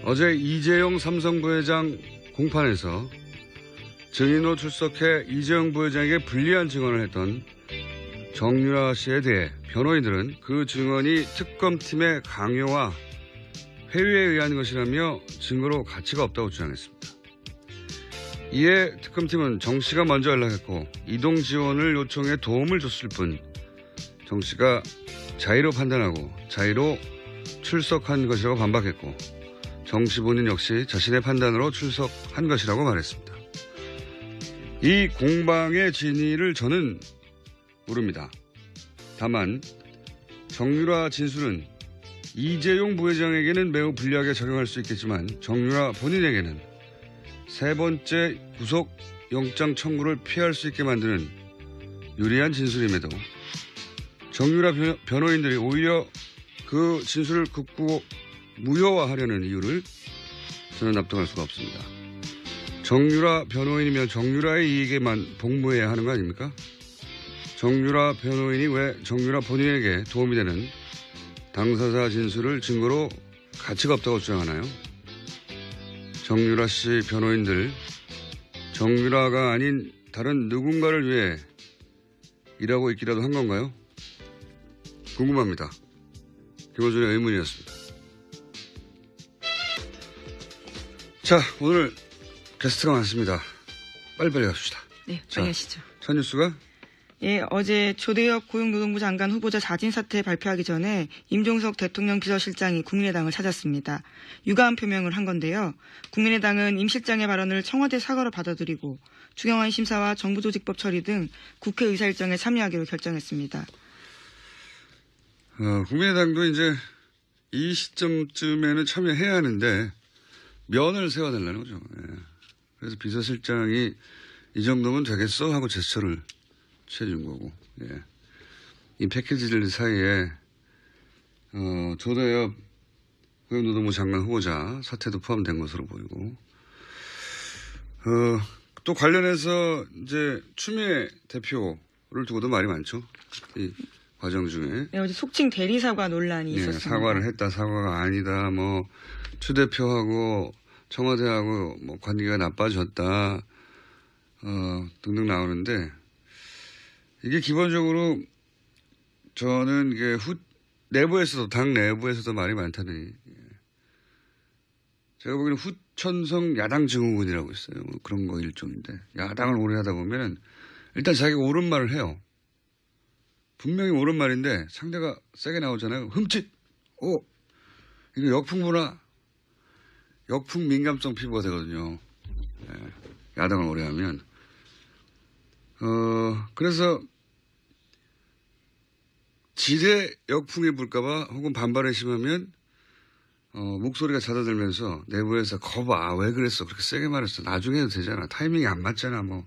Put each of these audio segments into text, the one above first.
어제 이재용 삼성 부회장 공판에서 증인으로 출석해 이재용 부회장에게 불리한 증언을 했던 정유라 씨에 대해 변호인들은 그 증언이 특검팀의 강요와 회유에 의한 것이라며 증거로 가치가 없다고 주장했습니다. 이에 특검팀은 정 씨가 먼저 연락했고 이동 지원을 요청해 도움을 줬을 뿐 정 씨가 자의로 판단하고 자의로 출석한 것이라고 반박했고 정 씨 본인 역시 자신의 판단으로 출석한 것이라고 말했습니다. 이 공방의 진위를 저는 모릅니다. 다만 정유라 진술은 이재용 부회장에게는 매우 불리하게 작용할 수 있겠지만 정유라 본인에게는 세 번째 구속영장 청구를 피할 수 있게 만드는 유리한 진술임에도 정유라 변호인들이 오히려 그 진술을 극구 무효화하려는 이유를 저는 납득할 수가 없습니다. 정유라 변호인이면 정유라의 이익에만 복무해야 하는 거 아닙니까? 정유라 변호인이 왜 정유라 본인에게 도움이 되는 당사자 진술을 증거로 가치가 없다고 주장하나요? 정유라 씨 변호인들, 정유라가 아닌 다른 누군가를 위해 일하고 있기라도 한 건가요? 궁금합니다. 김어준의 의문이었습니다. 자, 오늘 게스트가 많습니다. 빨리빨리 갑시다. 네, 빨리 하시죠. 첫 뉴스가? 예, 어제 조대엽 고용노동부 장관 후보자 자진 사퇴 발표하기 전에 임종석 대통령 비서실장이 국민의당을 찾았습니다. 유감 표명을 한 건데요. 국민의당은 임 실장의 발언을 청와대 사과로 받아들이고 추경안 심사와 정부조직법 처리 등 국회의사 일정에 참여하기로 결정했습니다. 국민의당도 이제 이 시점쯤에는 참여해야 하는데 면을 세워달라는 거죠. 예. 그래서 비서실장이 이 정도면 되겠어 하고 제스처를 취해준 거고. 예. 이 패키지들 사이에 조대엽 고용노동부 장관 후보자 사태도 포함된 것으로 보이고 또 관련해서 이제 추미애 대표를 두고도 말이 많죠. 이 과정 중에. 네, 어제 속칭 대리사과 논란이 있었습니다. 사과를 했다, 사과가 아니다, 뭐 추 대표하고 청와대하고 뭐 관계가 나빠졌다, 등등 나오는데 이게 기본적으로 저는 이게 내부에서도 당 내부에서도 말이 많다니. 제가 보기에는 후천성 야당 증후군이라고 있어요. 뭐 그런 거 일종인데 야당을 오래 하다 보면은 일단 자기가 옳은 말을 해요. 분명히 옳은 말인데 상대가 세게 나오잖아요. 흠칫! 이거 역풍문화, 역풍 민감성 피부가 되거든요. 야당을 오래 하면. 그래서 지대 역풍이 불까봐 혹은 반발이 심하면 목소리가 잦아들면서 내부에서 거봐, 왜 그랬어, 그렇게 세게 말했어, 나중에 해도 되잖아, 타이밍이 안 맞잖아, 뭐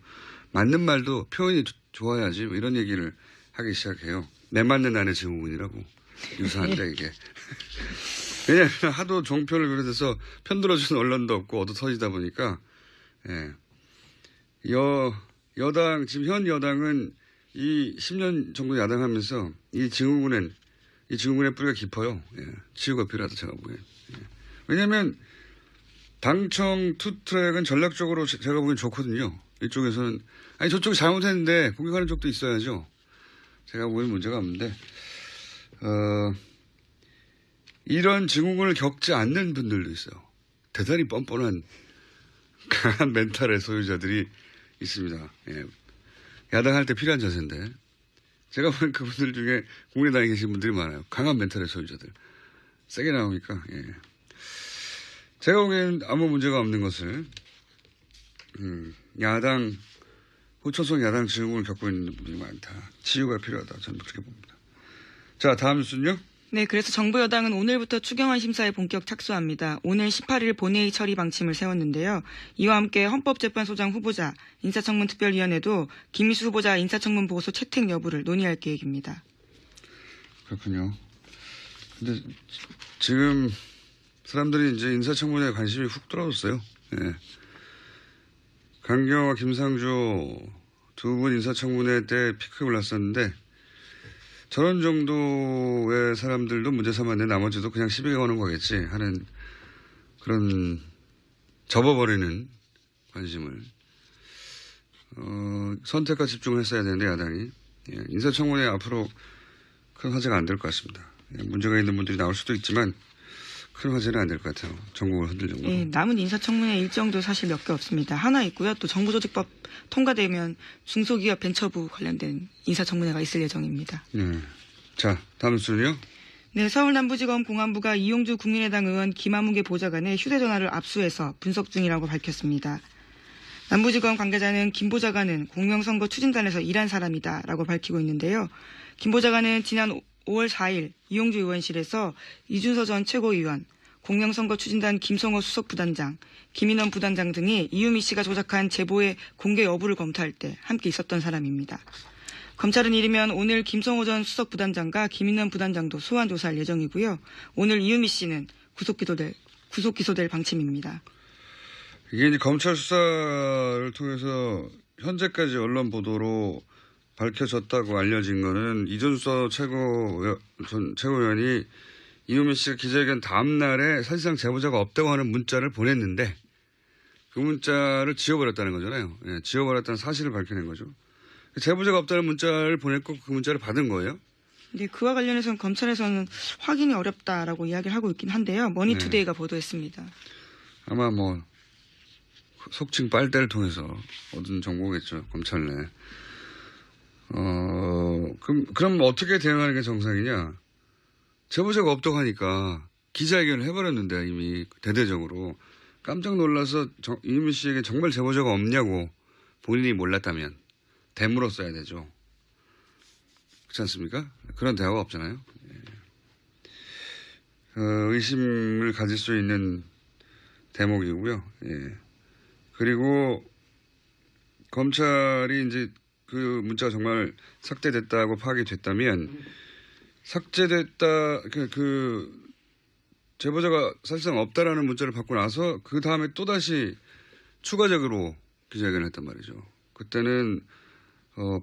맞는 말도 표현이 좋아야지, 뭐 이런 얘기를 하기 시작해요. 내 맞는 아내 증후군이라고 유사한데 이게. 왜냐하면 하도 종편을 비롯해서 편들어주는 언론도 없고 얻어 터지다 보니까. 여당, 지금 현 여당은 이 10년 정도 야당하면서 이 증후군의 뿌리가 깊어요. 치유가 필요하다 제가 보기엔. 왜냐하면 당청 투트랙은 전략적으로 제가 보기엔 좋거든요. 이쪽에서는 아니 저쪽이 잘못했는데 공격하는 쪽도 있어야죠. 제가 보기엔 문제가 없는데 이런 증후군을 겪지 않는 분들도 있어요. 대단히 뻔뻔한 강한 멘탈의 소유자들이 있습니다. 야당할 때 필요한 자세인데 제가 보는 그분들 중에 국민의당에 계신 분들이 많아요. 강한 멘탈의 소유자들. 세게 나오니까. 제가 보기에는 아무 문제가 없는 것을 후천성 야당 증후군을 겪고 있는 분들이 많다. 치유가 필요하다. 저는 그렇게 봅니다. 자, 다음 뉴스는요. 네, 그래서 정부 여당은 오늘부터 추경안 심사에 본격 착수합니다. 오늘 18일 본회의 처리 방침을 세웠는데요. 이와 함께 헌법재판소장 후보자, 인사청문특별위원회도 김희수 후보자 인사청문 보고서 채택 여부를 논의할 계획입니다. 그렇군요. 근데 지금 사람들이 이제 인사청문회에 관심이 훅 떨어졌어요. 강경화, 김상조 두 분 인사청문회 때 피크에 올랐었는데 저런 정도의 사람들도 문제 삼았는데 나머지도 그냥 시비가 거는 거겠지 하는 그런 접어버리는 관심을 선택과 집중을 했어야 되는데 야당이 인사청문회 앞으로 큰 화제가 안 될 것 같습니다. 문제가 있는 분들이 나올 수도 있지만 큰 화제는 안 될 것 같아요. 전국을 흔들 정도로. 예, 남은 인사청문회 일정도 사실 몇 개 없습니다. 하나 있고요. 또 정부조직법 통과되면 중소기업 벤처부 관련된 인사청문회가 있을 예정입니다. 네. 자, 다음 순요. 네, 서울남부지검 공안부가 이용주 국민의당 의원 김한무개 보좌관의 휴대전화를 압수해서 분석 중이라고 밝혔습니다. 남부지검 관계자는 김 보좌관은 공명선거 추진단에서 일한 사람이다라고 밝히고 있는데요. 김 보좌관은 지난 5월 4일 이용주 의원실에서 이준서 전 최고위원, 공명선거 추진단 김성호 수석부단장, 김인원 부단장 등이 이유미 씨가 조작한 제보의 공개 여부를 검토할 때 함께 있었던 사람입니다. 검찰은 이르면 오늘 김성호 전 수석부단장과 김인원 부단장도 소환 조사할 예정이고요. 오늘 이유미 씨는 구속 기소될 방침입니다. 이게 이제 검찰 수사를 통해서 현재까지 언론 보도로 밝혀졌다고 알려진 거는 이준서 최고위원이 이유미 씨가 기자회견 다음 날에 사실상 제보자가 없다고 하는 문자를 보냈는데 그 문자를 지워버렸다는 거잖아요. 예, 지워버렸다는 사실을 밝혀낸 거죠. 제보자가 없다는 문자를 보냈고 그 문자를 받은 거예요. 네, 그와 관련해서는 검찰에서는 확인이 어렵다라고 이야기를 하고 있긴 한데요. 머니투데이가 보도했습니다. 아마 뭐 속칭 빨대를 통해서 얻은 정보겠죠. 검찰 내. 그럼 어떻게 대응하는 게 정상이냐? 제보자가 없다고 하니까 기자회견을 해버렸는데 이미 대대적으로 깜짝 놀라서 이유미 씨에게 정말 제보자가 없냐고 본인이 몰랐다면 되물었어야 되죠. 그렇지 않습니까? 그런 대화가 없잖아요. 의심을 가질 수 있는 대목이고요. 예. 그리고 검찰이 이제 그 문자가 정말 삭제됐다고 파악이 됐다면 삭제됐다 그 제보자가 사실상 없다라는 문자를 받고 나서 그 다음에 또 다시 추가적으로 기자회견을 했단 말이죠. 그때는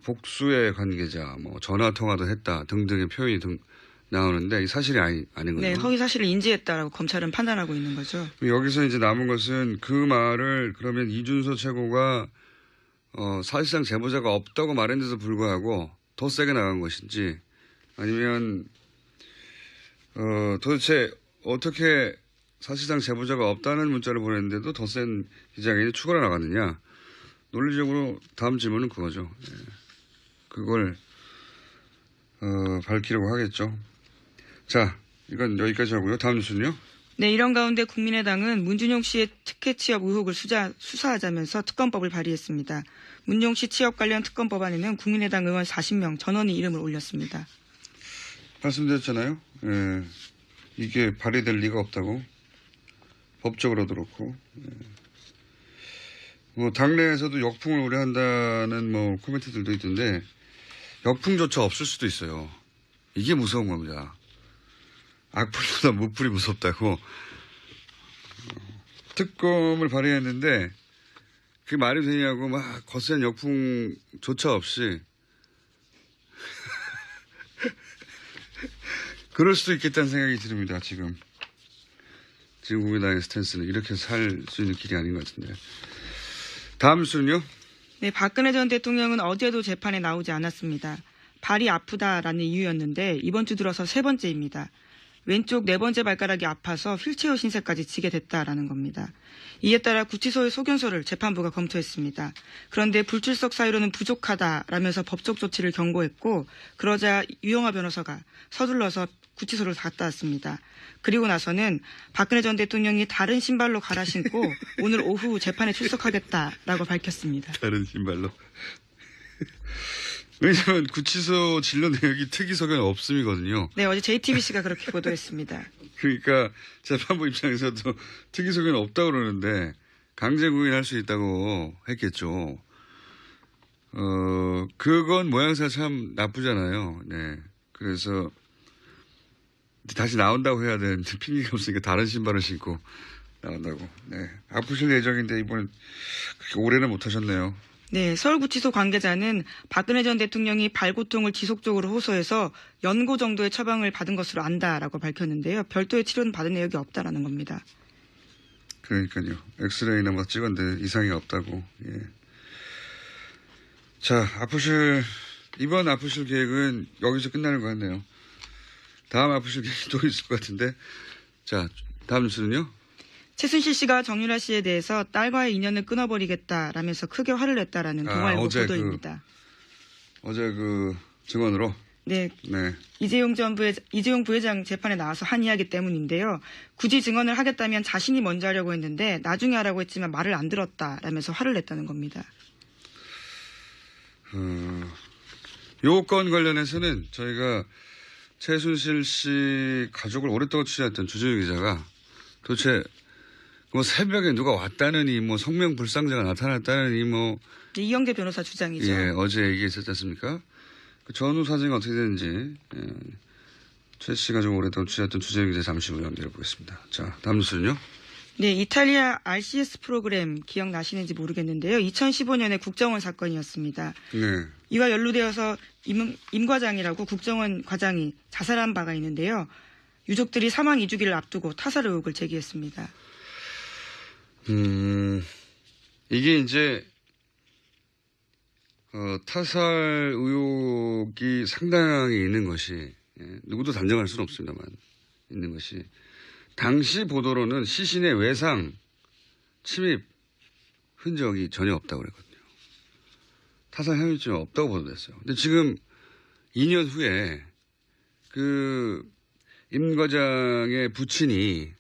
복수의 관계자, 뭐 전화 통화도 했다 등등의 표현이 나오는데 이 사실이 아닌 거죠. 네, 허위 사실을 인지했다라고 검찰은 판단하고 있는 거죠. 여기서 이제 남은 것은 그 말을 그러면 이준서 최고가 사실상 제보자가 없다고 말했는데도 불구하고 더 세게 나간 것인지 아니면 도대체 어떻게 사실상 제보자가 없다는 문자를 보냈는데도 더 센 기자회견이 추가로 나갔느냐. 논리적으로 다음 질문은 그거죠. 예. 그걸 밝히려고 하겠죠. 자, 이건 여기까지 하고요. 다음 뉴스는요. 네, 이런 가운데 국민의당은 문준용 씨의 특혜 취업 의혹을 수사하자면서 특검법을 발의했습니다. 문준용 씨 취업 관련 특검법안에는 국민의당 의원 40명 전원이 이름을 올렸습니다. 말씀드렸잖아요. 예. 이게 발의될 리가 없다고. 법적으로도 그렇고. 예. 뭐 당내에서도 역풍을 우려한다는 뭐 코멘트들도 있던데 역풍조차 없을 수도 있어요. 이게 무서운 겁니다. 악플보다 무플이 무섭다고. 특검을 발의했는데 그게 말이 되냐고 막 거센 역풍조차 없이 그럴 수도 있겠다는 생각이 듭니다. 지금 국민당의 스탠스는 이렇게 살 수 있는 길이 아닌 것 같은데. 다음 순요. 네, 박근혜 전 대통령은 어제도 재판에 나오지 않았습니다. 발이 아프다라는 이유였는데 이번 주 들어서 세 번째입니다. 왼쪽 네 번째 발가락이 아파서 휠체어 신세까지 지게 됐다라는 겁니다. 이에 따라 구치소의 소견서를 재판부가 검토했습니다. 그런데 불출석 사유로는 부족하다라면서 법적 조치를 경고했고 그러자 유영하 변호사가 서둘러서 구치소를 갔다 왔습니다. 그리고 나서는 박근혜 전 대통령이 다른 신발로 갈아 신고 오늘 오후 재판에 출석하겠다라고 밝혔습니다. 다른 신발로. 왜냐하면 구치소 진로 내역이 특이 소견 없음이거든요. 네, 어제 JTBC가 그렇게 보도했습니다. 그러니까 재판부 입장에서도 특이 소견 없다고 그러는데 강제 구인할 수 있다고 했겠죠. 그건 모양새가 참 나쁘잖아요. 네. 그래서 다시 나온다고 해야 되는데 핑계가 없으니까 다른 신발을 신고 나온다고. 네. 아프실 예정인데 이번엔 그렇게 오래는 못 하셨네요. 네, 서울구치소 관계자는 박근혜 전 대통령이 발고통을 지속적으로 호소해서 연고 정도의 처방을 받은 것으로 안다라고 밝혔는데요. 별도의 치료는 받은 내역이 없다라는 겁니다. 그러니까요. 엑스레이나 뭐 찍었는데 이상이 없다고. 예. 자, 이번 아프실 계획은 여기서 끝나는 것 같네요. 다음 아프실 계획이 또 있을 것 같은데. 자, 다음 뉴스는요? 최순실 씨가 정유라 씨에 대해서 딸과의 인연을 끊어버리겠다라면서 크게 화를 냈다라는 동아일보 어제 보도입니다. 어제 그 증언으로. 네, 네. 이재용 부회장 재판에 나와서 한 이야기 때문인데요. 굳이 증언을 하겠다면 자신이 먼저 하려고 했는데 나중에 하라고 했지만 말을 안 들었다라면서 화를 냈다는 겁니다. 요 건 관련해서는 저희가 최순실 씨 가족을 오랫동안 취재했던 주진우 기자가 도대체 뭐 새벽에 누가 왔다느니 뭐 성명불상자가 나타났다느니 뭐 이영재 변호사 주장이죠. 예, 어제 얘기했었지 않습니까? 그 전후 사정이 어떻게 되는지 최 씨 가족 오랫동안 취재했던 주진우 기자 잠시 후에 연결해보겠습니다. 자, 다음 뉴스는요? 네, 이탈리아 RCS 프로그램 기억나시는지 모르겠는데요. 2015년에 국정원 사건이었습니다. 네. 이와 연루되어서 임 과장이라고 국정원 과장이 자살한 바가 있는데요. 유족들이 사망 2주기를 앞두고 타살 의혹을 제기했습니다. 이게 이제 타살 의혹이 상당히 있는 것이 누구도 단정할 수는 없습니다만 있는 것이 당시 보도로는 시신의 외상, 침입 흔적이 전혀 없다고 그랬거든요. 타살 혐의점이 없다고 보도됐어요. 근데 지금 2년 후에 임 과장의 부친이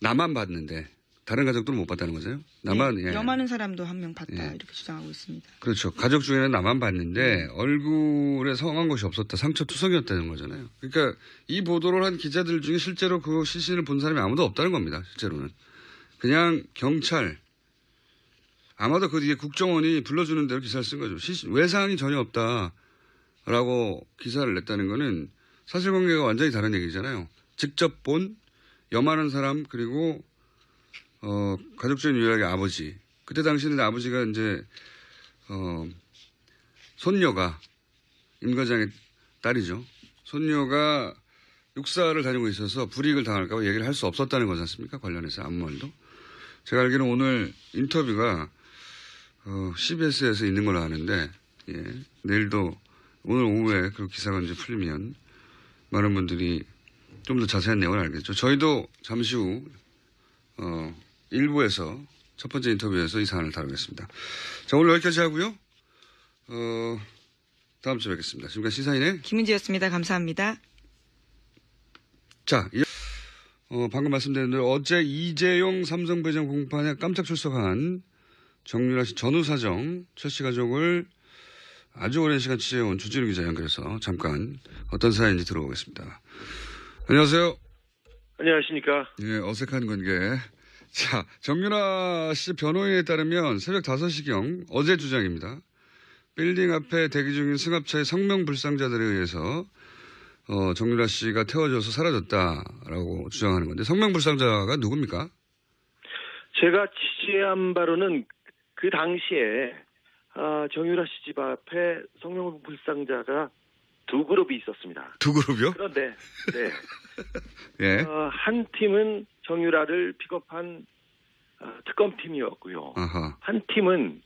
나만 봤는데 다른 가족들은 못 봤다는 거죠? 나만, 네, 예. 여많은 사람도 한 명 봤다 예. 이렇게 주장하고 있습니다. 그렇죠. 가족 중에는 나만 봤는데 얼굴에 성한 것이 없었다. 상처투성이었다는 거잖아요. 그러니까 이 보도를 한 기자들 중에 실제로 그 시신을 본 사람이 아무도 없다는 겁니다. 실제로는. 그냥 경찰. 아마도 그 뒤에 국정원이 불러주는 대로 기사를 쓴 거죠. 외상이 전혀 없다라고 기사를 냈다는 거는 사실관계가 완전히 다른 얘기잖아요. 직접 본 여많은 사람 그리고 가족 중에 유일하게 아버지. 그때 당시에는 아버지가 이제, 손녀가, 임 과장의 딸이죠. 손녀가 육사를 다니고 있어서 불이익을 당할까봐 얘기를 할 수 없었다는 거지 않습니까? 관련해서 아무 말도. 제가 알기로는 오늘 인터뷰가, CBS에서 있는 걸로 아는데, 예. 내일도 오늘 오후에 그 기사가 이제 풀리면 많은 분들이 좀 더 자세한 내용을 알겠죠. 저희도 잠시 후, 일부에서 첫 번째 인터뷰에서 이 사안을 다루겠습니다. 자, 오늘 여기까지 하고요. 다음 주에 뵙겠습니다. 지금까지 시사인의 김은지였습니다. 감사합니다. 자, 방금 말씀드린 대로 어제 이재용 삼성 부회장 공판에 깜짝 출석한 정유라 씨 전후 사정, 최 씨 가족을 아주 오랜 시간 취재해온 주진우 기자 연결해서 잠깐 어떤 사연인지 들어보겠습니다. 안녕하세요. 안녕하십니까. 예, 어색한 관계. 자, 정유라 씨 변호인에 따르면 새벽 5시경 어제 주장입니다. 빌딩 앞에 대기 중인 승합차의 성명불상자들에 의해서 정유라 씨가 태워져서 사라졌다라고 주장하는 건데 성명불상자가 누굽니까? 제가 취재한 바로는 그 당시에 정유라 씨 집 앞에 성명불상자가 두 그룹이 있었습니다. 두 그룹이요? 그런데 네. 예. 한 팀은 정유라를 픽업한 특검팀이었고요. 아하. 한 팀은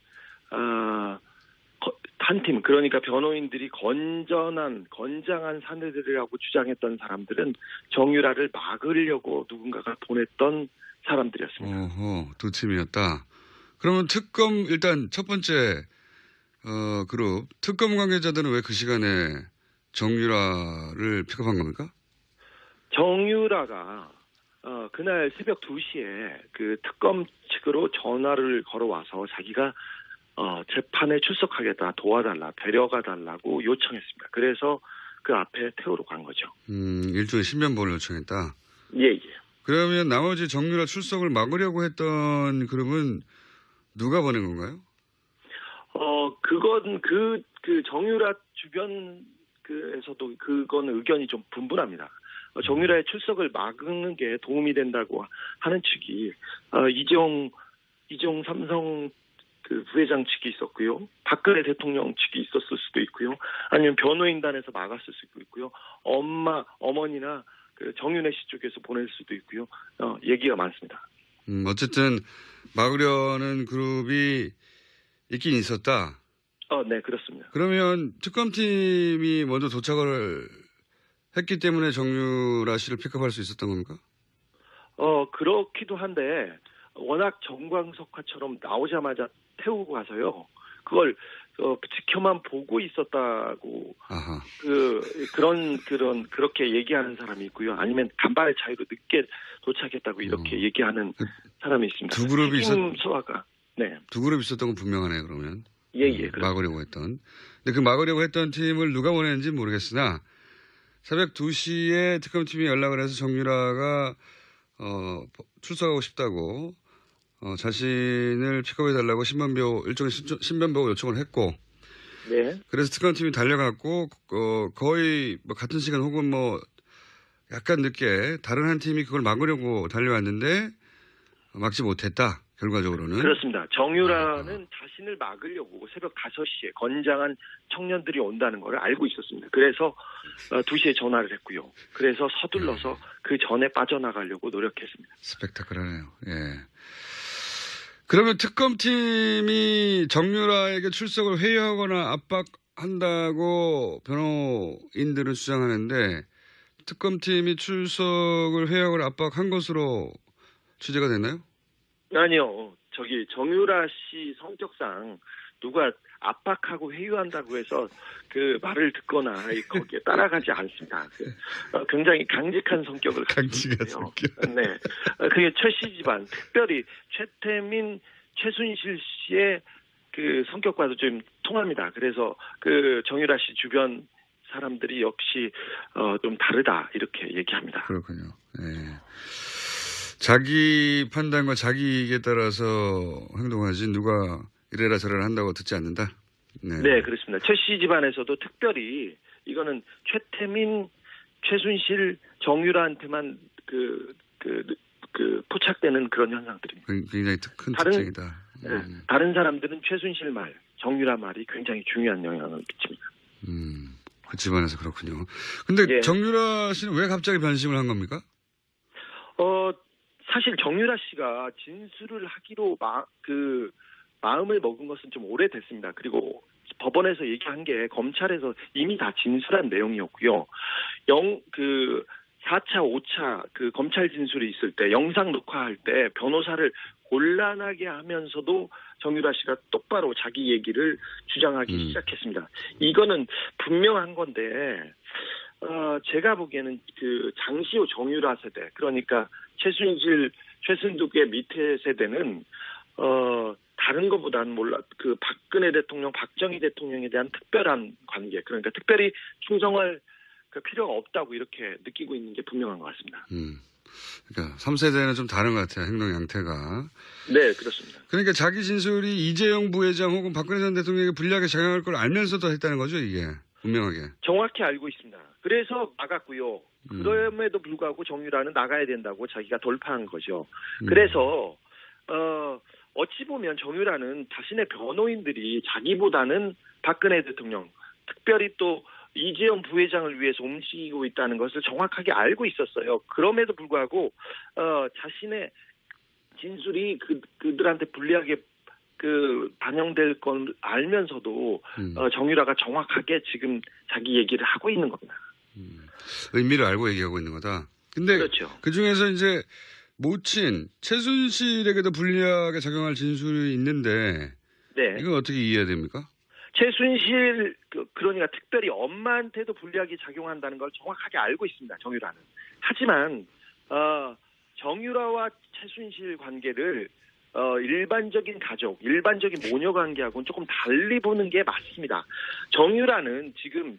한 팀, 그러니까 변호인들이 건장한 사내들이라고 주장했던 사람들은 정유라를 막으려고 누군가가 보냈던 사람들이었습니다. 어허, 두 팀이었다. 그러면 일단 첫 번째 그룹 특검 관계자들은 왜 그 시간에 정유라를 픽업한 겁니까? 정유라가 그날 새벽 2시에 그 특검 측으로 전화를 걸어와서 자기가 재판에 출석하겠다, 도와달라, 데려가달라고 요청했습니다. 그래서 그 앞에 태우러 간 거죠. 일종의 신변보호를 요청했다. 예. 그러면 나머지 정유라 출석을 막으려고 했던 그룹은 누가 보낸 건가요? 그건 그 정유라 주변에서도 그거는 의견이 좀 분분합니다. 정유라의 출석을 막는 게 도움이 된다고 하는 측이 이종 삼성 그 부회장 측이 있었고요. 박근혜 대통령 측이 있었을 수도 있고요. 아니면 변호인단에서 막았을 수도 있고요. 어머니나 그 정윤혜 씨 쪽에서 보낼 수도 있고요. 얘기가 많습니다. 어쨌든 막으려는 그룹이 있긴 있었다. 네, 그렇습니다. 그러면 특검팀이 먼저 도착을 했기 때문에 정유라 씨를 픽업할 수 있었던 겁니까? 그렇기도 한데 워낙 정광석화처럼 나오자마자 태우고 가서요. 그걸 지켜만 보고 있었다고 아하. 그렇게 얘기하는 사람이 있고요. 아니면 간발의 차이로 늦게 도착했다고 이렇게 얘기하는 사람이 있습니다. 두 그룹이 소화가 네. 두 그룹 있었던 건 분명하네요. 그러면 막으려고 했던. 근데 그 막으려고 했던 팀을 누가 보냈는지 모르겠으나 새벽 2시에 특검팀이 연락을 해서 정유라가 출석하고 싶다고 자신을 픽업해달라고 일종의 신변보호 요청을 했고, 네. 그래서 특검팀이 달려갔고, 거의 뭐 같은 시간 혹은 뭐 약간 늦게 다른 한 팀이 그걸 막으려고 달려왔는데 막지 못했다. 결과적으로는. 그렇습니다. 정유라는 자신을 막으려고 새벽 5시에 건장한 청년들이 온다는 걸 알고 있었습니다. 그래서 2시에 전화를 했고요. 그래서 서둘러서 그 전에 빠져나가려고 노력했습니다. 스펙타클하네요. 예. 그러면 특검팀이 정유라에게 출석을 회유하거나 압박한다고 변호인들은 주장하는데 특검팀이 출석을 회유하거나 압박한 것으로 취재가 됐나요? 아니요. 정유라 씨 성격상 누가 압박하고 회유한다고 해서 그 말을 듣거나 거기에 따라가지 않습니다. 굉장히 강직한 성격을 가지고 있고요. 네. 그게 최 씨 집안, 특별히 최태민, 최순실 씨의 그 성격과도 좀 통합니다. 그래서 그 정유라 씨 주변 사람들이 역시 좀 다르다 이렇게 얘기합니다. 그렇군요. 네. 자기 판단과 자기 이익에 따라서 행동하지 누가 이래라 저래라 한다고 듣지 않는다. 네, 그렇습니다. 최 씨 집안에서도 특별히 이거는 최태민, 최순실, 정유라한테만 포착되는 그런 현상들입니다. 굉장히 큰 특징이다. 다른 사람들은 최순실 말, 정유라 말이 굉장히 중요한 영향을 미칩니다. 그 집안에서 그렇군요. 근데 예. 정유라 씨는 왜 갑자기 변심을 한 겁니까? 사실 정유라 씨가 진술을 하기로 마음을 먹은 것은 좀 오래됐습니다. 그리고 법원에서 얘기한 게 검찰에서 이미 다 진술한 내용이었고요. 4차, 5차 그 검찰 진술이 있을 때 영상 녹화할 때 변호사를 곤란하게 하면서도 정유라 씨가 똑바로 자기 얘기를 주장하기 시작했습니다. 이거는 분명한 건데 제가 보기에는 그 장시호 정유라 세대, 그러니까 최순실, 최순득의 밑에 세대는 다른 것보다는 그 박근혜 대통령, 박정희 대통령에 대한 특별한 관계, 그러니까 특별히 충성할 그 필요가 없다고 이렇게 느끼고 있는 게 분명한 것 같습니다. 그러니까 3세대는 좀 다른 것 같아요. 행동 양태가. 네, 그렇습니다. 그러니까 자기 진술이 이재용 부회장 혹은 박근혜 전 대통령에게 불리하게 작용할 걸 알면서도 했다는 거죠, 이게. 분명하게. 정확히 알고 있습니다. 그래서 나갔고요. 그럼에도 불구하고 정유라는 나가야 된다고 자기가 돌파한 거죠. 그래서 어찌 보면 정유라는 자신의 변호인들이 자기보다는 박근혜 대통령, 특별히 또 이재용 부회장을 위해서 움직이고 있다는 것을 정확하게 알고 있었어요. 그럼에도 불구하고 자신의 진술이 그들한테 불리하게 반영될 건 알면서도 정유라가 정확하게 지금 자기 얘기를 하고 있는 겁니다. 의미를 알고 얘기하고 있는 거다. 근데 그렇죠. 그 중에서 이제 모친 최순실에게도 불리하게 작용할 진술이 있는데 네. 이건 어떻게 이해해야 됩니까? 최순실 그러니까 특별히 엄마한테도 불리하게 작용한다는 걸 정확하게 알고 있습니다. 정유라는. 하지만 정유라와 최순실 관계를 일반적인 가족, 일반적인 모녀 관계하고는 조금 달리 보는 게 맞습니다. 정유라는 지금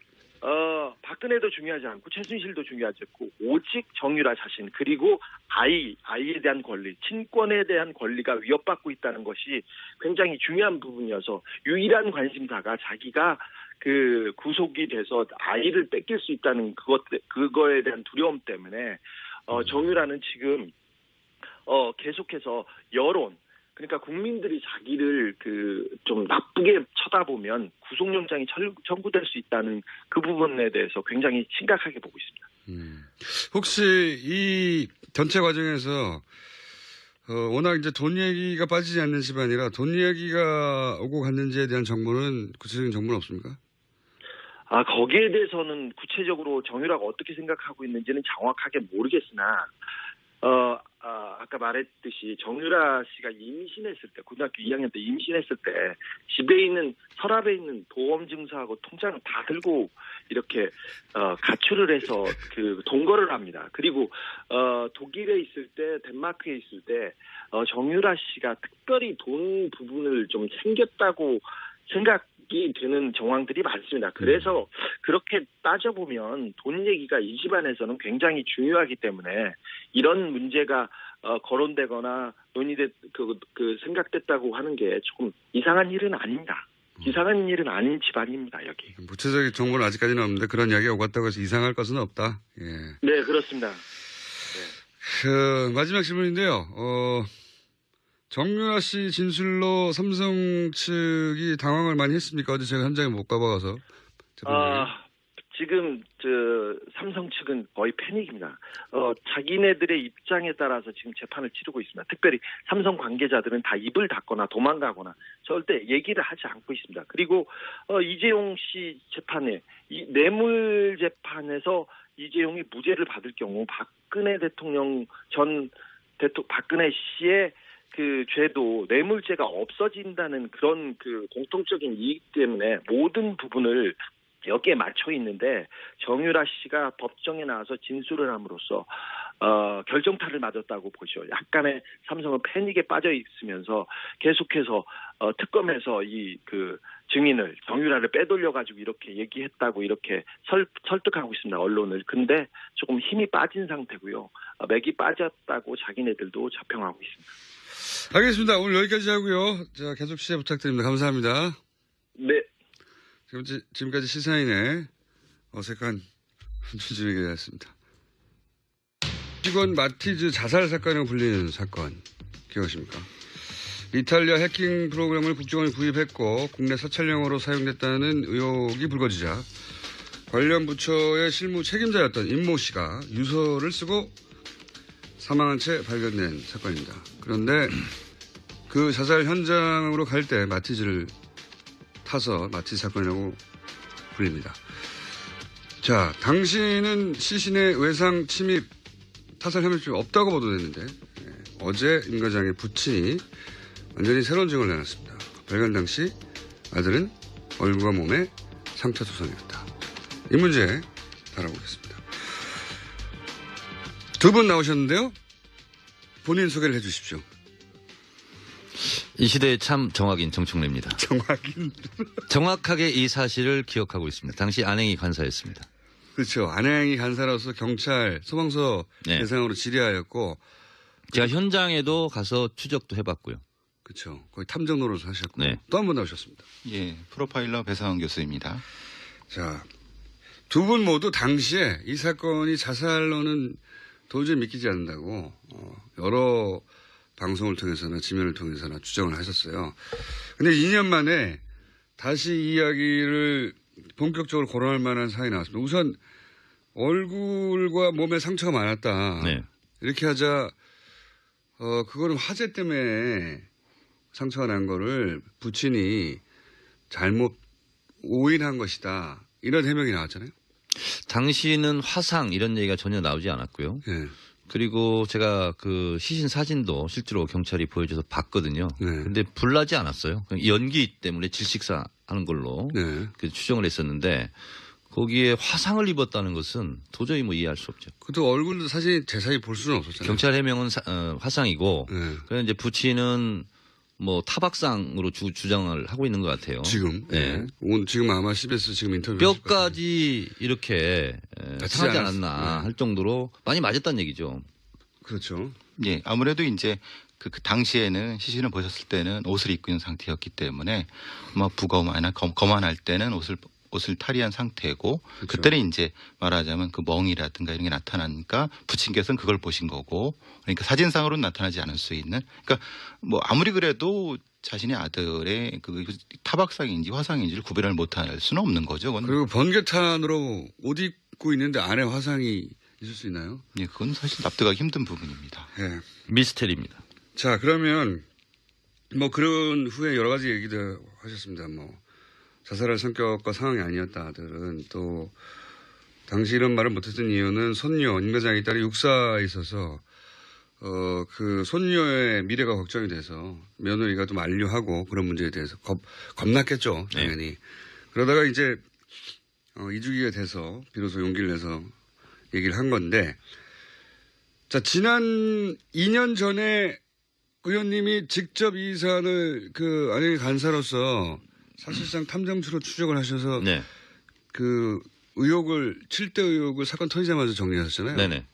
박근혜도 중요하지 않고 최순실도 중요하지 않고 오직 정유라 자신, 그리고 아이에 대한 권리, 친권에 대한 권리가 위협받고 있다는 것이 굉장히 중요한 부분이어서 유일한 관심사가 자기가 구속이 돼서 아이를 뺏길 수 있다는 그거에 대한 두려움 때문에 정유라는 지금 계속해서 여론, 그러니까 국민들이 자기를 좀 나쁘게 쳐다보면 구속영장이 청구될 수 있다는 그 부분에 대해서 굉장히 심각하게 보고 있습니다. 혹시 이 전체 과정에서 워낙 이제 돈 얘기가 빠지지 않는 집안이라 돈 얘기가 오고 갔는지에 대한 정보는 구체적인 정보는 없습니까? 거기에 대해서는 구체적으로 정유라가 어떻게 생각하고 있는지는 정확하게 모르겠으나, 아까 말했듯이 정유라 씨가 임신했을 때, 고등학교 2학년 때 임신했을 때 집에 있는, 서랍에 있는 보험 증서하고 통장을 다 들고 이렇게, 가출을 해서 동거를 합니다. 그리고, 독일에 있을 때, 덴마크에 있을 때, 정유라 씨가 특별히 돈 부분을 좀 챙겼다고 생각이 되는 정황들이 많습니다. 그래서 그렇게 따져보면 돈 얘기가 이 집안에서는 굉장히 중요하기 때문에 이런 문제가 거론되거나 생각됐다고 하는 게 조금 이상한 일은 아닙니다. 이상한 일은 아닌 집안입니다, 여기. 구체적인 정보는 아직까지는 없는데 그런 이야기가 오고 갔다고 해서 이상할 것은 없다. 예. 네, 그렇습니다. 마지막 질문인데요. 정유라 씨 진술로 삼성 측이 당황을 많이 했습니까? 어제 제가 현장에 못 가봐서. 지금 삼성 측은 거의 패닉입니다. 자기네들의 입장에 따라서 지금 재판을 치르고 있습니다. 특별히 삼성 관계자들은 다 입을 닫거나 도망가거나 절대 얘기를 하지 않고 있습니다. 그리고 이재용 씨 재판에, 이 뇌물 재판에서 이재용이 무죄를 받을 경우 박근혜 대통령 박근혜 씨의 죄도 뇌물죄가 없어진다는 그런 공통적인 이익 때문에 모든 부분을 여기에 맞춰 있는데, 정유라 씨가 법정에 나와서 진술을 함으로써 결정타를 맞았다고 보죠. 약간의 삼성은 패닉에 빠져 있으면서 계속해서 특검에서 증인을, 정유라를 빼돌려 가지고 이렇게 얘기했다고 이렇게 설득하고 있습니다, 언론을. 근데 조금 힘이 빠진 상태고요. 맥이 빠졌다고 자기네들도 자평하고 있습니다. 알겠습니다. 오늘 여기까지 하고요. 자, 계속 시작 부탁드립니다. 감사합니다. 네. 지금까지 시사인의 어색한 주진우 기자였습니다. 직원 마티즈 자살 사건이라고 불리는 사건 기억하십니까? 이탈리아 해킹 프로그램을 국정원이 구입했고 국내 사찰용으로 사용됐다는 의혹이 불거지자 관련 부처의 실무 책임자였던 임모 씨가 유서를 쓰고 사망한 채 발견된 사건입니다. 그런데 그 자살 현장으로 갈 때 마티즈를 타서 마티즈 사건이라고 불립니다. 자, 당시는 시신의 외상 침입 타살 혐의점이 없다고 보도됐는데 어제 임 과장의 부친이 완전히 새로운 증언을 내놨습니다. 발견 당시 아들은 얼굴과 몸에 상처 투성이었다. 이 문제 다뤄보겠습니다. 두 분 나오셨는데요. 본인 소개를 해 주십시오. 이 시대의 참 정확인 정청래입니다. 정확인. 정확하게 이 사실을 기억하고 있습니다. 당시 안행이 간사였습니다. 그렇죠. 안행이 간사로서 경찰 소방서 대상으로 질의하였고 제가 현장에도 가서 추적도 해봤고요. 그렇죠. 거의 탐정 노릇을 하셨고 또 한 번 나오셨습니다. 예, 프로파일러 배상원 교수입니다. 자, 두 분 모두 당시에 이 사건이 자살로는 도저히 믿기지 않는다고 여러 방송을 통해서나 지면을 통해서나 주장을 하셨어요. 근데 2년 만에 다시 이 이야기를 본격적으로 거론할 만한 사안이 나왔습니다. 우선 얼굴과 몸에 상처가 많았다. 이렇게 하자 그거는 화재 때문에 상처가 난 거를 부친이 잘못 오인한 것이다. 이런 해명이 나왔잖아요. 당시는 화상 이런 얘기가 전혀 나오지 않았고요. 그리고 제가 그 시신 사진도 실제로 경찰이 보여줘서 봤거든요. 근데 불나지 않았어요. 연기 때문에 질식사 하는 걸로 추정을 했었는데 거기에 화상을 입었다는 것은 도저히 이해할 수 없죠. 그것도 얼굴도 사실 제사히 볼 수는 없었잖아요. 경찰 해명은 화상이고 그래서 이제 부친은 타박상으로 주장을 하고 있는 것 같아요. 지금. 지금 아마 CBS 지금 인터뷰. 뼈까지 이렇게 상하지 않았나 할 정도로 많이 맞았다는 얘기죠. 그렇죠. 예, 아무래도 이제 그 당시에는 시신을 보셨을 때는 옷을 입고 있는 상태였기 때문에 아마 부검하나 검안할 때는 옷을 옷을 탈의한 상태고 그렇죠. 그때는 이제 말하자면 그 멍이라든가 이런 게 나타나니까 부친께서는 그걸 보신 거고 그러니까 사진상으로는 나타나지 않을 수 있는 그러니까 뭐 아무리 그래도 자신의 아들의 그 타박상인지 화상인지를 구별을 못할 수는 없는 거죠. 그건. 그리고 번개탄으로 옷 입고 있는데 안에 화상이 있을 수 있나요? 예, 그건 사실 납득하기 힘든 부분입니다. 예. 미스테리입니다. 자, 그러면 뭐 그런 후에 여러 가지 얘기도 하셨습니다. 뭐 자살할 성격과 상황이 아니었다 아들은 또 당시 이런 말을 못했던 이유는 손녀 임 과장의 딸이 육사에 있어서 그 손녀의 미래가 걱정이 돼서 며느리가 좀 만류하고 그런 문제에 대해서 겁났겠죠 당연히. 네. 그러다가 이제 이주기가 돼서 비로소 용기를 내서 얘기를 한 건데 자 지난 2년 전에 의원님이 직접 이 사안을 그 안행 간사로서 사실상 탐정추로 추적을 하셔서 네. 그 의혹을 7대 의혹을 사건 터지자마자 정리하셨잖아요. 네네.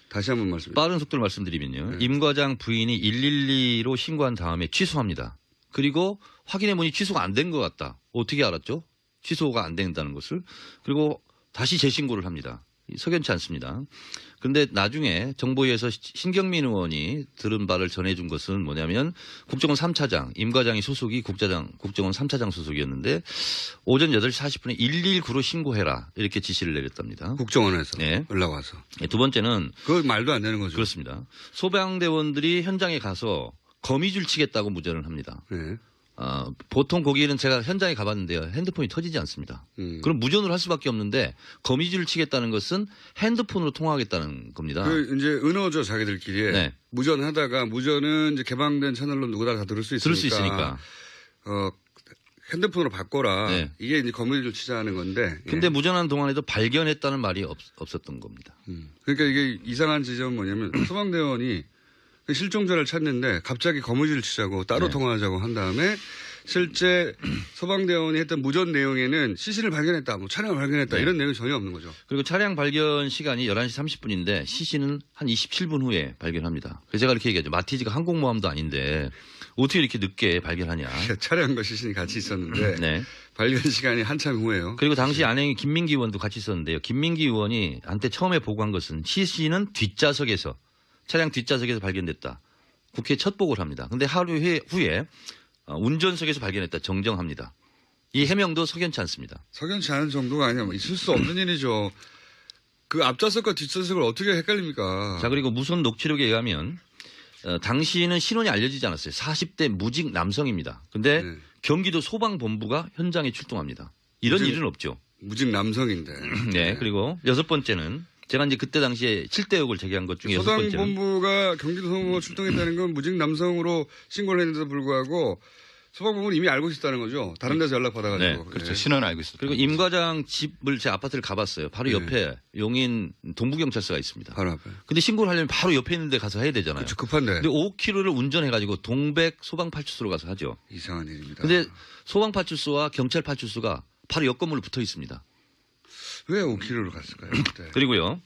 다시 한번 말씀드립니다. 빠른 속도로 말씀드리면요. 네. 임 과장 부인이 112로 신고한 다음에 취소합니다. 그리고 확인해보니 취소가 안 된 것 같다. 어떻게 알았죠? 취소가 안 된다는 것을. 그리고 다시 재신고를 합니다. 석연치 않습니다. 그런데 나중에 정보위에서 신경민 의원이 들은 바를 전해준 것은 뭐냐면 국정원 3차장, 임 과장이 소속이 국정원 3차장 소속이었는데 오전 8시 40분에 119로 신고해라 이렇게 지시를 내렸답니다. 국정원에서 네. 연락 와서. 네, 두 번째는 그건 말도 안 되는 거죠. 그렇습니다. 소방대원들이 현장에 가서 거미줄 치겠다고 무전을 합니다. 네. 보통 거기에는 제가 현장에 가봤는데요. 핸드폰이 터지지 않습니다. 그럼 무전을 할 수밖에 없는데 거미줄을 치겠다는 것은 핸드폰으로 통화하겠다는 겁니다. 그 이제 은어죠 자기들끼리. 네. 무전하다가 무전은 이제 개방된 채널로 누구나 다 들을 수 있으니까. 핸드폰으로 바꿔라. 네. 이게 이제 거미줄 치자는 건데. 근데 예. 무전하는 동안에도 발견했다는 말이 없었던 겁니다. 그러니까 이게 이상한 지점은 뭐냐면 소방대원이 실종자를 찾는데 갑자기 거미줄 치자고 따로 네. 통화하자고 한 다음에 실제 소방대원이 했던 무전 내용에는 시신을 발견했다, 뭐 차량을 발견했다 네. 이런 내용이 전혀 없는 거죠. 그리고 차량 발견 시간이 11시 30분인데 시신은 한 27분 후에 발견합니다. 그래서 제가 이렇게 얘기하죠. 마티즈가 항공모함도 아닌데 어떻게 이렇게 늦게 발견하냐. 차량과 시신이 같이 있었는데 네. 발견 시간이 한참 후에요. 그리고 당시 안행이 김민기 의원도 같이 있었는데요. 김민기 의원이 한테 처음에 보고한 것은 시신은 뒷좌석에서 차량 뒷좌석에서 발견됐다. 국회에 첫 보고를 합니다. 그런데 하루 후에 운전석에서 발견했다. 정정합니다. 이 해명도 석연치 않습니다. 석연치 않은 정도가 아니라 있을 수 없는 일이죠. 그 앞좌석과 뒷좌석을 어떻게 헷갈립니까? 자, 그리고 무선 녹취록에 의하면 당시에는 신원이 알려지지 않았어요. 40대 무직 남성입니다. 근데 네. 경기도 소방본부가 현장에 출동합니다. 이런 일은 없죠. 무직 남성인데. 네. 그리고 여섯 번째는 제가 이제 그때 당시에 7대 의혹을 제기한 것 중에 여섯 번째는 소방본부가 경기도 소방본부가 출동했다는 건 무직 남성으로 신고를 했는데도 불구하고 소방본부는 이미 알고 있었다는 거죠. 다른 데서 연락 받아가지고. 네, 그렇죠. 신원을 알고 있었다. 그리고 임 과장 집을 제 아파트를 가봤어요. 바로 옆에 용인 동부경찰서가 있습니다. 바로 앞에. 근데 신고를 하려면 바로 옆에 있는 데 가서 해야 되잖아요. 그렇죠. 급한데. 근데 5km를 운전해가지고 동백 소방파출소로 가서 하죠. 이상한 일입니다. 근데 소방파출소와 경찰파출소가 바로 옆 건물로 붙어 있습니다. 왜 5km로 갔을까요? 그때. 그리고요.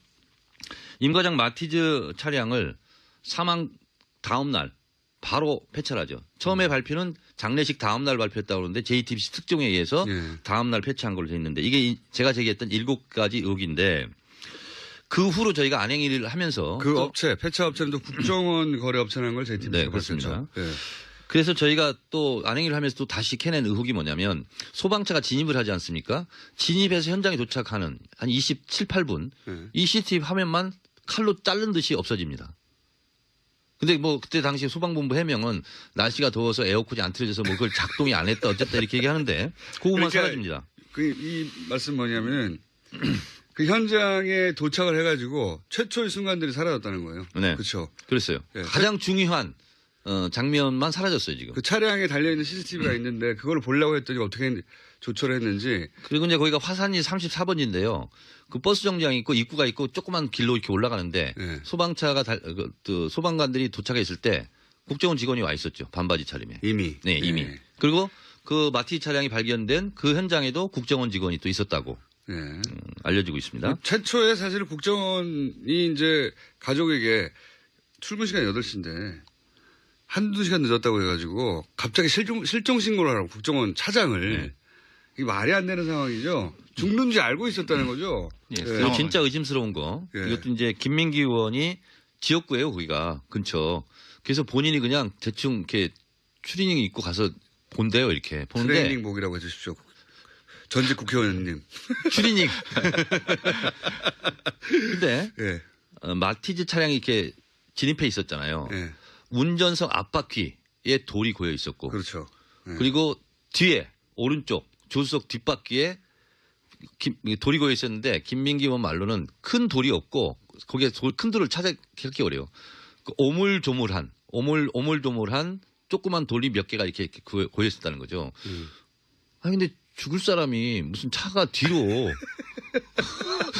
임 과장 마티즈 차량을 사망 다음 날 바로 폐차하죠. 처음에 발표는 장례식 다음 날 발표했다고 그러는데 JTBC 특종에 의해서 예. 다음 날 폐차한 걸로 돼 있는데 이게 제가 제기했던 7가지 의혹인데 그 후로 저희가 안행일을 하면서 그 업체, 폐차 업체는 또 국정원 거래업체라는 걸 JTBC가 네, 그렇습니다. 네. 그래서 저희가 또 안행일을 하면서 또 다시 캐낸 의혹이 뭐냐면 소방차가 진입을 하지 않습니까? 진입해서 현장에 도착하는 한 27, 8분 네. 이 CCTV 화면만 칼로 자른 듯이 없어집니다. 근데 뭐 그때 당시 소방본부 해명은 날씨가 더워서 에어컨이 안 틀어져서 뭐 그걸 작동이 안 했다 어쨌다 이렇게 얘기하는데 그것만 그러니까 사라집니다. 이 말씀 뭐냐면은 그 현장에 도착을 해가지고 최초의 순간들이 사라졌다는 거예요. 네. 그렇죠. 그랬어요. 네. 가장 중요한 장면만 사라졌어요 지금. 그 차량에 달려있는 CCTV가 있는데 그걸 보려고 했더니 어떻게 조처를 했는지. 그리고 이제 거기가 화산이 34번지인데요. 그 버스 정류장이 있고 입구가 있고 조그만 길로 이렇게 올라가는데 네. 소방차가 소방관들이 도착했을 때 국정원 직원이 와 있었죠. 반바지 차림에. 이미. 네, 이미. 네. 그리고 그 마티 차량이 발견된 그 현장에도 국정원 직원이 또 있었다고 네. 알려지고 있습니다. 최초에 사실 국정원이 이제 가족에게 출근 시간이 8시인데 한두 시간 늦었다고 해가지고 갑자기 실종 신고를 하라고 국정원 차장을 네. 이게 말이 안 되는 상황이죠. 죽는지 알고 있었다는 거죠. 예, 네. 이거 진짜 의심스러운 거. 예. 이것도 이제 김민기 의원이 지역구예요, 거기가 근처. 그래서 본인이 그냥 대충 이렇게 추리닝 입고 가서 본대요, 이렇게 보는데. 트레이닝복이라고 해주십시오. 전직 국회의원님. 추리닝. 근데 예. 마티즈 차량이 이렇게 진입해 있었잖아요. 예. 운전석 앞바퀴에 돌이 고여 있었고, 그렇죠. 예. 그리고 뒤에 오른쪽 조수석 뒷바퀴에 돌이 고여 있었는데 김민기 의원 말로는 큰 돌이 없고 거기에 큰 돌을 찾기 어려요. 그 오물조물한 조그만 돌이 몇 개가 이렇게 고여 있었다는 거죠. 아니 근데 죽을 사람이 무슨 차가 뒤로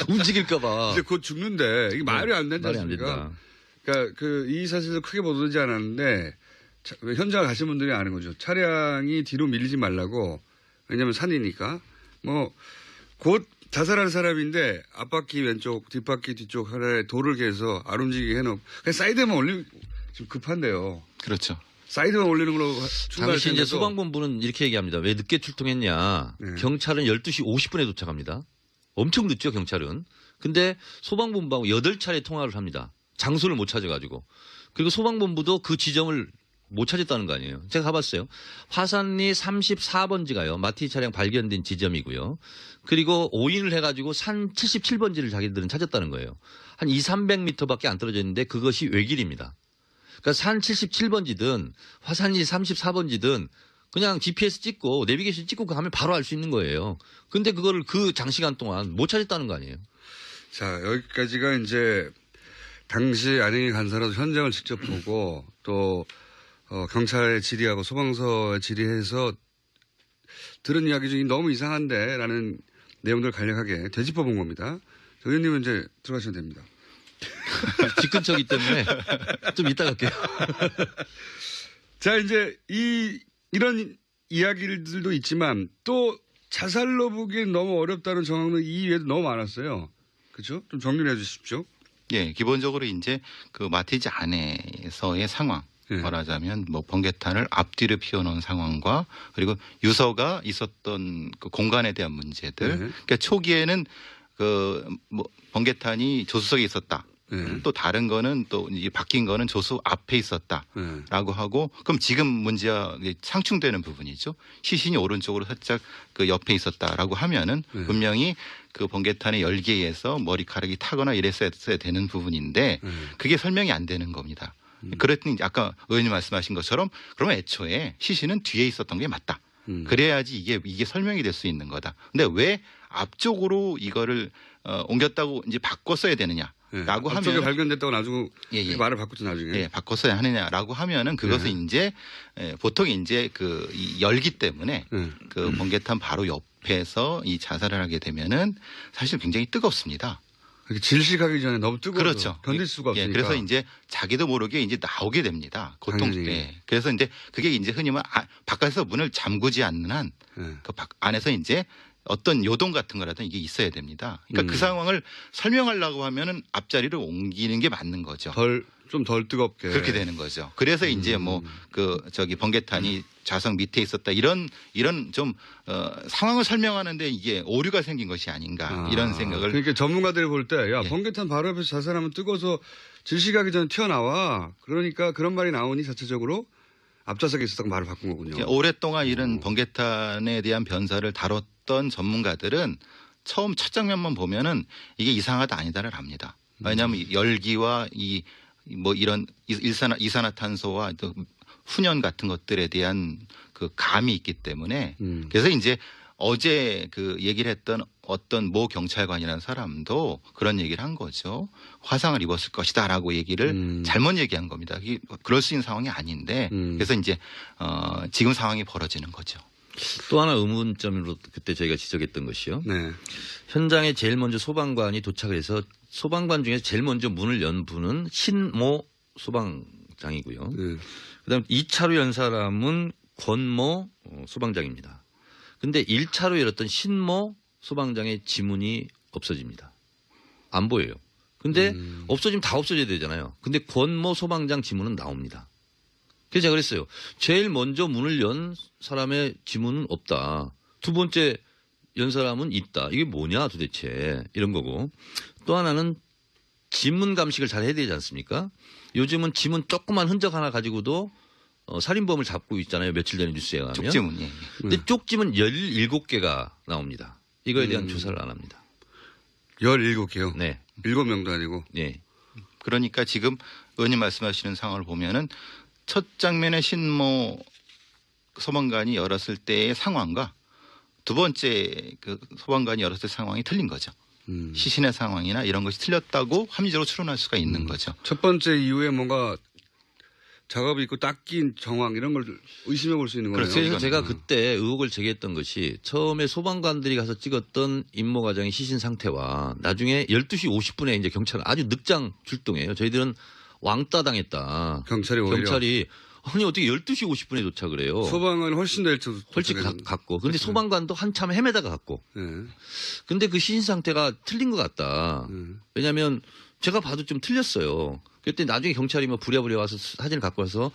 움직일까봐. 이제 곧 죽는데 이게 말이 안 된다. 말이 안 된다. 그러니까 이 사실도 크게 보도되지 않았는데 현장을 가신 분들이 아는 거죠. 차량이 뒤로 밀리지 말라고. 왜냐하면 산이니까. 뭐 곧 자살할 사람인데 앞바퀴 왼쪽, 뒷바퀴 뒤쪽 하나에 돌을 개서 안 움직이게 해놓고 그냥 사이드만 올리면 지금 급한데요. 그렇죠. 사이드만 올리는 걸로 당시 이제 소방본부는 이렇게 얘기합니다. 왜 늦게 출동했냐. 네. 경찰은 12시 50분에 도착합니다. 엄청 늦죠, 경찰은. 근데 소방본부하고 8차례 통화를 합니다. 장소를 못 찾아가지고. 그리고 소방본부도 그 지점을 못 찾았다는 거 아니에요. 제가 가봤어요. 화산리 34번지가요. 마티 차량 발견된 지점이고요. 그리고 오인을 해가지고 산 77번지를 자기들은 찾았다는 거예요. 한 200-300m밖에 안 떨어져 있는데 그것이 외길입니다. 그러니까 산 77번지든 화산리 34번지든 그냥 GPS 찍고 내비게이션 찍고 가면 바로 알 수 있는 거예요. 근데 그거를 그 장시간 동안 못 찾았다는 거 아니에요. 자, 여기까지가 이제 당시 안행이 간사라도 현장을 직접 보고 또 경찰의 질의하고 소방서의 질의해서 들은 이야기 중에 너무 이상한데 라는 내용들을 간략하게 되짚어 본 겁니다. 의원님은 이제 들어가시면 됩니다. 집 근처이기 때문에 좀 이따 갈게요. 자, 이제 이런 이야기들도 있지만 또 자살로 보기엔 너무 어렵다는 정황은 이 이외에도 너무 많았어요. 그렇죠? 좀 정리를 해 주십시오. 예, 기본적으로 이제 그 마티즈 안에서의 상황. 예. 말하자면 뭐 번개탄을 앞뒤로 피워놓은 상황과 그리고 유서가 있었던 그 공간에 대한 문제들. 예. 그러니까 초기에는 그 뭐 번개탄이 조수석에 있었다. 예. 또 다른 거는 또 이제 바뀐 거는 조수 앞에 있었다라고 하고 그럼 지금 문제와 상충되는 부분이죠. 시신이 오른쪽으로 살짝 그 옆에 있었다라고 하면은 분명히 그 번개탄의 열기에 의해서 머리카락이 타거나 이랬어야 되는 부분인데 그게 설명이 안 되는 겁니다. 그랬더니 아까 의원님 말씀하신 것처럼 그러면 애초에 시신은 뒤에 있었던 게 맞다. 그래야지 이게 설명이 될 수 있는 거다. 근데 왜 앞쪽으로 이거를 옮겼다고 이제 바꿨어야 되느냐라고 하면 앞쪽에 발견됐다고 나중에 예. 말을 바꿨죠 나중에. 예, 바꿨어야 하느냐라고 하면은 그것은 이제 보통 이제 그 이 열기 때문에 그 번개탄 바로 옆에서 이 자살을 하게 되면은 사실 굉장히 뜨겁습니다. 질식하기 전에 너무 뜨거워서 그렇죠. 견딜 수가 없으니까. 예, 그래서 이제 자기도 모르게 이제 나오게 됩니다. 고통. 당연히. 예. 그래서 이제 그게 이제 흔히 말 바깥에서 문을 잠그지 않는 한 그 안에서 이제 어떤 요동 같은 거라든 이게 있어야 됩니다. 그러니까 그 상황을 설명하려고 하면은 앞자리를 옮기는 게 맞는 거죠. 좀 덜 뜨겁게. 그렇게 되는 거죠. 그래서 이제 뭐 그 저기 번개탄이 좌석 밑에 있었다 이런 좀 상황을 설명하는데 이게 오류가 생긴 것이 아닌가 이런 생각을. 그러니까 전문가들이 볼 때 야 예. 번개탄 바로 옆에서 자살하면 뜨거워서 질식하기 전에 튀어나와. 그러니까 그런 말이 나오니 자체적으로 앞좌석에 있었다고 말을 바꾼 거군요. 오랫동안 이런 번개탄에 대한 변사를 다뤘던 전문가들은 처음 첫 장면만 보면은 이게 이상하다 아니다를 압니다. 왜냐하면 열기와 뭐 이런 이산화탄소와 또 훈연 같은 것들에 대한 그 감이 있기 때문에 그래서 이제 어제 그 얘기를 했던 어떤 모 경찰관이라는 사람도 그런 얘기를 한 거죠. 화상을 입었을 것이다라고 얘기를 잘못 얘기한 겁니다. 그럴 수 있는 상황이 아닌데 그래서 이제 지금 상황이 벌어지는 거죠. 또 하나 의문점으로 그때 저희가 지적했던 것이요. 네. 현장에 제일 먼저 소방관이 도착을 해서 소방관 중에서 제일 먼저 문을 연 분은 신모 소방장이고요. 그다음 2차로 연 사람은 권모 소방장입니다. 근데 1차로 열었던 신모 소방장의 지문이 없어집니다. 안 보여요. 근데 없어지면 다 없어져야 되잖아요. 근데 권모 소방장 지문은 나옵니다. 그래서 제가 그랬어요. 제일 먼저 문을 연 사람의 지문은 없다. 두 번째 연 사람은 있다. 이게 뭐냐 도대체 이런 거고. 또 하나는 지문 감식을 잘 해야 되지 않습니까? 요즘은 지문 조그만 흔적 하나 가지고도 살인범을 잡고 있잖아요. 며칠 전에 뉴스에 가면. 쪽지문. 예. 근데 쪽지문 17개가 나옵니다. 이거에 대한 조사를 안 합니다. 17개요? 네. 7명도 아니고? 네. 그러니까 지금 의원님 말씀하시는 상황을 보면은 첫 장면의 신모 소방관이 열었을 때의 상황과 두 번째 그 소방관이 열었을 때 상황이 틀린 거죠. 시신의 상황이나 이런 것이 틀렸다고 합리적으로 추론할 수가 있는 거죠. 첫 번째 이후에 뭔가 작업이 있고 닦인 정황 이런 걸 의심해 볼 수 있는 거네요. 그래서 제가 그때 의혹을 제기했던 것이 처음에 소방관들이 가서 찍었던 임모 과장의 시신 상태와 나중에 12시 50분에 이제 경찰 아주 늑장 출동해요. 저희들은 왕따 당했다. 경찰이 오히려. 아니 어떻게 12시 50분에 도착을 해요. 소방은 훨씬 더 일찍 훨씬 갔고. 근데 소방관도 한참 헤매다가 갔고. 네. 근데 그 시신 상태가 틀린 것 같다. 왜냐하면 제가 봐도 좀 틀렸어요. 그때 나중에 경찰이 뭐 부랴부랴 와서 사진을 갖고 와서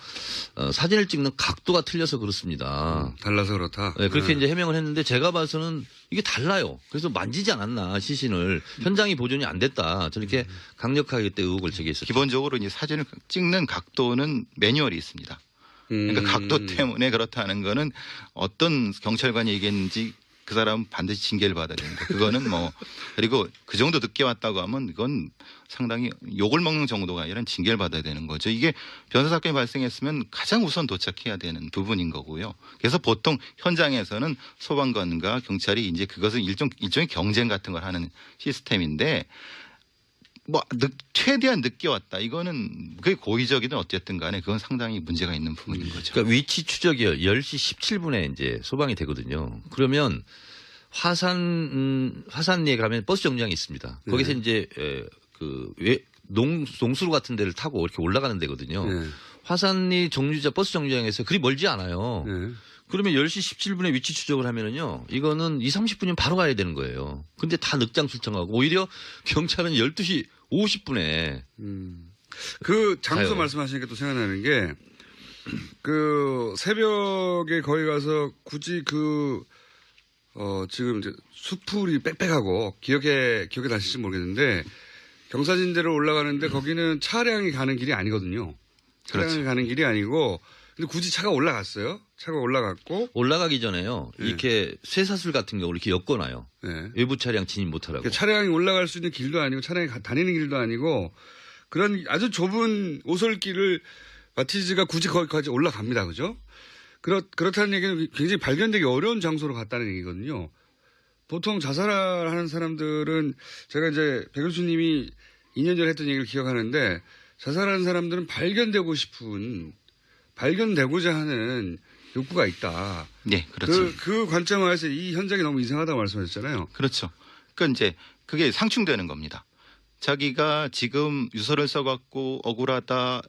사진을 찍는 각도가 틀려서 그렇습니다. 달라서 그렇다. 네, 그렇게 이제 해명을 했는데 제가 봐서는 이게 달라요. 그래서 만지지 않았나 시신을 현장이 보존이 안 됐다. 저렇게 강력하게 그때 의혹을 제기했었죠. 기본적으로 이제 사진을 찍는 각도는 매뉴얼이 있습니다. 그러니까 각도 때문에 그렇다는 거는 어떤 경찰관이 얘기했는지 그 사람은 반드시 징계를 받아야 됩니다. 그거는 뭐 그리고 그 정도 늦게 왔다고 하면 이건 상당히 욕을 먹는 정도가 아니라 징계를 받아야 되는 거죠. 이게 변사 사건이 발생했으면 가장 우선 도착해야 되는 부분인 거고요. 그래서 보통 현장에서는 소방관과 경찰이 이제 그것은 일종의 경쟁 같은 걸 하는 시스템인데 뭐 최대한 늦게 왔다. 이거는 그게 고의적이든 어쨌든 간에 그건 상당히 문제가 있는 부분인 거죠. 그러니까 위치 추적이요. 10시 17분에 이제 소방이 되거든요. 그러면 화산리에 가면 버스 정류장이 있습니다. 거기서 이제 농수로 같은 데를 타고 이렇게 올라가는 데거든요. 네. 화산리 버스 정류장에서 그리 멀지 않아요. 네. 그러면 10시 17분에 위치 추적을 하면은요, 이거는 2, 30분이면 바로 가야 되는 거예요. 근데 다 늑장 출정하고 오히려 경찰은 12시 50분에. 그 장소 가요. 말씀하시니까 또 생각나는 게, 그 새벽에 거기 가서 굳이 지금 이제 수풀이 빽빽하고 기억에 나실지 모르겠는데, 경사진대로 올라가는데 거기는 차량이 가는 길이 아니거든요. 차량이 그렇죠. 가는 길이 아니고, 근데 굳이 차가 올라갔어요. 차가 올라갔고. 올라가기 전에요. 네. 이렇게 쇠사슬 같은 경우를 이렇게 엮어놔요. 네. 외부 차량 진입 못하라고. 그러니까 차량이 올라갈 수 있는 길도 아니고 차량이 다니는 길도 아니고 그런 아주 좁은 오솔길을 마티즈가 굳이 거기까지 올라갑니다. 그죠? 그렇다는 얘기는 굉장히 발견되기 어려운 장소로 갔다는 얘기거든요. 보통 자살하는 사람들은 제가 이제 백 교수님이 2년 전에 했던 얘기를 기억하는데 자살하는 사람들은 발견되고자 하는 욕구가 있다. 네, 그렇죠. 그 관점에서 이 현장이 너무 이상하다고 말씀하셨잖아요. 그렇죠. 그러니까 이제 그게 상충되는 겁니다. 자기가 지금 유서를 써갖고 억울하다,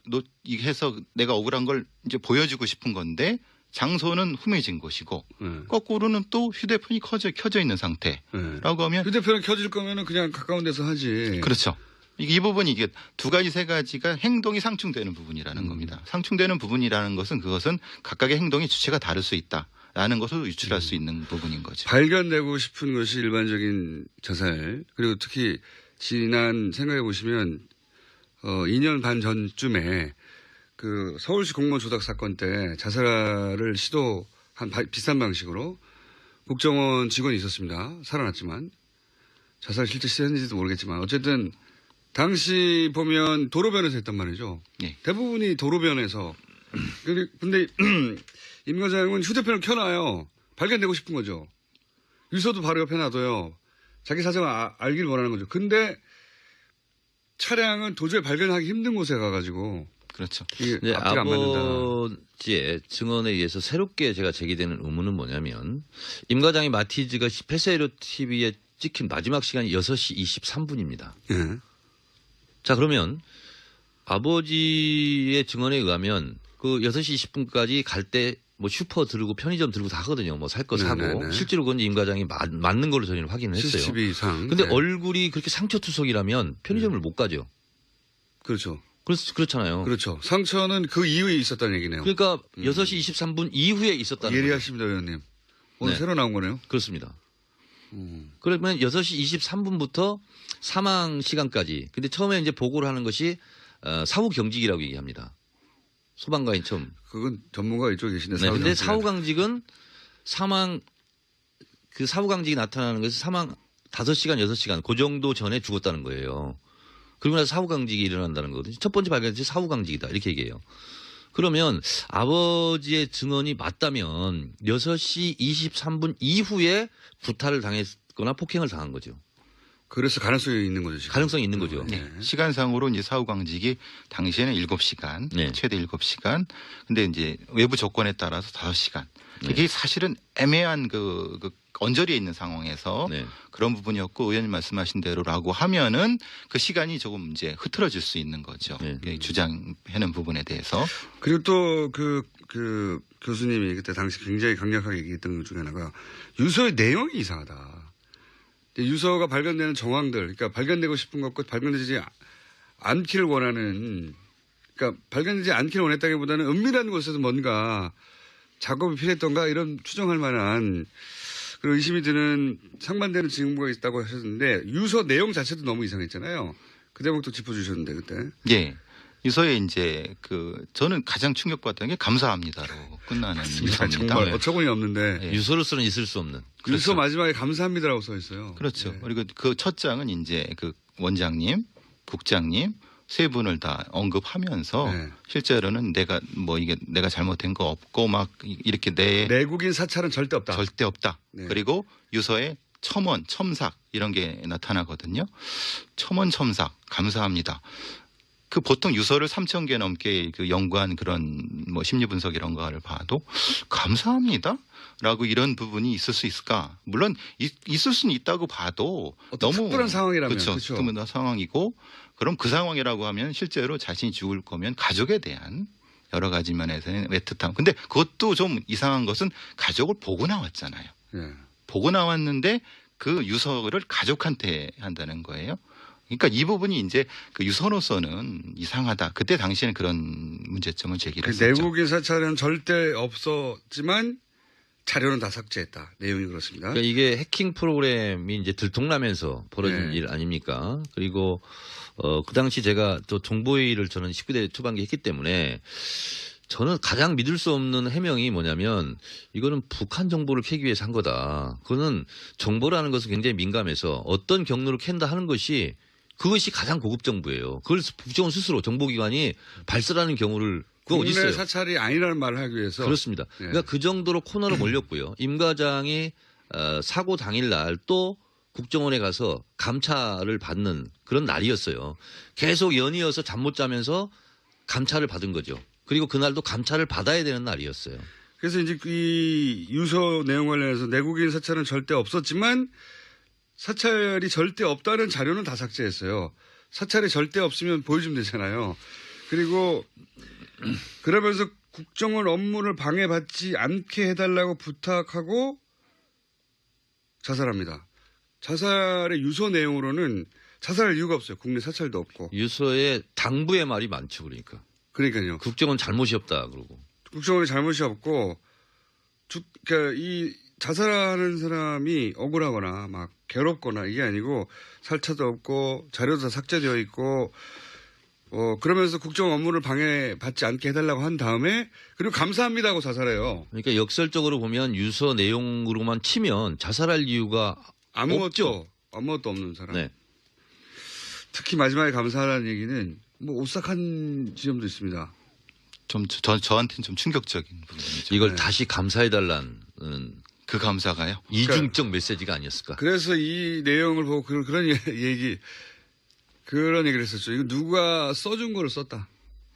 해서 내가 억울한 걸 이제 보여주고 싶은 건데 장소는 후미진 곳이고 거꾸로는 또 휴대폰이 켜져 있는 상태라고 하면 휴대폰을 켜질 거면은 그냥 가까운 데서 하지. 그렇죠. 이 부분이 이게 두 가지 세 가지가 행동이 상충되는 부분이라는 겁니다. 상충되는 부분이라는 것은 그것은 각각의 행동의 주체가 다를 수 있다라는 것을 유출할 수 있는 부분인 거죠. 발견되고 싶은 것이 일반적인 자살. 그리고 특히 지난 생각해 보시면 2년 반 전쯤에 그 서울시 공무원 조작 사건 때 자살을 시도한 비슷한 방식으로 국정원 직원이 있었습니다. 살아났지만 자살 실제 시도했는지도 모르겠지만 어쨌든 당시 보면 도로변에서 했단 말이죠. 네. 대부분이 도로변에서. 근데 임 과장은 휴대폰을 켜놔요. 발견되고 싶은 거죠. 유서도 바로 옆에 놔둬요. 자기 사정을 알길 원하는 거죠. 근데 차량은 도저히 발견하기 힘든 곳에 가가지고. 그렇죠. 이게 네, 앞뒤가 안 맞는다. 아버지의 증언에 의해서 새롭게 제가 제기되는 의문은 뭐냐면 임 과장이 마티즈가 패스헤로 TV에 찍힌 마지막 시간이 6시 23분입니다. 예. 자, 그러면 아버지의 증언에 의하면 그 6시 20분까지 갈 때 뭐 슈퍼 들고 편의점 들고 다 하거든요. 뭐 살 거 사고. 네네네. 실제로 그건 임 과장이 맞는 걸로 저희는 확인을 했어요. CCTV 이상. 근데 네. 얼굴이 그렇게 상처투석이라면 편의점을 못 가죠. 그렇죠. 그렇잖아요. 그렇죠. 상처는 그 이후에 있었다는 얘기네요. 그러니까 6시 23분 이후에 있었다는 거죠. 예리하십니다, 의원님. 오늘 네. 새로 나온 거네요. 그렇습니다. 그러면 6시 23분부터 사망 시간까지. 근데 처음에 이제 보고를 하는 것이 사후 경직이라고 얘기합니다. 소방관이 처음. 그건 전문가 이쪽에 계신데. 네. 근데 사후 강직은 사망 그 사후 강직이 나타나는 것은 사망 5시간, 6시간 그 정도 전에 죽었다는 거예요. 그리고 나서 사후 강직이 일어난다는 거거든요. 첫 번째 발견이 사후 강직이다 이렇게 얘기해요. 그러면 아버지의 증언이 맞다면 6시 23분 이후에 구타를 당했거나 폭행을 당한 거죠. 그래서 가능성이 있는 거죠. 지금. 가능성이 있는 거죠. 네. 시간상으로 이제 사후강직이 당시에는 7시간, 네. 최대 7시간. 근데 이제 외부 조건에 따라서 5시간. 이게 사실은 애매한 그 언저리에 있는 상황에서 네. 그런 부분이었고 의원님 말씀하신 대로라고 하면은 그 시간이 조금 이제 흐트러질 수 있는 거죠. 네. 주장하는 부분에 대해서. 그리고 또 그 교수님이 그때 당시 굉장히 강력하게 얘기했던 것 중에 하나가 유서의 내용이 이상하다. 유서가 발견되는 정황들, 그러니까 발견되고 싶은 것과 발견되지 않기를 원하는, 그러니까 발견되지 않기를 원했다기보다는 은밀한 곳에서 뭔가 작업이 필요했던가 이런 추정할 만한 그런 의심이 드는 상반되는 징후가 있다고 하셨는데 유서 내용 자체도 너무 이상했잖아요. 그 대목도 짚어주셨는데 그때. 예. 유서에 이제 저는 가장 충격받던 게 감사합니다로 끝나는 유서입니다. 정말 어처구니 없는데. 예. 유서로서는 있을 수 없는. 유서 마지막에 감사합니다라고 써 있어요. 그렇죠. 네. 그리고 그 첫 장은 이제 그 원장님, 국장님 세 분을 다 언급하면서 네. 실제로는 내가 잘못된 거 없고 막 이렇게 내국인 사찰은 절대 없다. 절대 없다. 네. 그리고 유서에 첨언, 첨삭 이런 게 나타나거든요. 첨언, 첨삭 감사합니다. 그 보통 유서를 3,000개 넘게 연구한 그런 심리 분석 이런 거를 봐도 감사합니다. 라고 이런 부분이 있을 수 있을까? 물론 있을 수는 있다고 봐도 너무 특별한 상황이라면 그렇죠. 그렇죠. 특별한 상황이고 그럼 그 상황이라고 하면 실제로 자신이 죽을 거면 가족에 대한 여러 가지 면에서는 애틋함. 근데 그것도 좀 이상한 것은 가족을 보고 나왔잖아요. 네. 보고 나왔는데 그 유서를 가족한테 한다는 거예요. 그러니까 이 부분이 이제 그 유서로서는 이상하다. 그때 당시에는 그런 문제점을 제기를 했었죠. 내국인 사찰은 절대 없었지만 자료는 다 삭제했다. 내용이 그렇습니다. 그러니까 이게 해킹 프로그램이 이제 들통나면서 벌어진 네. 일 아닙니까? 그리고 그 당시 제가 또 정보회의를 저는 19대 초반기 했기 때문에 저는 가장 믿을 수 없는 해명이 뭐냐면 이거는 북한 정보를 캐기 위해서 한 거다. 그거는 정보라는 것은 굉장히 민감해서 어떤 경로로 캔다 하는 것이 그것이 가장 고급 정보예요. 그걸 국정원 스스로 정보기관이 발설하는 경우를 그거 어디 국내 있어요? 사찰이 아니라는 말을 하기 위해서. 그렇습니다. 네. 그러니까 그 정도로 코너를 몰렸고요. 임 과장이 사고 당일날 또 국정원에 가서 감찰을 받는 그런 날이었어요. 계속 연이어서 잠 못 자면서 감찰을 받은 거죠. 그리고 그날도 감찰을 받아야 되는 날이었어요. 그래서 이제 이 유서 내용 관련해서 내국인 사찰은 절대 없었지만 사찰이 절대 없다는 자료는 다 삭제했어요. 사찰이 절대 없으면 보여주면 되잖아요. 그리고 그러면서 국정원 업무를 방해받지 않게 해달라고 부탁하고 자살합니다. 자살의 유서 내용으로는 자살할 이유가 없어요. 국내 사찰도 없고. 유서에 당부의 말이 많죠. 그러니까요. 국정원 잘못이 없다 그러고. 국정원의 잘못이 없고 그러니까 이 자살하는 사람이 억울하거나 막 괴롭거나 이게 아니고 살차도 없고 자료도 다 삭제되어 있고 그러면서 국정 업무를 방해받지 않게 해달라고 한 다음에 그리고 감사합니다 하고 자살해요. 그러니까 역설적으로 보면 유서 내용으로만 치면 자살할 이유가 없죠. 아무것도 없는 사람. 네. 특히 마지막에 감사하다는 얘기는 오싹한 지점도 있습니다. 좀 저한테는 좀 충격적인 부분이죠. 이걸 네. 다시 감사해달라는 그 감사가요? 이중적 메시지가 아니었을까. 그래서 이 내용을 보고 그런 얘기를 했었죠. 이거 누가 써준 거를 썼다.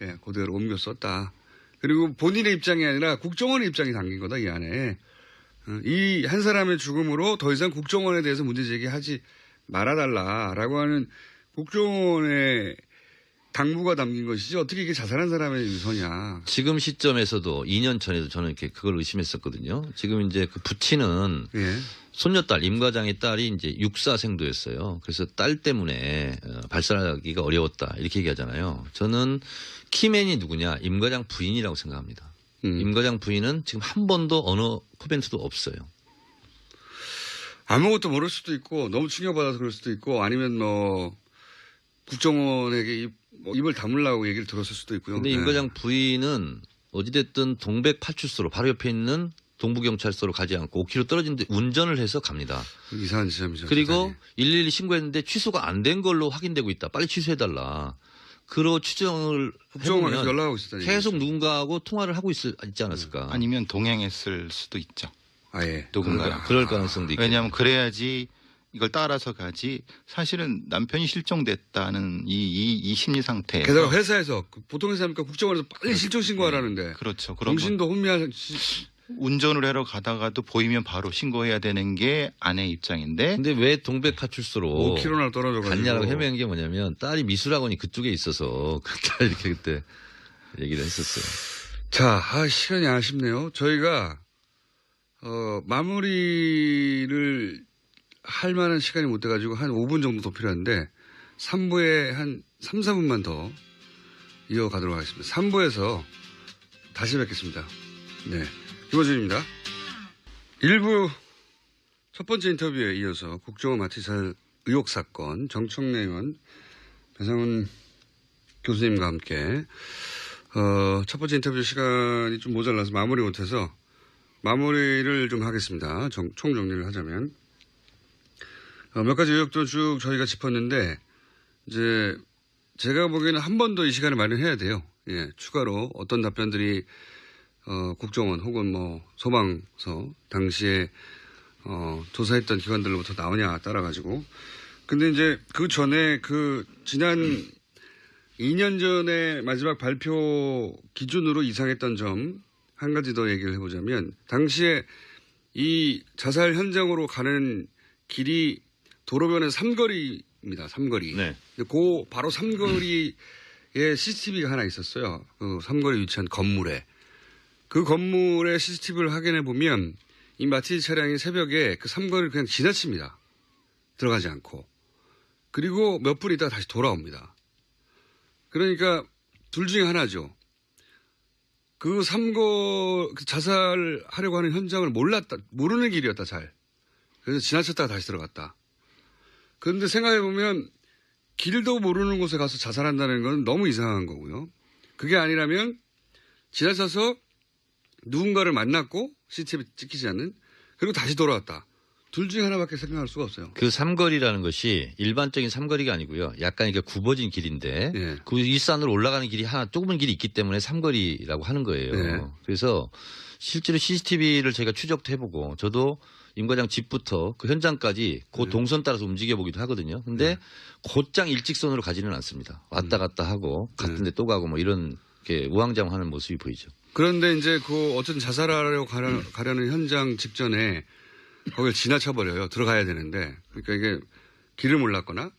예, 그대로 옮겨 썼다. 그리고 본인의 입장이 아니라 국정원의 입장이 담긴 거다, 이 안에. 이 한 사람의 죽음으로 더 이상 국정원에 대해서 문제 제기하지 말아달라라고 하는 국정원의 당부가 담긴 것이지 어떻게 이게 자살한 사람의 유서냐. 지금 시점에서도 2년 전에도 저는 이렇게 그걸 의심했었거든요. 지금 이제 그 부친은 예. 손녀딸, 임 과장의 딸이 이제 육사생도였어요. 그래서 딸 때문에 발설하기가 어려웠다. 이렇게 얘기하잖아요. 저는 키맨이 누구냐? 임 과장 부인이라고 생각합니다. 임 과장 부인은 지금 한 번도 언어 코멘트도 없어요. 아무것도 모를 수도 있고 너무 충격받아서 그럴 수도 있고 아니면 뭐 국정원에게 입을 다물라고 얘기를 들었을 수도 있고요. 근데 임 과장 부인은 어찌됐든 동백 파출소로 바로 옆에 있는 동부경찰서로 가지 않고 5km 떨어진데 운전을 해서 갑니다. 이상한 지점이죠. 그리고 112 신고했는데 취소가 안 된 걸로 확인되고 있다. 빨리 취소해달라. 그로 추정을 국정원에서 해보면 연락하고 있었다니. 계속 누군가하고 통화를 하고 있지 않았을까. 아니면 동행했을 수도 있죠. 아예. 누군가. 그럴 가능성도 있고. 왜냐하면 그래야지 이걸 따라서 가지. 사실은 남편이 실종됐다는 이 심리 상태에서 게다가 회사에서 보통 회사니까 국정원에서 빨리 실종 신고하라는데. 그렇죠. 그런 당신도 혼미한 운전을 하러 가다가도 보이면 바로 신고해야 되는 게 아내 입장인데. 근데 왜 동백 파출소로 5km나 떨어져가지고 갔냐고 해명한 게 뭐냐면 딸이 미술학원이 그쪽에 있어서 그딸 이렇게 그때 얘기를 했었어요. 자, 시간이 아쉽네요. 저희가 마무리를 할 만한 시간이 못 돼가지고 한 5분 정도 더 필요한데 3부에 한 3, 4분만 더 이어가도록 하겠습니다. 3부에서 다시 뵙겠습니다. 네, 김어준입니다. 1부 첫 번째 인터뷰에 이어서 국정원 마티살 의혹 사건 정청래 의원 배상훈 교수님과 함께 첫 번째 인터뷰 시간이 좀 모자라서 마무리 못해서 마무리를 좀 하겠습니다. 총정리를 하자면 몇 가지 의혹도 쭉 저희가 짚었는데 이제 제가 보기에는 한 번 더 이 시간을 마련해야 돼요. 예, 추가로 어떤 답변들이 국정원 혹은 뭐 소방서 당시에 조사했던 기관들로부터 나오냐 따라가지고. 근데 이제 그 전에 지난 2년 전에 마지막 발표 기준으로 이상했던 점 한 가지 더 얘기를 해보자면 당시에 이 자살 현장으로 가는 길이 도로변의 삼거리입니다. 삼거리. 네. 바로 삼거리에 CCTV가 하나 있었어요. 그 삼거리 위치한 건물에. 그 건물의 CCTV를 확인해 보면 이 마티즈 차량이 새벽에 그 삼거리를 그냥 지나칩니다. 들어가지 않고. 그리고 몇 분 있다가 다시 돌아옵니다. 그러니까 둘 중에 하나죠. 그 자살하려고 하는 현장을 모르는 길이었다, 잘. 그래서 지나쳤다가 다시 들어갔다. 그런데 생각해보면 길도 모르는 곳에 가서 자살한다는 건 너무 이상한 거고요. 그게 아니라면 지나쳐서 누군가를 만났고 CCTV 찍히지 않는 그리고 다시 돌아왔다. 둘 중에 하나밖에 생각할 수가 없어요. 그 삼거리라는 것이 일반적인 삼거리가 아니고요. 약간 이게 굽어진 길인데 예. 그 일산으로 올라가는 길이 하나 조그만 길이 있기 때문에 삼거리라고 하는 거예요. 예. 그래서 실제로 CCTV를 저희가 추적도 해보고 저도 임 과장 집부터 그 현장까지 그 동선 따라서 움직여보기도 하거든요. 근데 곧장 일직선으로 가지는 않습니다. 왔다 갔다 하고 같은데 또 가고 뭐 이런 게 우왕좌왕하는 모습이 보이죠. 그런데 이제 어쨌든 자살하려고 가려는 현장 직전에 거길 지나쳐버려요. 들어가야 되는데. 그러니까 이게 길을 몰랐거나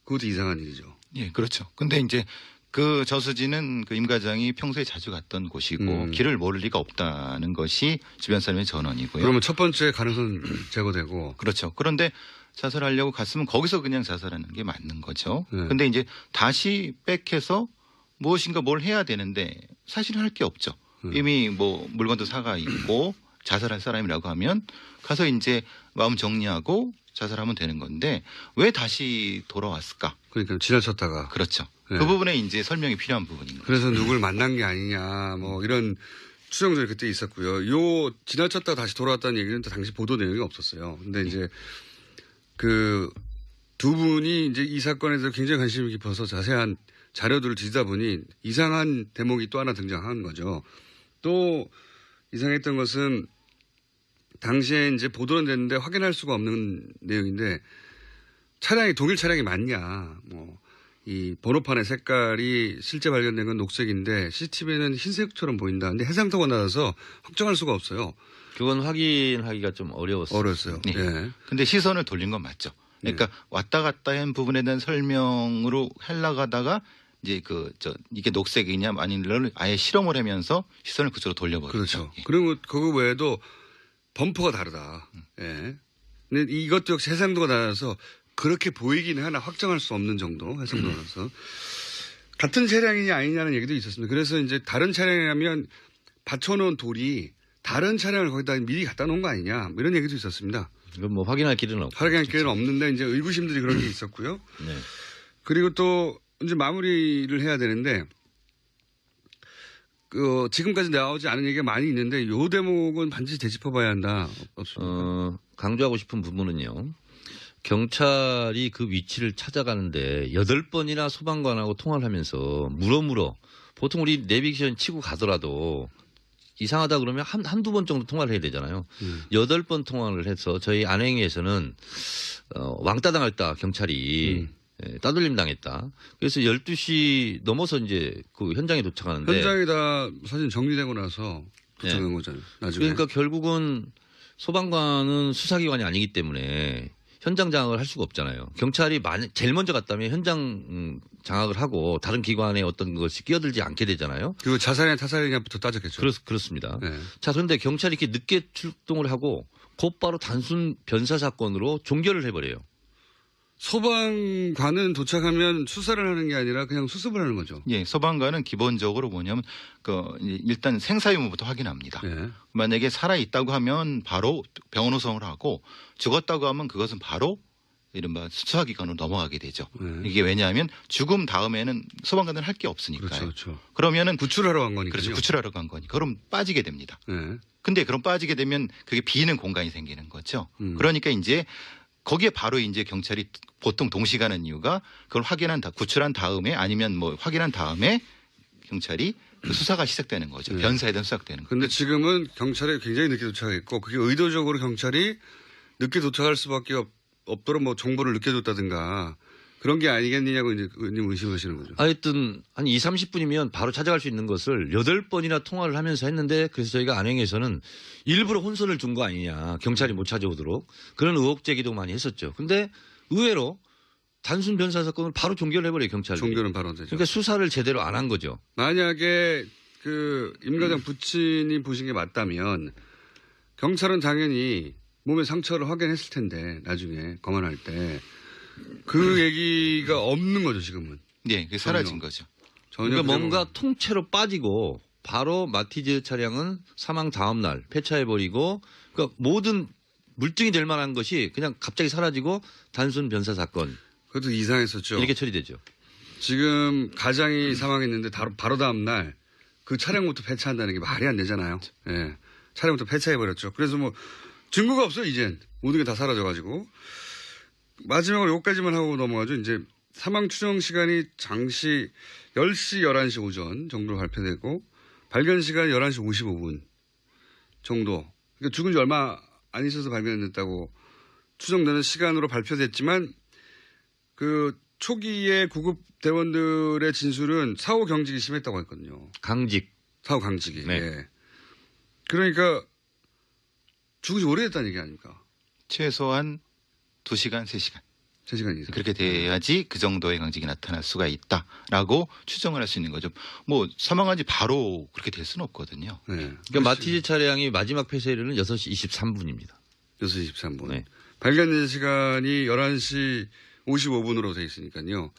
그것도 이상한 일이죠. 예, 그렇죠. 근데 이제 그 저수지는 그 임 과장이 평소에 자주 갔던 곳이고 길을 모를 리가 없다는 것이 주변 사람의 전언이고요. 그러면 첫 번째 가능성은 제거되고. 그렇죠. 그런데 자살하려고 갔으면 거기서 그냥 자살하는 게 맞는 거죠. 근데 이제 다시 백해서 무엇인가 뭘 해야 되는데 사실 할 게 없죠. 이미 뭐 물건도 사가 있고 자살할 사람이라고 하면 가서 이제 마음 정리하고 자살하면 되는 건데 왜 다시 돌아왔을까? 그러니까 지나쳤다가. 그렇죠. 네. 그 부분에 이제 설명이 필요한 부분인 거죠. 그래서 누굴 만난 게 아니냐 뭐 이런 추정들이 그때 있었고요. 지나쳤다가 다시 돌아왔다는 얘기는 당시 보도 내용이 없었어요. 근데 이제 그 두 분이 이제 이 사건에 대해서 굉장히 관심이 깊어서 자세한 자료들을 뒤지다 보니 이상한 대목이 또 하나 등장한 거죠. 또 이상했던 것은 당시에 이제 보도는 됐는데 확인할 수가 없는 내용인데 동일 차량이 맞냐. 이 번호판의 색깔이 실제 발견된 건 녹색인데 CCTV에는 흰색처럼 보인다. 근데 해상도가 낮아서 확정할 수가 없어요. 그건 확인하기가 좀 어려웠어요. 어려웠어요. 네. 예. 근데 시선을 돌린 건 맞죠. 그러니까 왔다 갔다 한 부분에 대한 설명으로 하려고 하다가 이제 이게 녹색이냐 아니냐를 아예 실험을 하면서 시선을 그쪽으로 돌려버렸죠. 그렇죠. 예. 그리고 그거 외에도 범퍼가 다르다. 예. 근데 이것도 역시 해상도가 낮아서 그렇게 보이긴 하나 확정할 수 없는 정도 해상도가 낮아서 같은 차량이냐 아니냐는 얘기도 있었습니다. 그래서 이제 다른 차량이라면 받쳐놓은 돌이 다른 차량을 거기다 미리 갖다 놓은 거 아니냐 뭐 이런 얘기도 있었습니다. 이건 뭐 확인할 길은 없고. 확인할 길은 없는데 이제 의구심들이 그런 게 있었고요. 네. 그리고 또 이제 마무리를 해야 되는데 지금까지 나오지 않은 얘기가 많이 있는데 요 대목은 반드시 되짚어봐야 한다. 없습니까? 강조하고 싶은 부분은요. 경찰이 그 위치를 찾아가는데 8번이나 소방관하고 통화를 하면서 물어물어 보통 우리 내비게이션 치고 가더라도 이상하다 그러면 한두 번 정도 통화를 해야 되잖아요. 8번 통화를 해서 저희 안행에서는 왕따 당했다 경찰이 따돌림 당했다. 그래서 12시 넘어서 이제 그 현장에 도착하는데 현장이 다 사진 정리되고 나서 도착한 네. 거잖아요. 나중에. 그러니까 결국은 소방관은 수사기관이 아니기 때문에 현장 장악을 할 수가 없잖아요. 경찰이 제일 먼저 갔다면 현장 장악을 하고 다른 기관의 어떤 것이 끼어들지 않게 되잖아요. 그리고 자살이냐 타살이냐부터 따졌겠죠. 그렇습니다. 네. 자, 그런데 경찰이 이렇게 늦게 출동을 하고 곧바로 단순 변사 사건으로 종결을 해버려요. 소방관은 도착하면 수사를 하는 게 아니라 그냥 수습을 하는 거죠. 예, 소방관은 기본적으로 뭐냐면 일단 생사 유무부터 확인합니다. 네. 만약에 살아 있다고 하면 바로 병원 호송을 하고 죽었다고 하면 그것은 바로 이른바 수사기관으로 넘어가게 되죠. 네. 이게 왜냐하면 죽음 다음에는 소방관은 할 게 없으니까요. 그렇죠. 그러면은 구출하러 간 거니까요. 그렇죠. 구출하러 간 거니까. 그럼 빠지게 됩니다. 네. 근데 그럼 빠지게 되면 그게 비는 공간이 생기는 거죠. 그러니까 이제 거기에 바로 이제 경찰이 보통 동시 가는 이유가 그걸 구출한 다음에 아니면 뭐 확인한 다음에 경찰이 그 수사가 시작되는 거죠. 변사에 대한 수사되는 거죠. 근데 지금은 경찰이 굉장히 늦게 도착했고 그게 의도적으로 경찰이 늦게 도착할 수밖에 없도록 뭐 정보를 늦게 줬다든가 그런 게 아니겠느냐고 이제 의원님 의심하시는 거죠. 하여튼 한 2, 30분이면 바로 찾아갈 수 있는 것을 8번이나 통화를 하면서 했는데 그래서 저희가 안행에서는 일부러 혼선을 준 거 아니냐. 경찰이 못 찾아오도록 그런 의혹 제기도 많이 했었죠. 근데 의외로 단순 변사 사건을 바로 종결해버려요, 경찰이. 종결은 바로 되죠. 그러니까 수사를 제대로 안 한 거죠. 만약에 임 과장 부친이 보신 게 맞다면 경찰은 당연히 몸에 상처를 확인했을 텐데 나중에 검안할 때 그 얘기가 없는 거죠, 지금은. 네, 그게 사라진 거죠. 전혀 그러니까 뭔가 통째로 빠지고 바로 마티즈 차량은 사망 다음 날 폐차해버리고 그러니까 모든 물증이 될 만한 것이 그냥 갑자기 사라지고 단순 변사 사건. 그것도 이상했었죠. 이렇게 처리되죠. 지금 가장이 사망했는데 바로 다음 날 그 차량부터 폐차한다는 게 말이 안 되잖아요. 예. 차량부터 폐차해버렸죠. 그래서 뭐 증거가 없어요, 이젠. 모든 게 다 사라져가지고. 마지막으로 여기까지만 하고 넘어가죠. 이제 사망 추정 시간이 장시 10시, 11시 오전 정도로 발표되고 발견 시간 11시 55분 정도. 그러니까 죽은 지 얼마 안 있어서 발견됐다고 추정되는 시간으로 발표됐지만 그 초기에 구급 대원들의 진술은 사후 경직이 심했다고 했거든요. 사후 강직이. 네. 예. 그러니까 죽은 지 오래됐다는 얘기 아닙니까? 최소한 2시간, 3시간. 3시간 이상. 그렇게 돼야지 그 정도의 강직이 나타날 수가 있다라고 추정을 할 수 있는 거죠. 뭐 사망한 지 바로 그렇게 될 수는 없거든요. 네. 그러니까 마티즈 차량이 마지막 폐쇄일은 6시 23분입니다. 6시 23분. 네. 발견된 시간이 11시 55분으로 돼 있으니까요.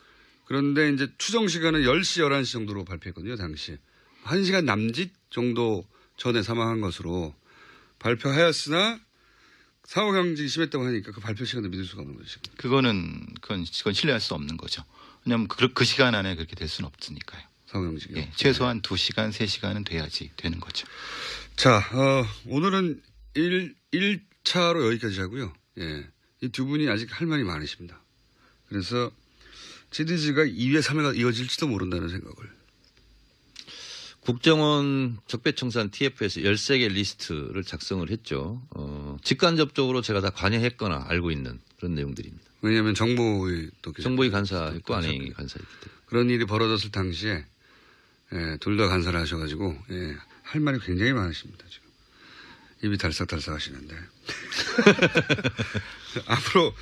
그런데 이제 추정 시간은 10시, 11시 정도로 발표했거든요, 당시. 1시간 남짓 정도 전에 사망한 것으로 발표하였으나 사후 경직이 심했다고 하니까 그 발표 시간을 믿을 수가 없는 거죠. 그건 신뢰할 수 없는 거죠. 왜냐하면 그 시간 안에 그렇게 될 수는 없으니까요. 사후 경직이. 예, 최소한 2시간, 3시간은 돼야지 되는 거죠. 자, 오늘은 1차로 여기까지 하고요. 예. 이 두 분이 아직 할 말이 많으십니다. 그래서 CDG가 2회, 3회가 이어질지도 모른다는 생각을. 국정원 적폐청산 TF에서 13개 리스트를 작성을 했죠. 직간접적으로 제가 다 관여했거나 알고 있는 그런 내용들입니다. 왜냐하면 정보의 간사였고 안행이 간사였기 때문에. 그런 일이 벌어졌을 당시에 둘 다 간사를 하셔가지고 할 말이 굉장히 많으십니다. 지금 입이 달싹달싹 하시는데 앞으로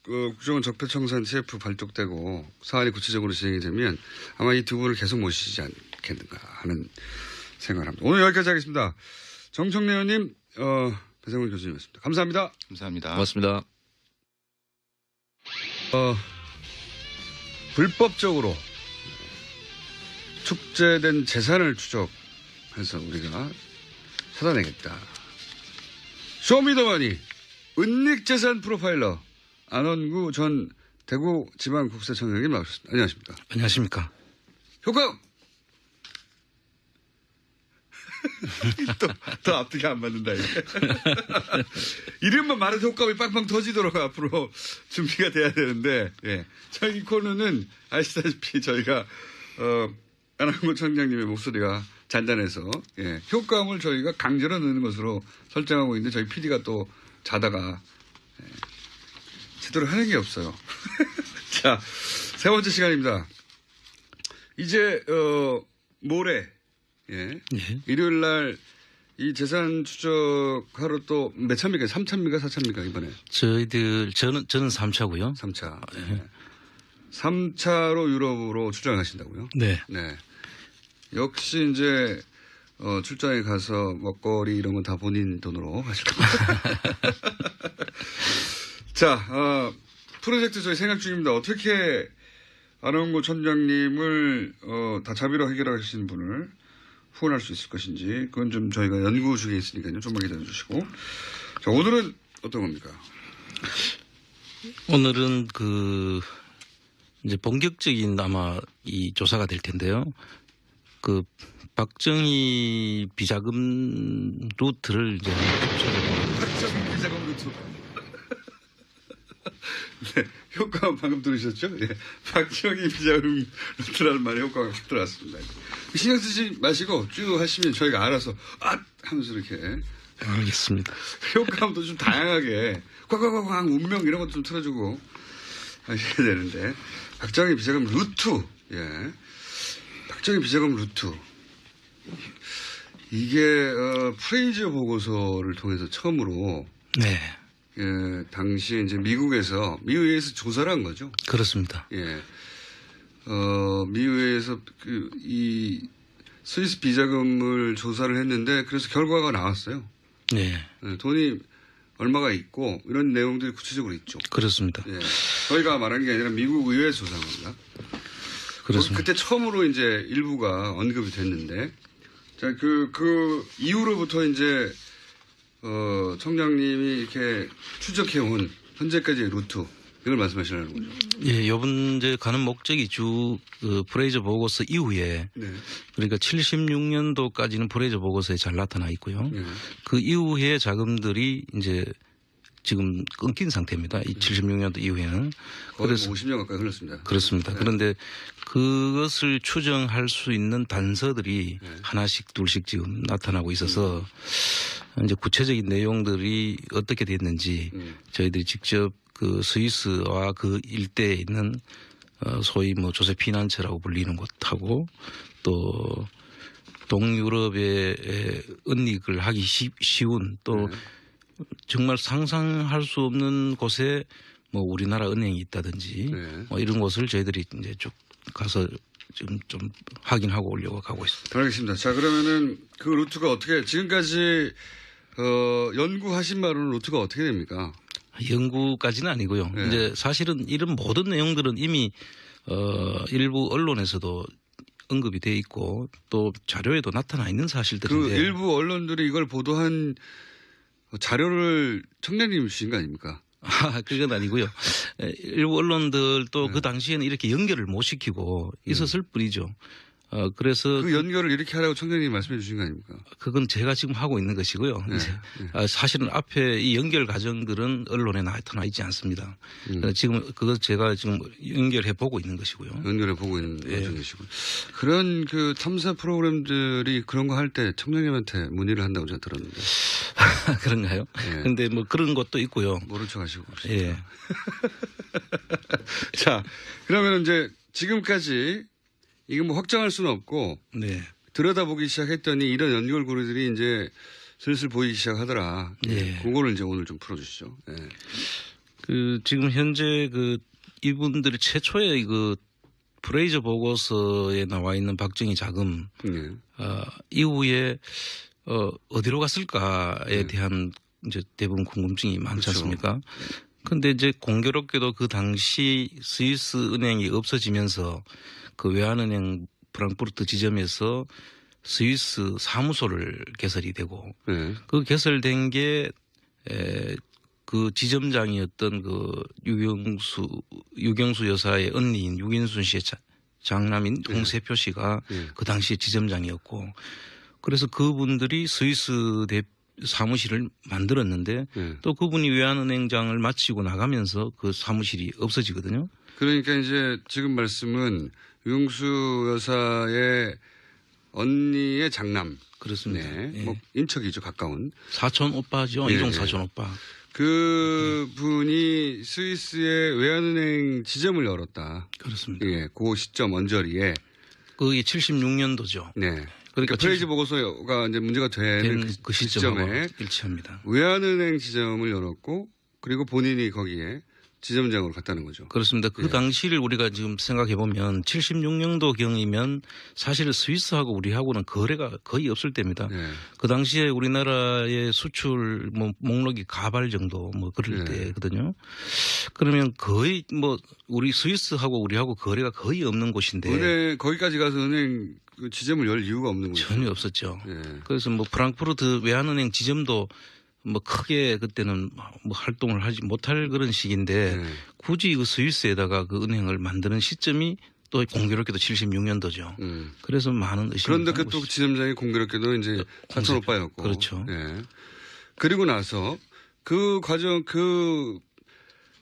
국정원 적폐청산 TF 발족되고 사안이 구체적으로 진행이 되면 아마 이 두 분을 계속 모시지 않겠는가 하는 생각을 합니다. 오늘 여기까지 하겠습니다. 정청래 의원님, 배상훈 교수님이었습니다. 감사합니다. 감사합니다. 고맙습니다. 불법적으로 축제된 재산을 추적해서 우리가 찾아내겠다. 쇼미더머니 은닉재산 프로파일러 안원구 전 대구지방국세청장님 나오셨습니다. 안녕하십니까? 안녕하십니까? 효과음! 더 앞뒤가 안 맞는다. 이게. 이름만 말해도 효과음이 빵빵 터지도록 앞으로 준비가 돼야 되는데, 예. 저희 코너는 아시다시피 저희가, 안원구 청장님의 목소리가 잔잔해서, 예. 효과음을 저희가 강제로 넣는 것으로 설정하고 있는데 저희 PD가 또 자다가, 예. 제대로 하는 게 없어요. 자, 세 번째 시간입니다. 이제, 모레, 예. 예. 일요일 날 이 재산 추적하러 또 몇 차입니까? 3차입니까? 4차입니까? 이번에? 저는 3차고요. 3차. 예. 3차로 유럽으로 출장을 가신다고요? 네. 네. 역시 이제, 출장에 가서 먹거리 이런 건 다 본인 돈으로 하실 겁니다. 자, 프로젝트 저희 생각 중입니다. 어떻게 안원구 촌장님을, 다 자비로 해결하신 분을 후원할 수 있을 것인지, 그건 좀 저희가 연구 중에 있으니까요. 좀만 기다려 주시고. 자, 오늘은 어떤 겁니까? 오늘은 이제 본격적인 아마 이 조사가 될 텐데요. 박정희 비자금 루트를 이제 박정희 비자금 루트. 네, 효과음 방금 들으셨죠? 네, 박정희 비자금 루트라는 말에 효과가 확 들어왔습니다. 신경 쓰지 마시고 쭉 하시면 저희가 알아서 하면서 이렇게 알겠습니다. 효과음도 좀 다양하게 꽉꽉꽉 운명 이런 것도 좀 틀어주고 하셔야 되는데 박정희 비자금 루트, 예, 박정희 비자금 루트 이게 프레이저 보고서를 통해서 처음으로 네. 예, 당시 이제 미국에서 조사를 한 거죠. 그렇습니다. 예. 미국에서 이 스위스 비자금을 조사를 했는데 그래서 결과가 나왔어요. 네. 예, 돈이 얼마가 있고 이런 내용들이 구체적으로 있죠. 그렇습니다. 예. 저희가 말한 게 아니라 미국 의회에서 조사한 겁니다. 그렇습니다. 그때 처음으로 이제 일부가 언급이 됐는데 자, 그 이후로부터 이제 청장님이 이렇게 추적해온 현재까지의 루트 이걸 말씀하시려는 거죠. 예, 요번 이제 가는 목적이 프레이저 보고서 이후에 네. 그러니까 76년도까지는 프레이저 보고서에 잘 나타나 있고요. 네. 그 이후에 자금들이 이제 지금 끊긴 상태입니다. 이 76년도 이후에는. 거의 그래서 50년 가까이 흘렀습니다. 그렇습니다. 네. 그런데 그것을 추정할 수 있는 단서들이 하나씩 둘씩 지금 나타나고 있어서 이제 구체적인 내용들이 어떻게 됐는지 저희들이 직접 그 스위스와 그 일대에 있는 소위 뭐 조셉 피난처라고 불리는 곳하고 또 동유럽의 은닉을 하기 쉬운 또 정말 상상할 수 없는 곳에 뭐 우리나라 은행이 있다든지 뭐 이런 곳을 저희들이 이제 쭉 가서 지금 좀 확인하고 오려고 가고 있습니다. 알겠습니다. 자, 그러면은 그 루트가 어떻게 지금까지 연구하신 바로는 루트가 어떻게 됩니까? 연구까지는 아니고요. 네. 이제 사실은 이런 모든 내용들은 이미 일부 언론에서도 언급이 돼 있고 또 자료에도 나타나 있는 사실들인데 그 일부 언론들이 이걸 보도한 자료를 청장님 주신 거 아닙니까? 그건 아니고요. 일부 언론들도 그 당시에는 이렇게 연결을 못 시키고 있었을 뿐이죠. 그래서 그 연결을 이렇게 하라고 청장님이 말씀해 주신 거 아닙니까? 그건 제가 지금 하고 있는 것이고요. 네. 이제 사실은 앞에 이 연결 과정들은 언론에 나타나 있지 않습니다. 지금 그것 제가 지금 연결해 보고 있는 것이고요. 연결해 보고 있는 과정이시고 그런 그 탐사 프로그램들이 그런 거 할 때 청장님한테 문의를 한다고 제가 들었는데 그런가요? 그런데 뭐 그런 것도 있고요. 모른 척 하시고 예. 자, 그러면 이제 지금까지 이거 뭐 확정할 수는 없고 네. 들여다보기 시작했더니 이런 연결고리들이 이제 슬슬 보이기 시작하더라. 네. 그거를 이제 오늘 좀 풀어주시죠. 네. 지금 현재 이분들이 최초의 프레이저 보고서에 나와 있는 박정희 자금 네. 이후에 어디로 갔을까에 대한 이제 대부분 궁금증이 많지 그렇죠. 않습니까? 근데 이제 공교롭게도 그 당시 스위스 은행이 없어지면서 그 외환은행 프랑크푸르트 지점에서 스위스 사무소를 개설이 되고 그 개설된 게 그 지점장이었던 그 유경수 여사의 언니인 유인순 씨의 장남인 홍세표 씨가 그 당시에 지점장이었고 그래서 그분들이 스위스 사무실을 만들었는데 또 그분이 외환은행장을 마치고 나가면서 그 사무실이 없어지거든요. 그러니까 이제 지금 말씀은 유경수 여사의 언니의 장남. 그렇습니다. 네. 예. 뭐 인척이죠. 가까운. 사촌 오빠죠. 이종 사촌 오빠. 그 분이 스위스의 외환은행 지점을 열었다. 그렇습니다. 예. 그 시점 언저리에. 그게 76년도죠. 네. 그러니까 프레이즈 보고서가 이제 문제가 되는 그 시점에 시점에 일치합니다. 외환은행 지점을 열었고 그리고 본인이 거기에 지점장으로 갔다는 거죠. 그렇습니다. 그 당시를 우리가 지금 생각해 보면 76년도 경이면 사실 스위스하고 우리하고는 거래가 거의 없을 때입니다. 그 당시에 우리나라의 수출 뭐 목록이 가발 정도 뭐 그럴 때거든요. 그러면 거의 뭐 우리 스위스하고 우리하고 거래가 거의 없는 곳인데 은행 거기까지 가서 은행 그 지점을 열 이유가 없는 거죠. 전혀 없었죠. 그래서 뭐 프랑크푸르트 외환은행 지점도 뭐 크게 그때는 뭐 활동을 하지 못할 그런 시기인데 굳이 그 스위스에다가 그 은행을 만드는 시점이 또 공교롭게도 76년도죠. 그래서 많은 의심이 그런데 그 또 지점장이 공교롭게도 이제 사촌 오빠였고. 그렇죠. 예. 그리고 나서 그 과정 그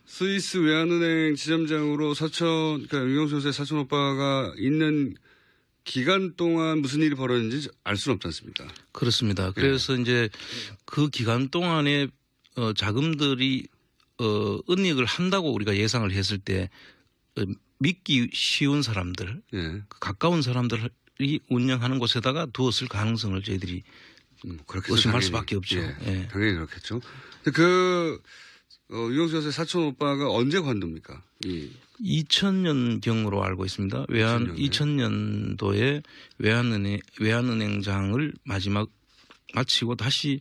스위스 외환은행 지점장으로 그러니까 유경수 여사의 사촌 오빠가 있는 기간 동안 무슨 일이 벌어졌는지 알 수는 없지 않습니까? 그렇습니다. 그래서 이제 그 기간 동안에 자금들이 은닉을 한다고 우리가 예상을 했을 때 믿기 쉬운 사람들, 가까운 사람들이 운영하는 곳에다가 두었을 가능성을 저희들이 의심할 수밖에 없죠. 예. 당연히 그렇겠죠. 그 유경수 여사의 사촌 오빠가 언제 관둡니까? 2000년경으로 알고 있습니다. 2000년도에 외환은행장을 마지막 마치고 다시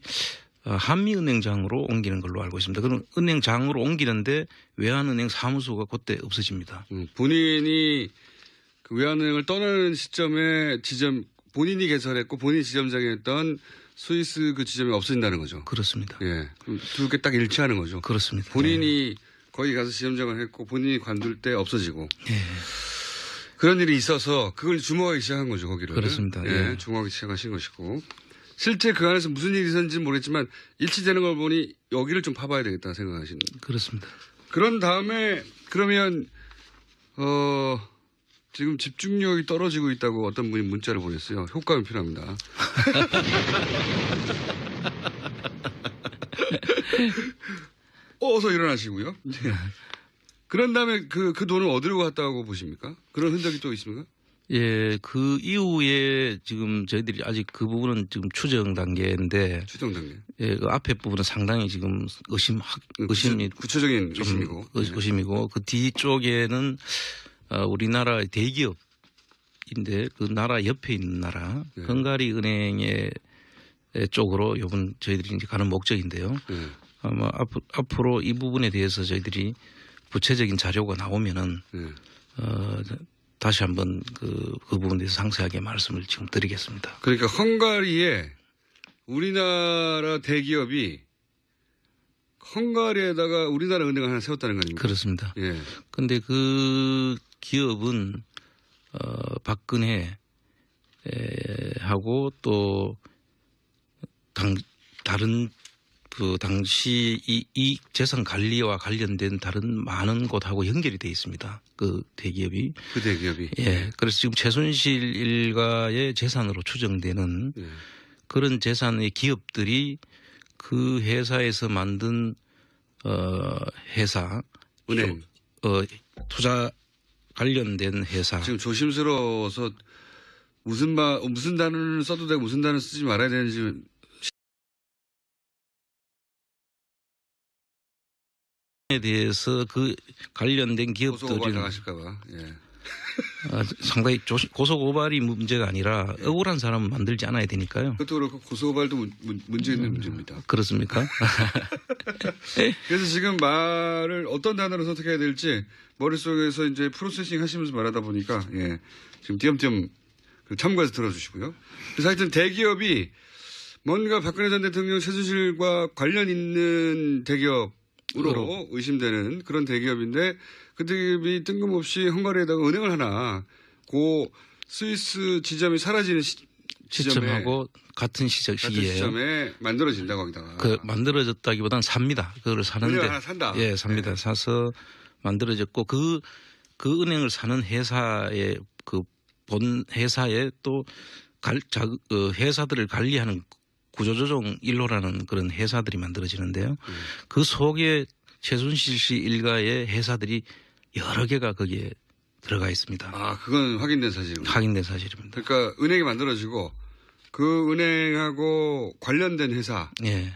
한미은행장으로 옮기는 걸로 알고 있습니다. 그럼 은행장으로 옮기는데 외환은행 사무소가 그때 없어집니다. 본인이 그 외환은행을 떠나는 시점에 본인이 개설했고 본인이 지점장이었던 스위스 그 지점이 없어진다는 거죠. 그렇습니다. 예. 두 개 딱 일치하는 거죠. 그렇습니다. 본인이 거기 가서 지점장을 했고 본인이 관둘 때 없어지고. 예. 그런 일이 있어서 그걸 주목하기 시작한 거죠, 거기를. 그렇습니다. 예. 주목하기 시작하신 것이고. 실제 그 안에서 무슨 일이 있었는지는 모르겠지만 일치되는 걸 보니 여기를 좀 파봐야 되겠다 생각하시는. 그렇습니다. 그런 다음에 그러면 지금 집중력이 떨어지고 있다고 어떤 분이 문자를 보냈어요. 효과음이 필요합니다. 어서 일어나시고요. 그런 다음에 그 돈을 어디로 갔다고 보십니까? 그런 흔적이 또 있습니까? 예, 그 이후에 지금 저희들이 아직 그 부분은 지금 추정 단계인데. 추정 단계. 예, 그 앞에 부분은 상당히 지금 의심이. 구체적인 의심이고. 의심이고 그 뒤쪽에는 우리나라의 대기업인데 그 나라 옆에 있는 나라 헝가리 은행의 쪽으로 요번 저희들이 이제 가는 목적인데요. 아마 앞으로 이 부분에 대해서 저희들이 구체적인 자료가 나오면은 다시 한번 그 부분에 대해서 상세하게 말씀을 지금 드리겠습니다. 그러니까 헝가리에 우리나라 대기업이 헝가리에다가 우리나라 은행을 하나 세웠다는 거 아닙니까? 그렇습니다. 예. 근데 그 기업은 박근혜 하고 또 다른 그 당시 이 재산 관리와 관련된 다른 많은 곳하고 연결이 돼 있습니다. 그 대기업이. 그 대기업이. 예. 그래서 지금 최순실 일가의 재산으로 추정되는 그런 재산의 기업들이 그 회사에서 만든 회사 은행 투자 관련된 회사. 지금 조심스러워서 무슨 단어를 써도 되고 무슨 단어를 쓰지 말아야 되는지 에 대해서 그 관련된 기업들이 고소고발 당하실까봐. 예. 상당히 고소고발이 문제가 아니라 억울한 사람은 만들지 않아야 되니까요. 그것도 그렇고 고소고발도 문제 있는 문제입니다. 그렇습니까? 그래서 지금 말을 어떤 단어로 선택해야 될지 머릿속에서 이제 프로세싱 하시면서 말하다 보니까 지금 띄엄띄엄 참고해서 들어주시고요. 그래서 하여튼 대기업이 뭔가 박근혜 전 대통령 최순실과 관련 있는 대기업으로 의심되는 그런 대기업인데 그 대기업이 뜬금없이 헝가리에다가 은행을 하나 고 스위스 지점이 사라지는 시점하고 같은 같은 시기에 시점에 만들어진다 거기다가. 그 만들어졌다기보다는 삽니다. 그걸 사는데 은행을 하나 산다. 예, 삽니다. 네. 사서 만들어졌고 그 은행을 사는 회사의 그 본 회사에 또 회사들을 관리하는 구조조정 1호라는 그런 회사들이 만들어지는데요. 그 속에 최순실 씨 일가의 회사들이 여러 개가 거기에 들어가 있습니다. 아, 그건 확인된 사실입니다. 확인된 사실입니다. 그러니까 은행이 만들어지고 그 은행하고 관련된 회사가 예.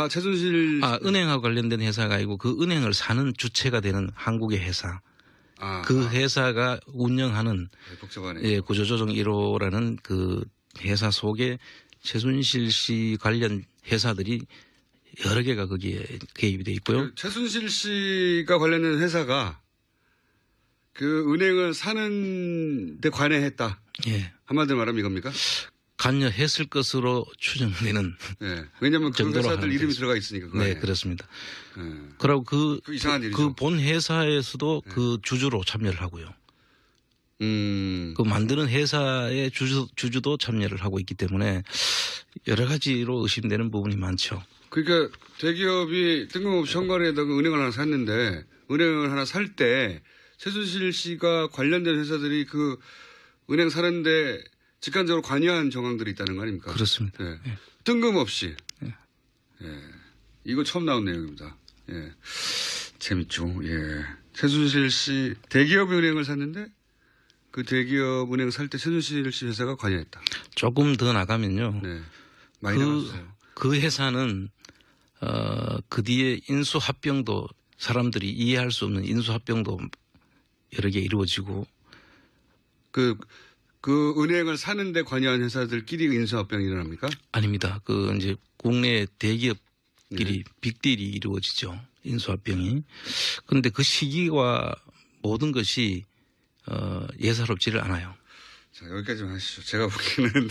최순실 은행하고 관련된 회사가 아니고 그 은행을 사는 주체가 되는 한국의 회사. 그 회사가 운영하는 복잡하네. 예, 구조조정 1호라는 그 회사 속에 최순실 씨 관련 회사들이 여러 개가 거기에 개입이 돼 있고요. 그 최순실 씨가 관련된 회사가 그 은행을 사는 데 관여했다. 예. 한마디로 말하면 이겁니까? 관여했을 것으로 추정되는. 네. 왜냐하면 그 정도로 회사들 하는 이름이 거죠. 들어가 있으니까. 그 네, 안에. 그렇습니다. 네. 그리고 그 이상한 일이죠. 그 본 회사에서도 그 주주로 참여를 하고요. 그 만드는 회사의 주주도 참여를 하고 있기 때문에 여러 가지로 의심되는 부분이 많죠. 그러니까 대기업이 뜬금없이 헝가리에다가 은행을 하나 샀는데 은행을 하나 살 때 최순실 씨가 관련된 회사들이 그 은행 사는데 직간접으로 관여한 정황들이 있다는 거 아닙니까? 그렇습니다. 예. 예. 뜬금없이. 예. 예. 이거 처음 나온 내용입니다. 예. 재밌죠. 예. 최순실 씨 대기업 은행을 샀는데 그 대기업 은행 살 때 최순실 씨 회사가 관여했다. 조금 더 나가면요. 네. 많이 나갔어요. 그 회사는 그 뒤에 인수합병도 사람들이 이해할 수 없는 인수합병도 여러 개 이루어지고 그 은행을 사는데 관여한 회사들끼리 인수합병이 일어납니까? 아닙니다. 그 이제 국내 대기업끼리 네. 빅딜이 이루어지죠. 인수합병이. 그런데 그 시기와 모든 것이 예사롭지를 않아요. 자, 여기까지만 하시죠. 제가 보기에는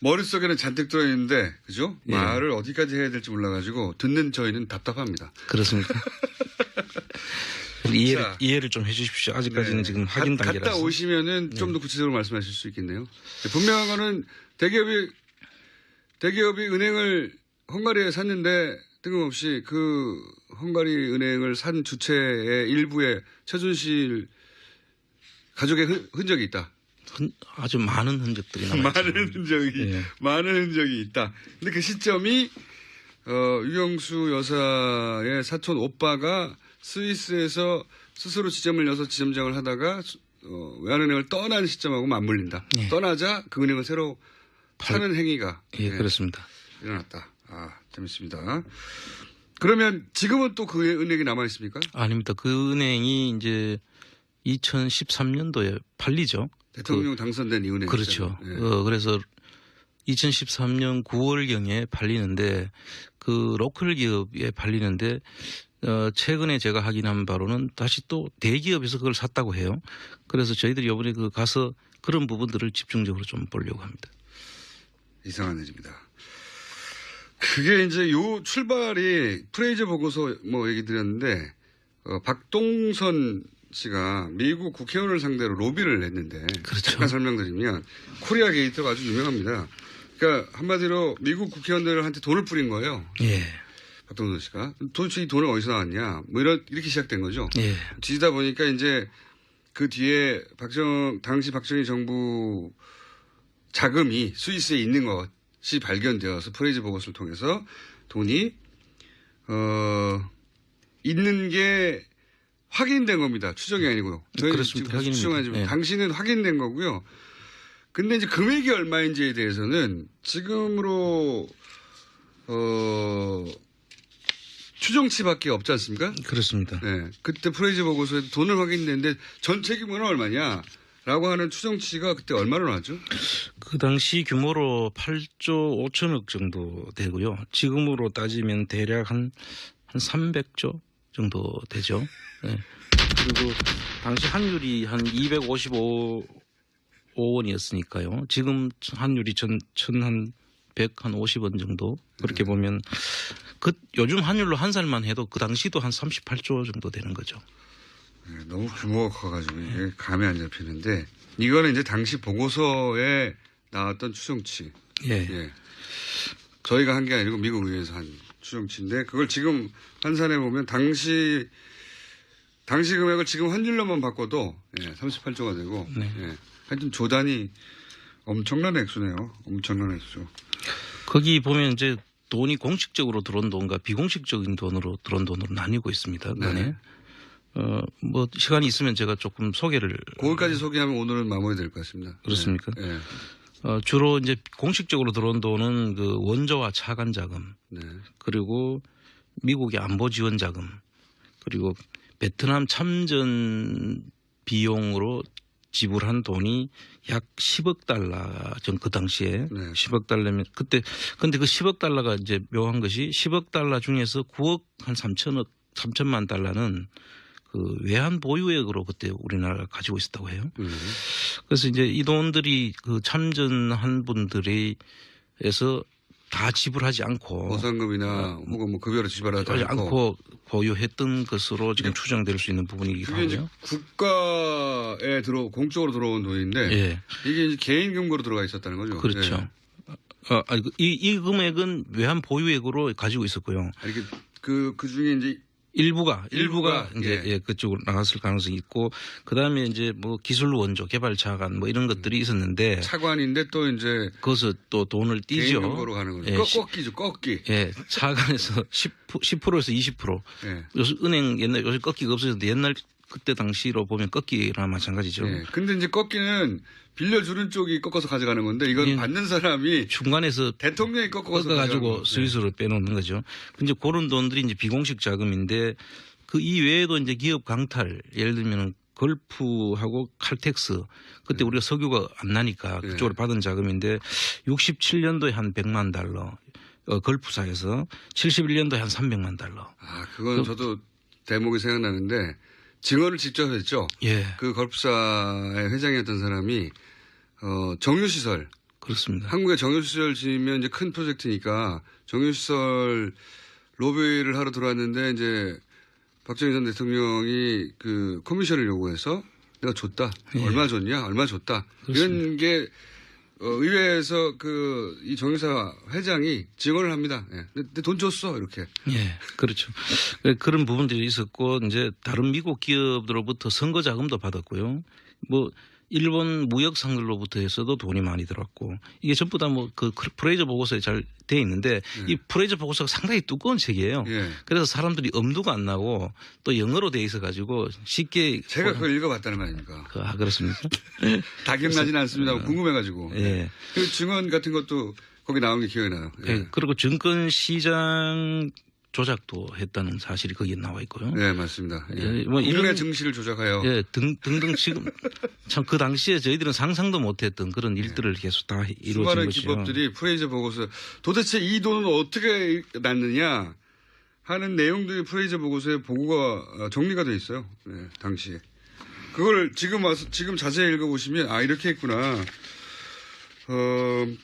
머릿속에는 잔뜩 들어있는데, 그죠? 예. 말을 어디까지 해야 될지 몰라가지고 듣는 저희는 답답합니다. 그렇습니까? 자. 이해를 좀 해주십시오. 아직까지는 지금 확인 단계라서. 갔다 오시면은 좀 더 구체적으로 말씀하실 수 있겠네요. 분명한 거는 대기업이 은행을 헝가리에 샀는데 뜬금없이 그 헝가리 은행을 산 주체의 일부에 최순실 가족의 흔적이 있다. 아주 많은 흔적들이 남아있죠. 많은 흔적이 있다. 근데 그 시점이 유영수 여사의 사촌 오빠가 스위스에서 스스로 지점을 여서 지점장을 하다가 외환은행을 떠난 시점하고 맞물린다. 예. 떠나자 그 은행을 새로 사는 행위가 예, 그렇습니다. 일어났다. 아, 재밌습니다. 그러면 지금은 또 그 은행이 남아 있습니까? 아닙니다. 그 은행이 이제 2013년도에 팔리죠. 대통령 당선된 이 은행. 그렇죠. 예. 그래서 2013년 9월경에 팔리는데 그 로컬 기업에 팔리는데 최근에 제가 확인한 바로는 다시 또 대기업에서 그걸 샀다고 해요. 그래서 저희들이 이번에 그 가서 그런 부분들을 집중적으로 좀 보려고 합니다. 이상한 일입니다. 그게 이제 요 출발이 프레이저 보고서 뭐 얘기 드렸는데 박동선 씨가 미국 국회의원을 상대로 로비를 했는데 그렇죠. 잠깐 설명드리면 코리아 게이트가 아주 유명합니다. 그러니까 한마디로 미국 국회의원들한테 돈을 뿌린 거예요. 예. 박동선 씨가 도대체 이 돈은 어디서 나왔냐 뭐 이렇게 시작된 거죠. 예. 뒤지다 보니까 이제 그 뒤에 당시 박정희 정부 자금이 스위스에 있는 것이 발견되어서 프레이즈 보고서를 통해서 돈이 있는 게 확인된 겁니다. 추정이 아니고요. 저희 그렇습니다. 지금 추정하지만 예. 당시는 확인된 거고요. 근데 이제 금액이 얼마인지에 대해서는 지금으로 추정치밖에 없지 않습니까? 그렇습니다. 네. 그때 프레이즈 보고서에 돈을 확인했는데 전체 규모는 얼마냐라고 하는 추정치가 그때 얼마나 나왔죠? 그 당시 규모로 8조 5천억 정도 되고요. 지금으로 따지면 대략 한 300조 정도 되죠. 네. 그리고 당시 환율이 한 255원이었으니까요. 지금 환율이 한 150원 정도 그렇게 보면 요즘 환율로 한 살만 해도 그 당시도 한 38조 정도 되는 거죠. 네, 너무 규모가 커가지고 이게 감이 안 잡히는데 이거는 이제 당시 보고서에 나왔던 추정치. 예. 저희가 한 게 아니고 미국 의회에서 한 추정치인데 그걸 지금 환산해 보면 당시 금액을 지금 환율로만 바꿔도 38조가 되고 네. 하여튼 조단이 엄청난 액수네요. 엄청난 액수. 거기 보면 이제 돈이 공식적으로 들어온 돈과 비공식적인 돈으로 들어온 돈으로 나뉘고 있습니다. 그간에. 뭐 시간이 있으면 제가 조금 소개를. 거기까지 소개하면 오늘은 마무리될 것 같습니다. 그렇습니까? 네. 주로 이제 공식적으로 들어온 돈은 그 원조와 차관 자금, 그리고 미국의 안보 지원 자금, 그리고 베트남 참전 비용으로 지불한 돈이 약 10억 달러 전 그 당시에 10억 달러면 그때 근데 그 10억 달러가 이제 묘한 것이 10억 달러 중에서 9억 한 3천만 달러는 그 외환 보유액으로 그때 우리나라가 가지고 있었다고 해요. 그래서 이제 이 돈들이 그 참전한 분들에서 다 지불하지 않고 보상금이나 혹은 뭐 급여로 지불하지 않고 보유했던 것으로 지금 추정될 수 있는 부분이기도 하고요. 국가에 공적으로 들어온 돈인데 이게 이제 개인 금고로 들어가 있었다는 거죠. 그렇죠. 이 금액은 외환 보유액으로 가지고 있었고요. 그 중에 이제 일부가 이제 그쪽으로 나갔을 가능성이 있고 그다음에 이제 뭐 기술 원조 개발 차관 뭐 이런 것들이 있었는데 차관인데 또 이제 거기서 또 돈을 띄죠. 개인 금고로 가는 거죠. 꺾기죠. 꺾기. 차관에서 10%에서 20%. 요새 은행 요새 꺾기가 없어졌는데 옛날 그때 당시로 보면 꺾기랑 마찬가지죠. 근데 이제 꺾기는 빌려주는 쪽이 꺾어서 가져가는 건데 이건 받는 사람이 중간에서 대통령이 꺾어가지고 스위스로 빼놓는 거죠. 근데 그런 돈들이 이제 비공식 자금인데 그 이외에도 이제 기업 강탈 예를 들면 걸프하고 칼텍스 그때 우리가 석유가 안 나니까 그쪽으로 받은 자금인데 67년도에 한 100만 달러 걸프사에서 71년도에 한 300만 달러. 그건 저도 대목이 생각나는데 증언을 직접 했죠. 그 걸프사의 회장이었던 사람이 정유시설. 그렇습니다. 한국에 정유시설 지으면 이제 큰 프로젝트니까 정유시설 로비를 하러 들어왔는데 이제 박정희 전 대통령이 그 커미션을 요구해서 내가 줬다. 얼마 줬냐? 얼마 줬다. 그렇습니다. 이런 게 의회에서 이 정유사 회장이 증언을 합니다. 근데 돈 줬어 이렇게. 그렇죠. 그런 부분들이 있었고 이제 다른 미국 기업들로부터 선거 자금도 받았고요. 뭐 일본 무역상들로부터 해서도 돈이 많이 들었고 이게 전부 다 뭐 그 프레이저 보고서에 잘 돼 있는데 이 프레이저 보고서가 상당히 두꺼운 책이에요. 그래서 사람들이 엄두가 안 나고 또 영어로 돼 있어 가지고 쉽게 제가 그걸 읽어봤다는 거 아닙니까? 그렇습니까? 다 기억나지는 않습니다. 궁금해가지고. 그 증언 같은 것도 거기 나온 게 기억이 나요. 그리고 증권 시장 조작도 했다는 사실이 거기에 나와 있고요. 네, 맞습니다. 뭐 국내 증시를 조작하여. 등등 지금 참 그 당시에 저희들은 상상도 못했던 그런 일들을 계속 다 이루어진 수많은 것이죠. 기법들이 프레이저 보고서 도대체 이 돈은 어떻게 났느냐 하는 내용들이 프레이저 보고서에 보고가 정리가 돼 있어요. 당시에. 그걸 지금 자세히 읽어보시면 이렇게 했구나.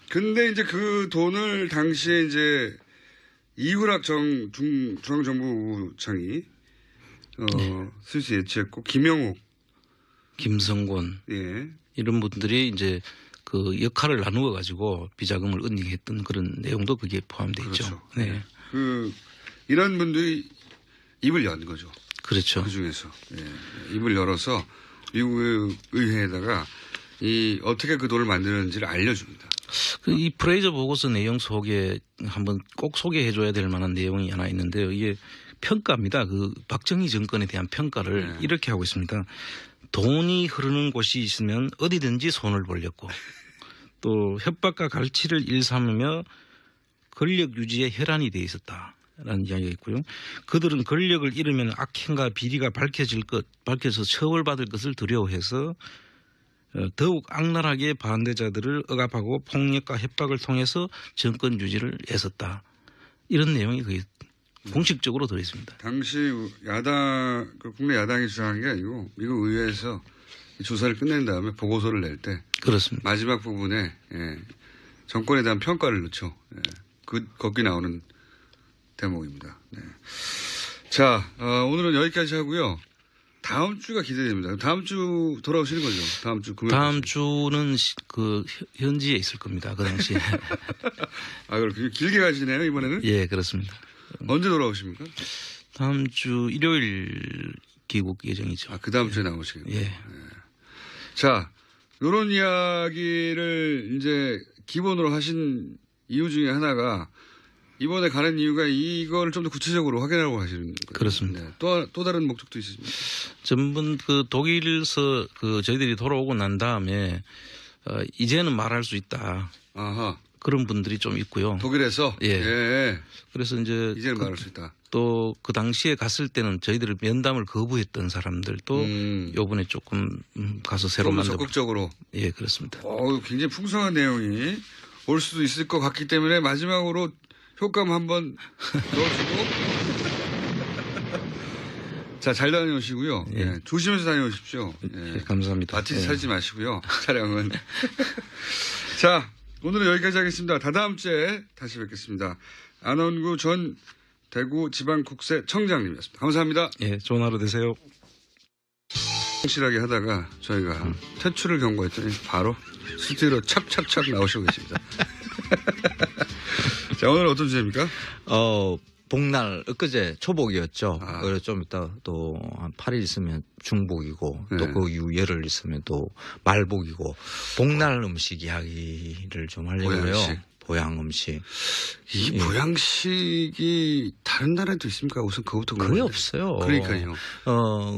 근데 이제 그 돈을 당시에 이제 이후락 중앙정보부장이 스위스 예치했고 김영욱, 김성곤 이런 분들이 이제 그 역할을 나누어 가지고 비자금을 은닉했던 그런 내용도 거기에 포함되어 있죠. 이런 분들이 입을 연 거죠. 그렇죠. 그 중에서 입을 열어서 미국 의회에다가 어떻게 그 돈을 만드는지를 알려줍니다. 이 프레이저 보고서 내용 속에 한번 꼭 소개해줘야 될 만한 내용이 하나 있는데요. 이게 평가입니다. 그 박정희 정권에 대한 평가를 이렇게 하고 있습니다. 돈이 흐르는 곳이 있으면 어디든지 손을 벌렸고 또 협박과 갈취를 일삼으며 권력 유지에 혈안이 돼 있었다라는 이야기가 있고요. 그들은 권력을 잃으면 악행과 비리가 밝혀서 처벌받을 것을 두려워해서 더욱 악랄하게 반대자들을 억압하고 폭력과 협박을 통해서 정권 유지를 애썼다. 이런 내용이 거의 공식적으로 들어있습니다. 당시 국내 야당이 주장한 게 아니고 미국 의회에서 조사를 끝낸 다음에 보고서를 낼 때 그렇습니다. 마지막 부분에 정권에 대한 평가를 넣죠. 예. 거기 나오는 대목입니다. 네. 자, 오늘은 여기까지 하고요. 다음 주가 기대됩니다. 다음 주 돌아오시는 거죠? 다음 주 금요일. 다음 주는 그 현지에 있을 겁니다. 그 당시에. 아, 그렇게 길게 가시네요, 이번에는? 예, 그렇습니다. 언제 돌아오십니까? 다음 주 일요일 귀국 예정이죠. 아, 그 다음 주에 나오시겠네요. 예. 네. 자, 요런 이야기를 이제 기본으로 하신 이유 중에 하나가 이번에 가는 이유가 이걸 좀 더 구체적으로 확인하고 가시는 거예요. 그렇습니다. 네. 또 다른 목적도 있으십니까? 전번 그 독일에서 그 저희들이 돌아오고 난 다음에 이제는 말할 수 있다. 아하. 그런 분들이 좀 있고요. 독일에서? 예. 예. 그래서 이제 이제는 말할 수 있다. 또 그 당시에 갔을 때는 저희들을 면담을 거부했던 사람들도 요번에 조금 가서 새로 좀 더 만나. 적극적으로. 예, 그렇습니다. 굉장히 풍성한 내용이 올 수도 있을 것 같기 때문에 마지막으로 효과음 한번 넣어주고. 자, 잘 다녀오시고요. 예. 예, 조심해서 다녀오십시오. 예. 예, 감사합니다. 마티즈 예. 살지 마시고요. 촬영은. 자, 오늘은 여기까지 하겠습니다. 다다음 주에 다시 뵙겠습니다. 안원구 전 대구지방국세청장님이었습니다. 감사합니다. 예, 좋은 하루 되세요. 확실하게 하다가 저희가 퇴출을 경고했더니 바로 스튜디오로 찹찹찹 나오시고 계십니다. 자, 오늘 어떤 주제입니까? 복날 엊그제 초복이었죠. 아. 그래서 좀 이따 또 한 8일 있으면 중복이고 네. 또 그 이후 열흘 있으면 또 말복이고 복날 음식 이야기를 좀 하려고요. 보양식. 보양 음식. 이 보양식이 다른 나라에도 있습니까? 우선 그것부터 거의 궁금한데. 없어요. 그러니까요.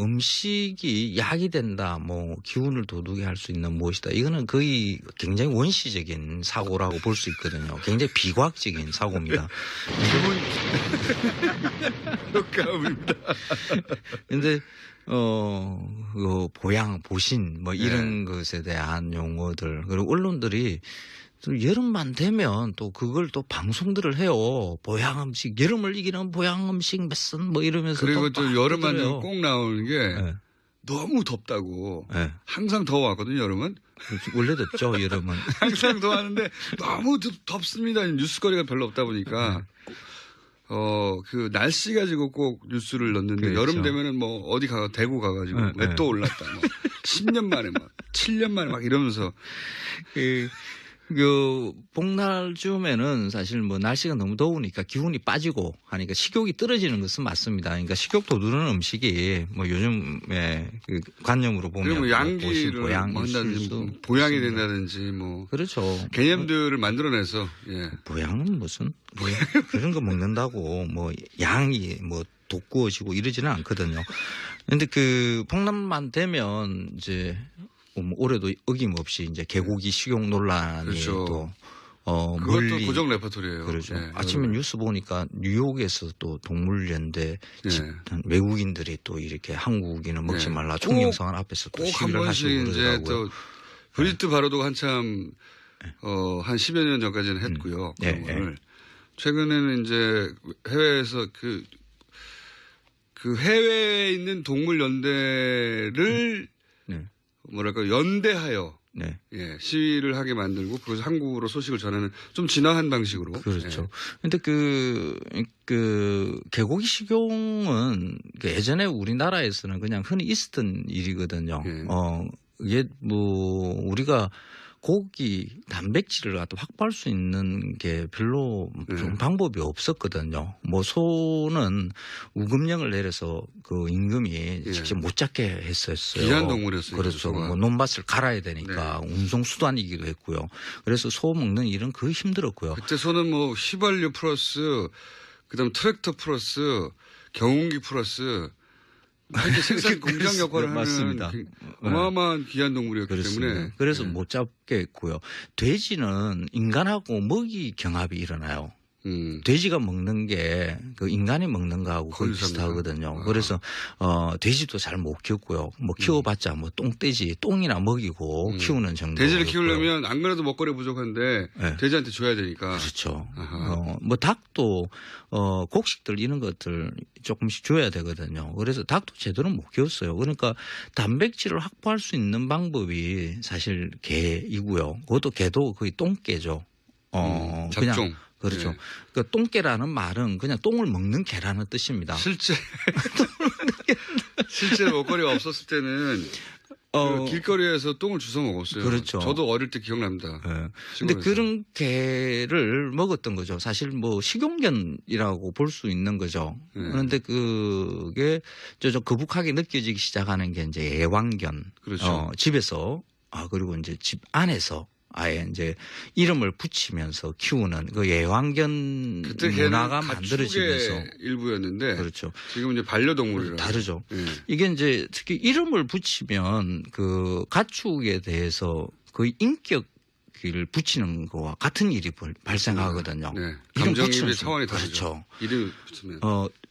음식이 약이 된다, 뭐 기운을 돋우게 할 수 있는 무엇이다. 이거는 거의 굉장히 원시적인 사고라고 볼 수 있거든요. 굉장히 비과학적인 사고입니다. 효과음입니다. 근데 그 보양, 보신 뭐 이런 것에 대한 용어들 그리고 언론들이 또 여름만 되면 또 그걸 또 방송들을 해요. 보양 음식, 여름을 이기는 보양 음식 몇선 뭐 이러면서 그리고 또 여름만 되면 되면 꼭 나오는 게 네. 너무 덥다고. 네. 항상 더워왔거든요, 여름은. 원래 덥죠, 여름은. 항상 더워하는데 너무 덥습니다. 뉴스거리가 별로 없다 보니까. 그 날씨 가지고 꼭 뉴스를 넣는데 그렇죠. 여름 되면은 뭐 어디 대구 가가지고 네, 왜 네. 또 올랐다. 뭐 10년 만에 막 7년 만에 막 이러면서 그 복날쯤에는 사실 뭐 날씨가 너무 더우니까 기운이 빠지고 하니까 식욕이 떨어지는 것은 맞습니다. 그러니까 식욕 돋우는 음식이 뭐 요즘에 그 관념으로 보면 그리고 뭐 양기를 보양일 뭐 한다든지 수도 뭐 보양이 있습니다. 된다든지 뭐 그렇죠. 개념들을 만들어내서 예. 보양은 무슨 뭐 그런 거 먹는다고 뭐 양이 뭐 돋구어지고 이러지는 않거든요. 근데 그 복날만 되면 이제 뭐 올해도 어김없이 이제 개고기 식용 논란이 그렇죠. 또 그것도 멀리 고정 레퍼토리예요. 그렇죠. 예, 아침에 여름에. 뉴스 보니까 뉴욕에서 또 동물연대 예. 외국인들이 또 이렇게 한국인은 먹지 네. 말라 꼭- 총영상을 앞에서 또 꼭 한 시위를 하시고 번씩 이제 그러더라고요. 또 브리트 바로도 한참 한 10여 년 전까지는 했고요. 예, 그런 거를. 최근에는 이제 해외에서 그 해외에 있는 동물 연대를 네. 뭐랄까 연대하여 네. 예, 시위를 하게 만들고 그래서 한국으로 소식을 전하는 좀 진화한 방식으로. 그렇죠. 예. 근데 그 개고기 식용은 그 예전에 우리나라에서는 그냥 흔히 있었던 일이거든요. 예. 이게 뭐 우리가 고기 단백질을 갖다 확보할 수 있는 게 별로 좀 방법이 없었거든요. 뭐 소는 우금령을 내려서 그 임금이 직접 못 잡게 했었어요. 귀한 동물이었어요. 그렇죠. 소가. 뭐 논밭을 갈아야 되니까 운송 수단이기도 했고요. 그래서 소 먹는 일은 거의 힘들었고요. 그때 소는 뭐 휘발유 플러스 그다음 트랙터 플러스 경운기 플러스 이렇게 생산 공장 역할을 하는 맞습니다. 그 어마어마한 귀한 동물이었기 그렇습니다. 때문에 그래서 예. 못 잡게 했고요. 돼지는 인간하고 먹이 경합이 일어나요. 돼지가 먹는 게 그 인간이 먹는 거하고 거의 거의 비슷하거든요. 아. 그래서 돼지도 잘 못 키웠고요. 뭐 키워봤자 뭐 똥돼지 똥이나 먹이고 키우는 정도. 돼지를 키우려면 안 그래도 먹거리 부족한데 네. 돼지한테 줘야 되니까. 그렇죠. 아하. 뭐 닭도 곡식들 이런 것들 조금씩 줘야 되거든요. 그래서 닭도 제대로 못 키웠어요. 그러니까 단백질을 확보할 수 있는 방법이 사실 개이고요. 그것도 개도 거의 똥개죠. 잡종. 그냥 그렇죠. 네. 그 똥개라는 말은 그냥 똥을 먹는 개라는 뜻입니다. 실제 먹거리가 없었을 때는 그 길거리에서 똥을 주워 먹었어요. 그렇죠. 저도 어릴 때 기억납니다. 네. 시골에서. 근데 그런 개를 먹었던 거죠. 사실 뭐 식용견이라고 볼 수 있는 거죠. 네. 그런데 그게 저 거북하게 느껴지기 시작하는 게 이제 애완견. 그렇죠. 집에서 그리고 이제 집 안에서 아예 이제 이름을 붙이면서 키우는 그 애완견 그때 문화가 걔는 만들어지면서 가축의 일부였는데 그렇죠. 지금 이제 반려동물이라 다르죠. 예. 이게 이제 특히 이름을 붙이면 그 가축에 대해서 거의 인격을 붙이는 거와 같은 일이 발생하거든요. 네. 이름 붙이는 감정입의 순간. 차원이 다르죠. 그렇죠. 이름 붙이면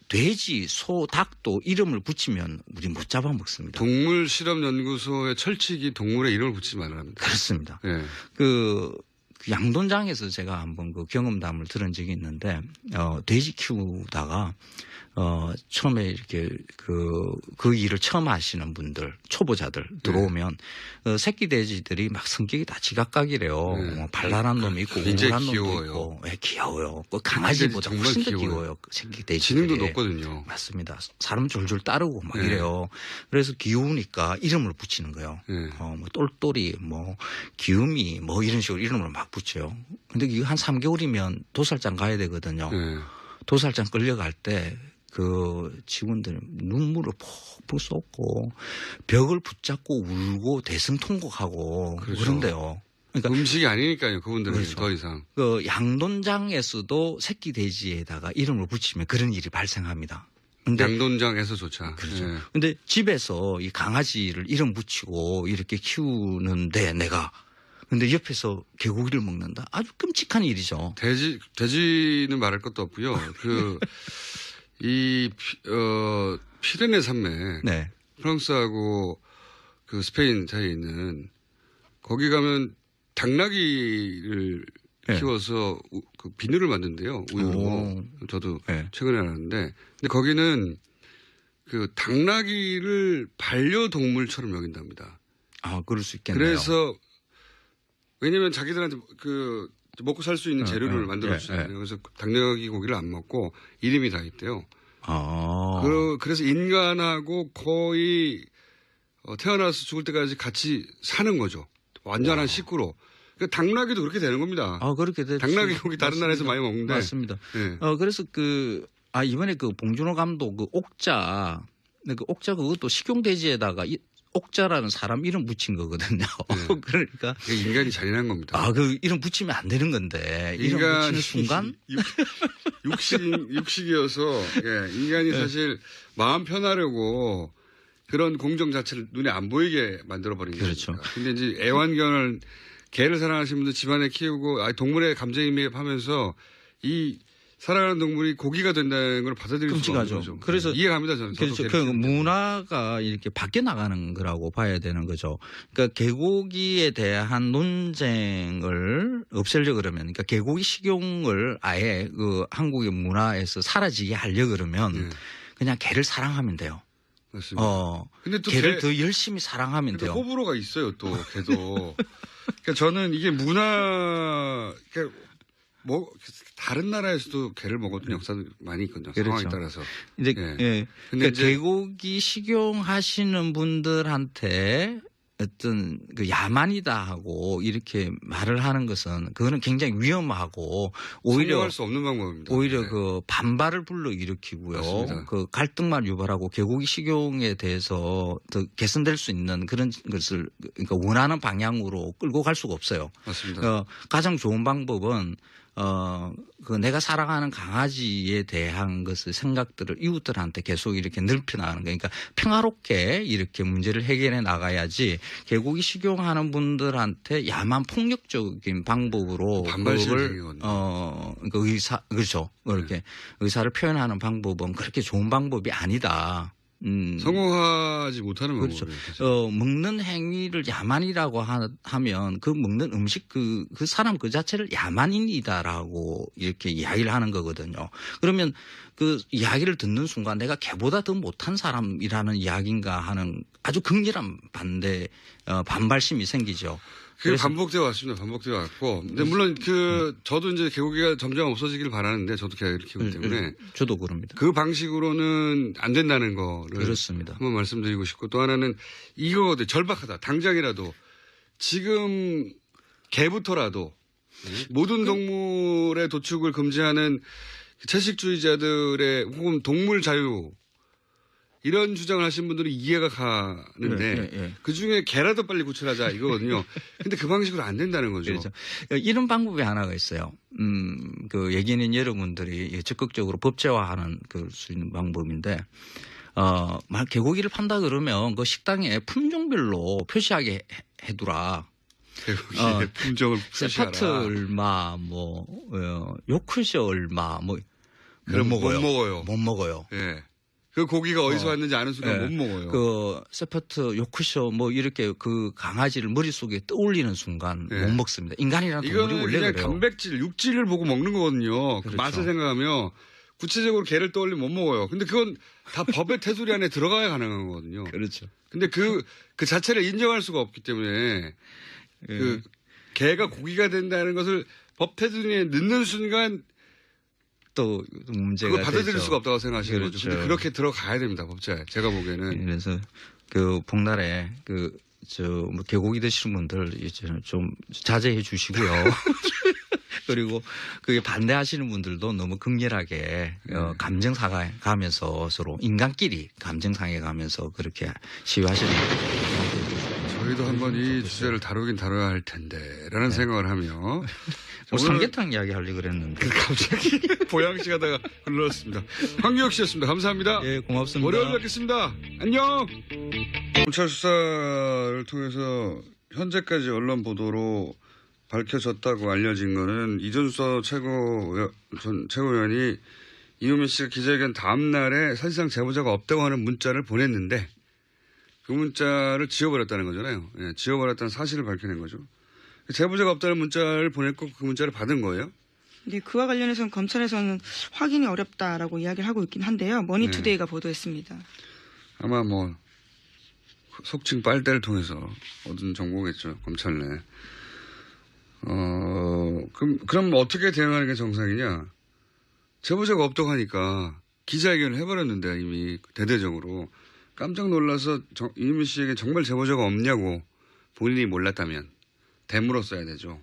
돼지, 소, 닭도 이름을 붙이면 우리 못 잡아먹습니다. 동물 실험 연구소의 철칙이 동물의 이름을 붙이지 말아야 합니다. 그렇습니다. 예. 그 양돈장에서 제가 한번 그 경험담을 들은 적이 있는데 돼지 키우다가 처음에 이렇게 그 일을 처음 하시는 분들, 초보자들 들어오면 새끼 돼지들이 막 성격이 다 지각각이래요. 네. 뭐 발랄한 놈이 있고 굉장히 우울한 놈도 귀여워요. 있고, 귀여워요. 그 강아지보다 정말 훨씬 더 귀여워요. 귀여워요. 그 새끼 돼지. 지능도 높거든요. 맞습니다. 사람 졸졸 따르고 막 네. 이래요. 그래서 귀여우니까 이름을 붙이는 거예요. 네. 뭐 똘똘이, 뭐 기음이, 뭐 이런 식으로 이름을 막 붙여요. 근데 이게 한 3개월이면 도살장 가야 되거든요. 네. 도살장 끌려갈 때 그 직원들이 눈물을 폭폭 쏟고 벽을 붙잡고 울고 대성통곡하고 그렇죠. 그런데요. 그러니까 음식이 아니니까요. 그분들은 그렇죠. 더 이상. 그 양돈장에서도 새끼 돼지에다가 이름을 붙이면 그런 일이 발생합니다. 근데 양돈장에서조차. 그렇죠. 예. 근데 집에서 이 강아지를 이름 붙이고 이렇게 키우는데 내가 근데 옆에서 개고기를 먹는다. 아주 끔찍한 일이죠. 돼지는 말할 것도 없고요. 피레네 산맥. 네. 프랑스하고 그 스페인 사이에 있는 거기 가면 당나귀를 네. 키워서 그 비누를 만든대요. 우유로. 오. 저도 네. 최근에 알았는데. 근데 거기는 그 당나귀를 반려동물처럼 여긴답니다. 그럴 수 있겠네요. 그래서 왜냐면 자기들한테 그 먹고 살 수 있는 재료를 네. 만들어주잖아요. 네. 그래서 당나귀 고기를 안 먹고 이름이 다 있대요. 아. 그래서 인간하고 거의 태어나서 죽을 때까지 같이 사는 거죠. 완전한 식구로. 그러니까 당나귀도 그렇게 되는 겁니다. 그렇게 됐죠. 당나귀 고기 다른 나라에서 많이 먹는데. 맞습니다. 네. 그래서 이번에 그 봉준호 감독 그 옥자 그것도 식용돼지에다가 옥자라는 사람 이름 붙인 거거든요. 네. 그러니까 인간이 잔인한 겁니다. 그 이름 붙이면 안 되는 건데 이름 붙이는 순간 육식이어서 인간이 사실 마음 편하려고 그런 공정 자체를 눈에 안 보이게 만들어 버린 거죠. 그렇죠. 근데 이제 애완견을 개를 사랑하시는 분들 집안에 키우고 동물에 감정이입하면서 이 사랑하는 동물이 고기가 된다는 걸 받아들일 수가 없는 거죠. 그래서 이해갑니다 저는. 그렇죠. 그 문화가 이렇게 바뀌어 나가는 거라고 봐야 되는 거죠. 그러니까 개고기에 대한 논쟁을 없애려 그러면, 그러니까 개고기 식용을 아예 그 한국의 문화에서 사라지게 하려 그러면 그냥 개를 사랑하면 돼요. 맞습니다. 근데 또 개를 더 열심히 사랑하면 돼요. 호불호가 있어요 또 개도. 그러니까 저는 이게 문화. 그러니까 뭐 다른 나라에서도 개를 먹었던 역사도 많이 있거든요. 그렇죠. 상황에 따라서. 이제 근데 그러니까 개고기 식용하시는 분들한테 어떤 그 야만이다 하고 이렇게 말을 하는 것은 그거는 굉장히 위험하고 오히려 성공할 수 없는 방법입니다. 오히려 네. 그 반발을 불러일으키고요. 맞습니다. 그 갈등만 유발하고 개고기 식용에 대해서 더 개선될 수 있는 그런 것을 그러니까 원하는 방향으로 끌고 갈 수가 없어요. 맞습니다. 가장 좋은 방법은 그 내가 사랑하는 강아지에 대한 것을 생각들을 이웃들한테 계속 이렇게 넓혀 나가는 거예요. 그러니까 평화롭게 이렇게 문제를 해결해 나가야지 개고기 식용하는 분들한테 야만 폭력적인 방법으로 반발심을 그러니까 그렇죠. 그렇게 의사를 표현하는 방법은 그렇게 좋은 방법이 아니다. 성공하지 못하는 그렇죠. 방법이에요. 먹는 행위를 야만이라고 하면 그 먹는 음식 그 사람 그 자체를 야만인이다라고 이렇게 이야기를 하는 거거든요. 그러면 그 이야기를 듣는 순간 내가 걔보다 더 못한 사람이라는 이야기인가 하는 아주 극렬한 반발심이 생기죠. 그게 반복되어 왔습니다. 반복되어 왔고. 근데 물론 저도 이제 개고기가 점점 없어지길 바라는데 저도 개를 키우기 때문에. 저도 그럽니다. 그 방식으로는 안 된다는 거를. 그렇습니다. 한번 말씀드리고 싶고 또 하나는 이거거든요. 절박하다. 당장이라도 지금 개부터라도 모든 동물의 도축을 금지하는 채식주의자들의 혹은 동물 자유 이런 주장을 하신 분들은 이해가 가는데 그중에 개라도 빨리 구출하자 이거거든요. 근데 그 방식으로 안 된다는 거죠. 그렇죠. 이런 방법이 하나가 있어요. 그 얘기는 여러분들이 적극적으로 법제화하는 수 있는 방법인데 개고기를 판다 그러면 그 식당에 품종별로 표시하게 해두라. 개고기의 품종을 표시하라. 세파트 얼마, 요크셔 얼마, 그럼 못 먹어요. 못 먹어요. 예. 그 고기가 어디서 왔는지 아는 순간 못 먹어요. 그 세파트, 요크셔 이렇게 그 강아지를 머릿속에 떠올리는 순간 못 먹습니다. 인간이라는 동물이 원래 그냥 그래요. 단백질, 육질을 보고 먹는 거거든요. 그렇죠. 그 맛을 생각하며 구체적으로 개를 떠올리면 못 먹어요. 근데 그건 다 법의 테두리 안에 들어가야 가능한 거거든요. 그렇죠. 근데 그 자체를 인정할 수가 없기 때문에 그 개가 고기가 된다는 것을 법 테두리에 넣는 순간 또 문제가 그걸 받아들일 되죠. 수가 없다고 생각하시는 그렇죠. 거죠. 근데 그렇게 들어가야 됩니다. 법제에. 제가 보기에는. 그래서 복날에 개고기 드시는 분들 이제 좀 자제해 주시고요. 그리고 그게 반대하시는 분들도 너무 극렬하게 감정상해 가면서 서로 인간끼리 감정상해 가면서 그렇게 시위하시는 분들. 저희도 한번 이 주제를 다루긴 다뤄야 할 텐데라는 생각을 하며 삼계탕 이야기 하려고 그랬는데 갑자기 보양식 하다가 흘렀습니다. 황교익 씨였습니다. 감사합니다. 예, 고맙습니다. 월요일 뵙겠습니다. 안녕. 검찰 수사를 통해서 현재까지 언론 보도로 밝혀졌다고 알려진 거는 이준수 전 최고위원이 이우민 씨가 기자회견 다음 날에 사실상 제보자가 없다고 하는 문자를 보냈는데 그 문자를 지워버렸다는 거잖아요. 예, 지워버렸다는 사실을 밝혀낸 거죠. 제보자가 없다는 문자를 보냈고 그 문자를 받은 거예요? 네, 그와 관련해서는 검찰에서는 확인이 어렵다라고 이야기를 하고 있긴 한데요. 머니투데이가 보도했습니다. 아마 속칭 빨대를 통해서 얻은 정보겠죠. 검찰 내. 그럼 어떻게 대응하는 게 정상이냐? 제보자가 없다고 하니까 기자회견을 해버렸는데 이미 대대적으로 깜짝 놀라서 이유민 씨에게 정말 제보자가 없냐고 본인이 몰랐다면 되물었어야 되죠.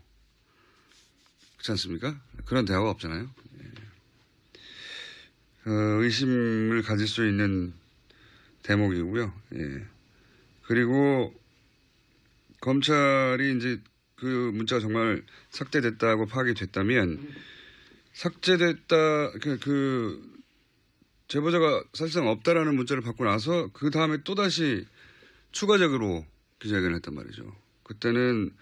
그렇지 않습니까? 그런 대화가 없잖아요. 의심을 가질 수 있는 대목이고요. 예. 그리고 검찰이 이제 그 문자가 정말 삭제됐다고 파악이 됐다면 삭제됐다 제보자가 사실상 없다라는 문자를 받고 나서 그 다음에 또다시 추가적으로 기자회견을 했단 말이죠. 그때는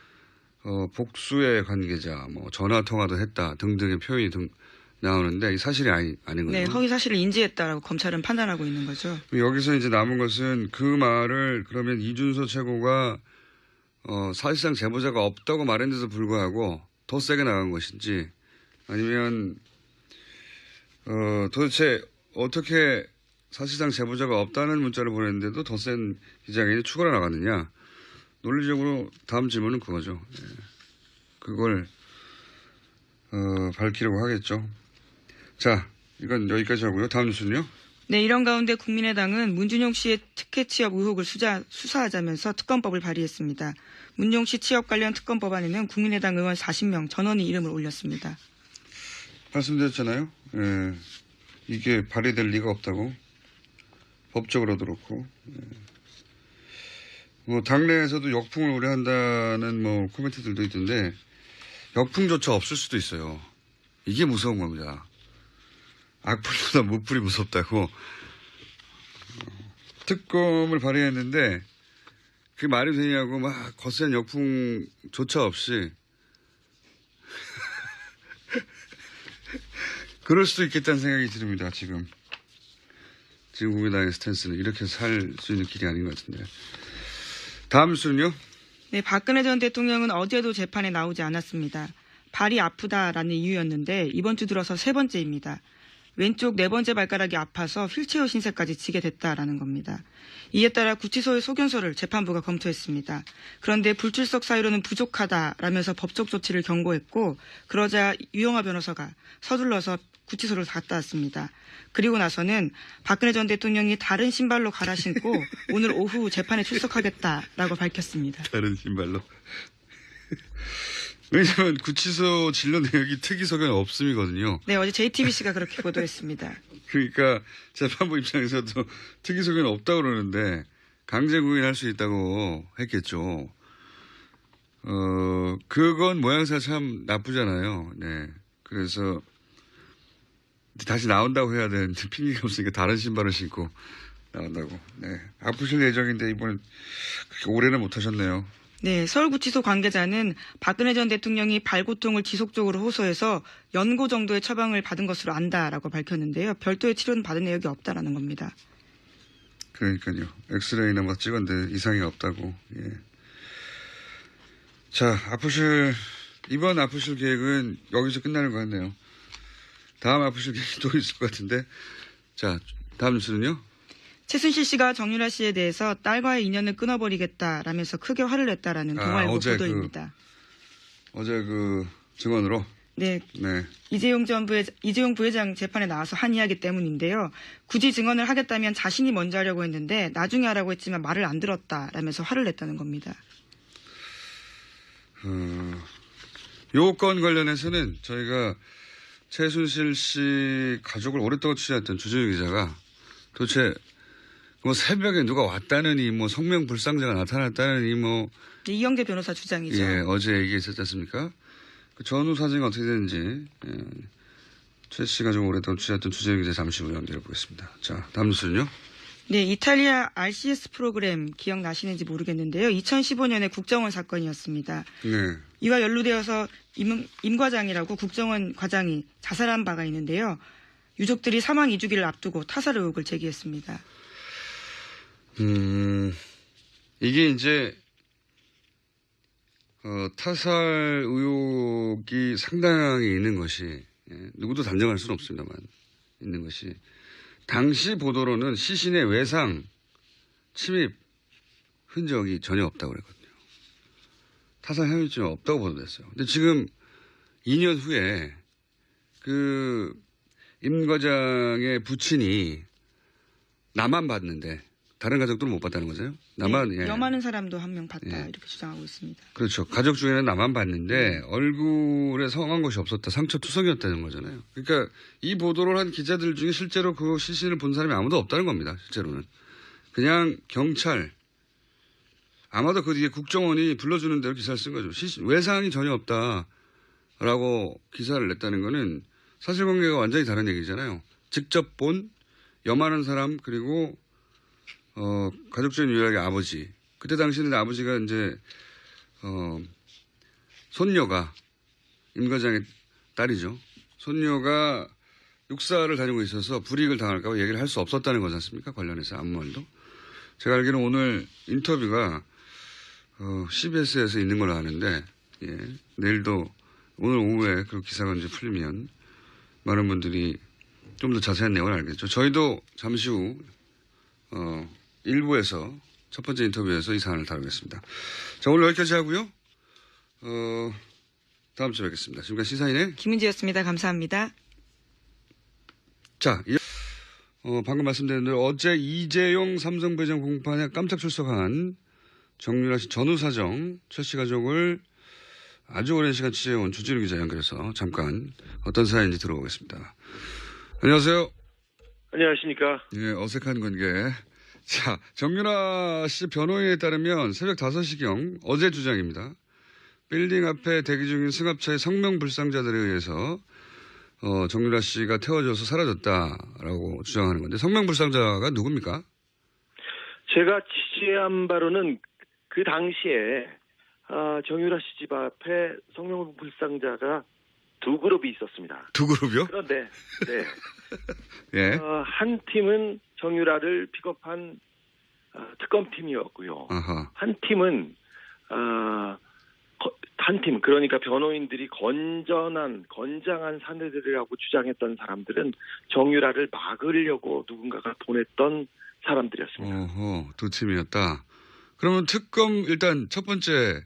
복수의 관계자, 전화 통화도 했다 등등의 표현이 나오는데 이 사실이 아닌 거죠. 네, 허위 사실을 인지했다라고 검찰은 판단하고 있는 거죠. 여기서 이제 남은 것은 그 말을 그러면 이준서 최고가 사실상 제보자가 없다고 말했는데도 불구하고 더 세게 나간 것인지 아니면 도대체 어떻게 사실상 제보자가 없다는 문자를 보냈는데도 더 센 기자회견이 추가로 나갔느냐. 논리적으로 다음 질문은 그거죠. 예. 그걸 밝히려고 하겠죠. 자, 이건 여기까지 하고요. 다음 뉴스는요. 네, 이런 가운데 국민의당은 문준용 씨의 특혜 취업 의혹을 수사하자면서 특검법을 발의했습니다. 문준용 씨 취업 관련 특검 법안에는 국민의당 의원 40명 전원이 이름을 올렸습니다. 말씀드렸잖아요. 예. 이게 발의될 리가 없다고. 법적으로도 그렇고. 예. 당내에서도 역풍을 우려한다는 코멘트들도 있던데 역풍조차 없을 수도 있어요. 이게 무서운 겁니다. 악플보다 무플이 무섭다고. 특검을 발의했는데 그게 말이 되냐고 막 거센 역풍조차 없이 그럴 수도 있겠다는 생각이 듭니다. 지금 국민당의 스탠스는 이렇게 살 수 있는 길이 아닌 것 같은데. 다음 뉴스는요? 네, 박근혜 전 대통령은 어제도 재판에 나오지 않았습니다. 발이 아프다라는 이유였는데 이번 주 들어서 세 번째입니다. 왼쪽 네 번째 발가락이 아파서 휠체어 신세까지 지게 됐다라는 겁니다. 이에 따라 구치소의 소견서를 재판부가 검토했습니다. 그런데 불출석 사유로는 부족하다라면서 법적 조치를 경고했고 그러자 유영하 변호사가 서둘러서 구치소를 갔다 왔습니다. 그리고 나서는 박근혜 전 대통령이 다른 신발로 갈아 신고 오늘 오후 재판에 출석하겠다라고 밝혔습니다. 다른 신발로. 왜냐하면 구치소 진료 내역이 특이 소견 없음이거든요. 네, 어제 JTBC가 그렇게 보도했습니다. 그러니까 재판부 입장에서도 특이 소견 없다고 그러는데 강제 구인할 수 있다고 했겠죠. 그건 모양새가 참 나쁘잖아요. 네. 그래서 다시 나온다고 해야 되는데 핑계가 없으니까 다른 신발을 신고 나온다고. 네. 아프실 예정인데 이번엔 그렇게 오래는 못 하셨네요. 네, 서울구치소 관계자는 박근혜 전 대통령이 발고통을 지속적으로 호소해서 연고 정도의 처방을 받은 것으로 안다라고 밝혔는데요. 별도의 치료는 받은 내역이 없다라는 겁니다. 그러니까요. 엑스레이나 뭐 찍었는데 이상이 없다고. 예. 자, 이번 아프실 계획은 여기서 끝나는 것 같네요. 다음 아프실 계획이 또 있을 것 같은데. 자, 다음 뉴스는요? 최순실 씨가 정유라 씨에 대해서 딸과의 인연을 끊어버리겠다라면서 크게 화를 냈다라는 동아일보 보도입니다. 어제 그 증언으로? 네. 네. 이재용 부회장 재판에 나와서 한 이야기 때문인데요. 굳이 증언을 하겠다면 자신이 먼저 하려고 했는데 나중에 하라고 했지만 말을 안 들었다라면서 화를 냈다는 겁니다. 요 건 관련해서는 저희가 최순실 씨 가족을 오랫동안 취재했던 주진우 기자가 도대체 뭐 새벽에 누가 왔다느니 뭐 성명불상자가 나타났다느니 뭐 이영재 변호사 주장이죠. 예, 어제 얘기했었지 않습니까? 그 전후 사정이 어떻게 되는지 최 씨가 좀 오랫동안 취재했던 주진우 기자 잠시 후에 연결해 보겠습니다. 자, 다음 뉴스는요? 네, 이탈리아 RCS 프로그램 기억나시는지 모르겠는데요. 2015년에 국정원 사건이었습니다. 네. 이와 연루되어서 임 과장이라고 국정원 과장이 자살한 바가 있는데요. 유족들이 사망 2주기를 앞두고 타살 의혹을 제기했습니다. 이게 이제 타살 의혹이 상당히 있는 것이 누구도 단정할 수는 없습니다만 있는 것이 당시 보도로는 시신의 외상 침입 흔적이 전혀 없다고 그랬거든요. 타살 혐의점이 없다고 보도됐어요. 근데 지금 2년 후에 그 임 과장의 부친이 나만 봤는데 다른 가족들은 못 봤다는 거죠? 나만, 네, 예. 염하는 사람도 한 명 봤다 예. 이렇게 주장하고 있습니다. 그렇죠. 가족 중에는 나만 봤는데 얼굴에 성한 것이 없었다. 상처투성이었다는 거잖아요. 그러니까 이 보도를 한 기자들 중에 실제로 그 시신을 본 사람이 아무도 없다는 겁니다. 실제로는. 그냥 경찰, 아마도 그 뒤에 국정원이 불러주는 대로 기사를 쓴 거죠. 외상이 전혀 없다라고 기사를 냈다는 거는 사실관계가 완전히 다른 얘기잖아요. 직접 본 염하는 사람 그리고 가족 중에 유일하게 아버지. 그때 당시에는 아버지가 이제 손녀가 임 과장의 딸이죠. 손녀가 육사를 다니고 있어서 불이익을 당할까 봐 얘기를 할 수 없었다는 거지 않습니까? 관련해서 아무 말도. 제가 알기로는 오늘 인터뷰가 CBS에서 있는 걸로 아는데 예, 내일도 오늘 오후에 그 기사가 이제 풀리면 많은 분들이 좀 더 자세한 내용을 알겠죠. 저희도 잠시 후 일부에서 첫 번째 인터뷰에서 이 사안을 다루겠습니다. 자, 오늘 여기까지 하고요. 다음 주에 뵙겠습니다. 지금까지 시사인의 김은지였습니다. 감사합니다. 자, 방금 말씀드린 대로 어제 이재용 삼성 부회장 공판에 깜짝 출석한 정유라 씨 전후 사정 최 씨 가족을 아주 오랜 시간 취재해온 주진우 기자 연결해서 잠깐 어떤 사연인지 들어보겠습니다. 안녕하세요. 안녕하십니까. 예, 어색한 관계. 자, 정유라 씨 변호인에 따르면 새벽 5시경 어제 주장입니다. 빌딩 앞에 대기 중인 승합차의 성명불상자들에 의해서 정유라 씨가 태워져서 사라졌다라고 주장하는 건데 성명불상자가 누굽니까? 제가 취재한 바로는 그 당시에 정유라 씨 집 앞에 성명불상자가 두 그룹이 있었습니다. 두 그룹이요? 그런데 네. 예. 한 팀은 정유라를 픽업한 특검팀이었고요. 아하. 한 팀은 한 팀, 그러니까 변호인들이 건장한 사내들이라고 주장했던 사람들은 정유라를 막으려고 누군가가 보냈던 사람들이었습니다. 오호, 두 팀이었다. 그러면 일단 첫 번째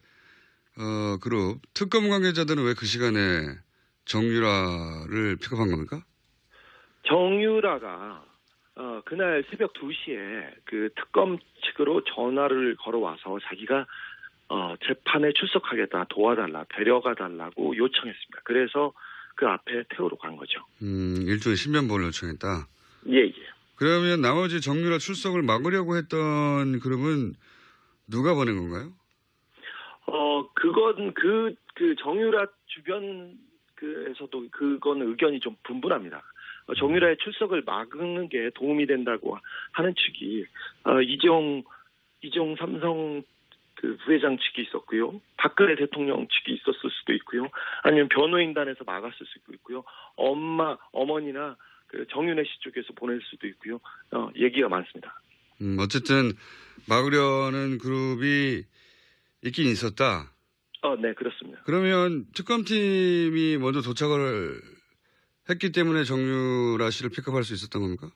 그룹 특검 관계자들은 왜 그 시간에 정유라를 픽업한 겁니까? 정유라가 그날 새벽 2시에 그 특검 측으로 전화를 걸어와서 자기가 재판에 출석하겠다, 도와달라, 데려가 달라고 요청했습니다. 그래서 그 앞에 태우러 간 거죠. 일종의 신변보호를 요청했다. 예. 그러면 나머지 정유라 출석을 막으려고 했던 그룹은 누가 보낸 건가요? 그건 그 정유라 주변에서도 그건 의견이 좀 분분합니다. 정유라의 출석을 막는 게 도움이 된다고 하는 측이 이재용 삼성 그 부회장 측이 있었고요. 박근혜 대통령 측이 있었을 수도 있고요. 아니면 변호인단에서 막았을 수도 있고요. 어머니나 그 정윤혜 씨 쪽에서 보낼 수도 있고요. 얘기가 많습니다. 어쨌든 막으려는 그룹이 있긴 있었다. 네, 그렇습니다. 그러면 특검팀이 먼저 도착을 했기 때문에 정유라 씨를 픽업할 수 있었던 겁니까?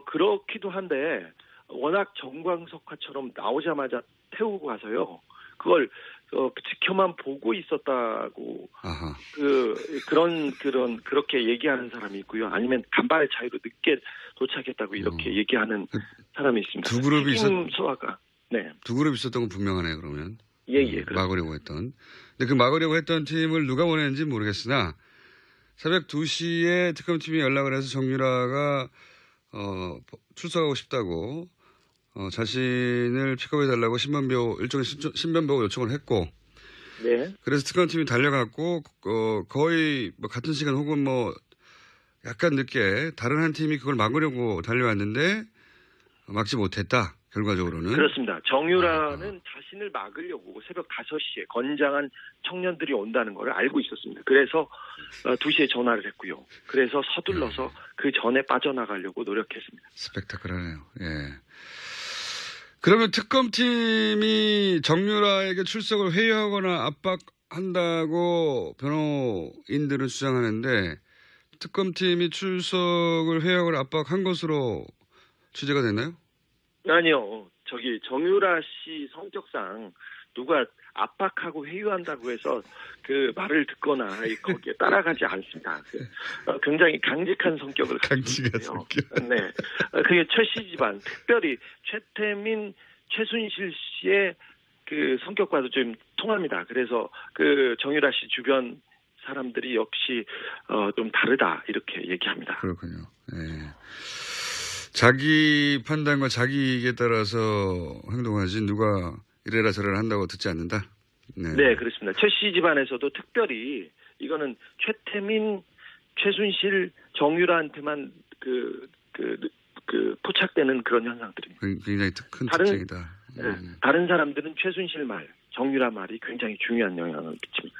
그렇기도 한데 워낙 정광석화처럼 나오자마자 태우고 가서요. 그걸 지켜만 보고 있었다고 아하. 그렇게 얘기하는 사람이 있고요. 아니면 간발의 차이로 늦게 도착했다고 이렇게 얘기하는 사람이 있습니다. 두 그룹이 소화가 네. 두 그룹 있었던 건 분명하네요. 그러면 예. 막으려고 했던. 근데 그 막으려고 했던 팀을 누가 보냈는지 모르겠으나 새벽 2시에 특검팀이 연락을 해서 정유라가 출석하고 싶다고 자신을 픽업해달라고 일종의 신변보호 요청을 했고, 네. 그래서 특검팀이 달려갔고, 거의 뭐 같은 시간 혹은 뭐 약간 늦게 다른 한 팀이 그걸 막으려고 달려왔는데 막지 못했다. 결과적으로는. 그렇습니다. 정유라는 자신을 막으려고 새벽 5시에 건장한 청년들이 온다는 걸 알고 있었습니다. 그래서 2시에 전화를 했고요. 그래서 서둘러서 그 전에 빠져나가려고 노력했습니다. 스펙타클하네요. 예. 그러면 특검팀이 정유라에게 출석을 회유하거나 압박한다고 변호인들은 주장하는데 특검팀이 출석을 회유하거나 압박한 것으로 취재가 됐나요? 아니요. 정유라 씨 성격상 누가 압박하고 회유한다고 해서 그 말을 듣거나 거기에 따라가지 않습니다. 굉장히 강직한 성격을 가지고 있어요. 네. 그게 최 씨 집안, 특별히 최태민, 최순실 씨의 그 성격과도 좀 통합니다. 그래서 그 정유라 씨 주변 사람들이 역시 좀 다르다 이렇게 얘기합니다. 그렇군요. 네. 자기 판단과 자기 이익에 따라서 행동하지 누가 이래라 저래라 한다고 듣지 않는다. 네, 그렇습니다. 최 씨 집안에서도 특별히 이거는 최태민, 최순실, 정유라한테만 포착되는 그런 현상들입니다. 굉장히 큰 특징이다. 다른 사람들은 최순실 말, 정유라 말이 굉장히 중요한 영향을 끼칩니다.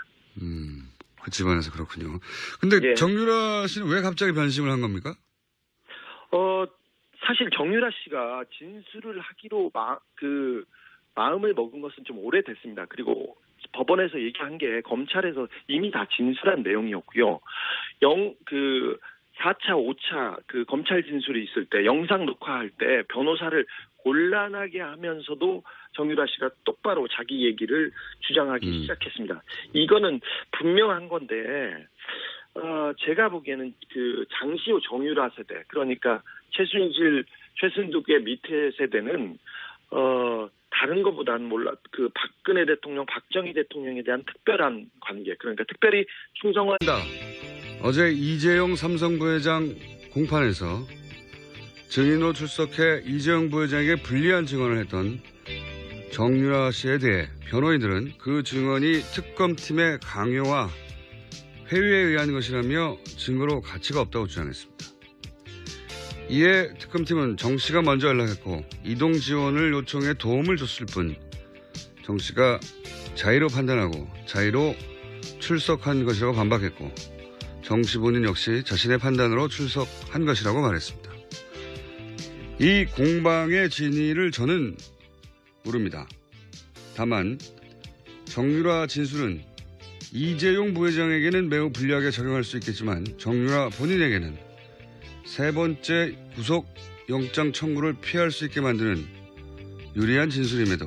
그 집안에서 그렇군요. 근데 정유라 씨는 왜 갑자기 변심을 한 겁니까? 사실 정유라 씨가 진술을 하기로 마음을 먹은 것은 좀 오래됐습니다. 그리고 법원에서 얘기한 게 검찰에서 이미 다 진술한 내용이었고요. 4차, 5차 그 검찰 진술이 있을 때 영상 녹화할 때 변호사를 곤란하게 하면서도 정유라 씨가 똑바로 자기 얘기를 주장하기 시작했습니다. 이거는 분명한 건데 제가 보기에는 그 장시호 정유라 세대, 그러니까 최순실, 최순득의 밑에 세대는 다른 것보다는 그 박근혜 대통령, 박정희 대통령에 대한 특별한 관계, 그러니까 특별히 충성한다. 어제 이재용 삼성 부회장 공판에서 증인으로 출석해 이재용 부회장에게 불리한 증언을 했던 정유라 씨에 대해 변호인들은 그 증언이 특검팀의 강요와 회유에 의한 것이라며 증거로 가치가 없다고 주장했습니다. 이에 특검팀은 정 씨가 먼저 연락했고 이동 지원을 요청해 도움을 줬을 뿐 정 씨가 자의로 판단하고 자의로 출석한 것이라고 반박했고 정 씨 본인 역시 자신의 판단으로 출석한 것이라고 말했습니다. 이 공방의 진위를 저는 모릅니다. 다만 정유라 진술은 이재용 부회장에게는 매우 불리하게 적용할 수 있겠지만 정유라 본인에게는 세 번째 구속 영장 청구를 피할 수 있게 만드는 유리한 진술임에도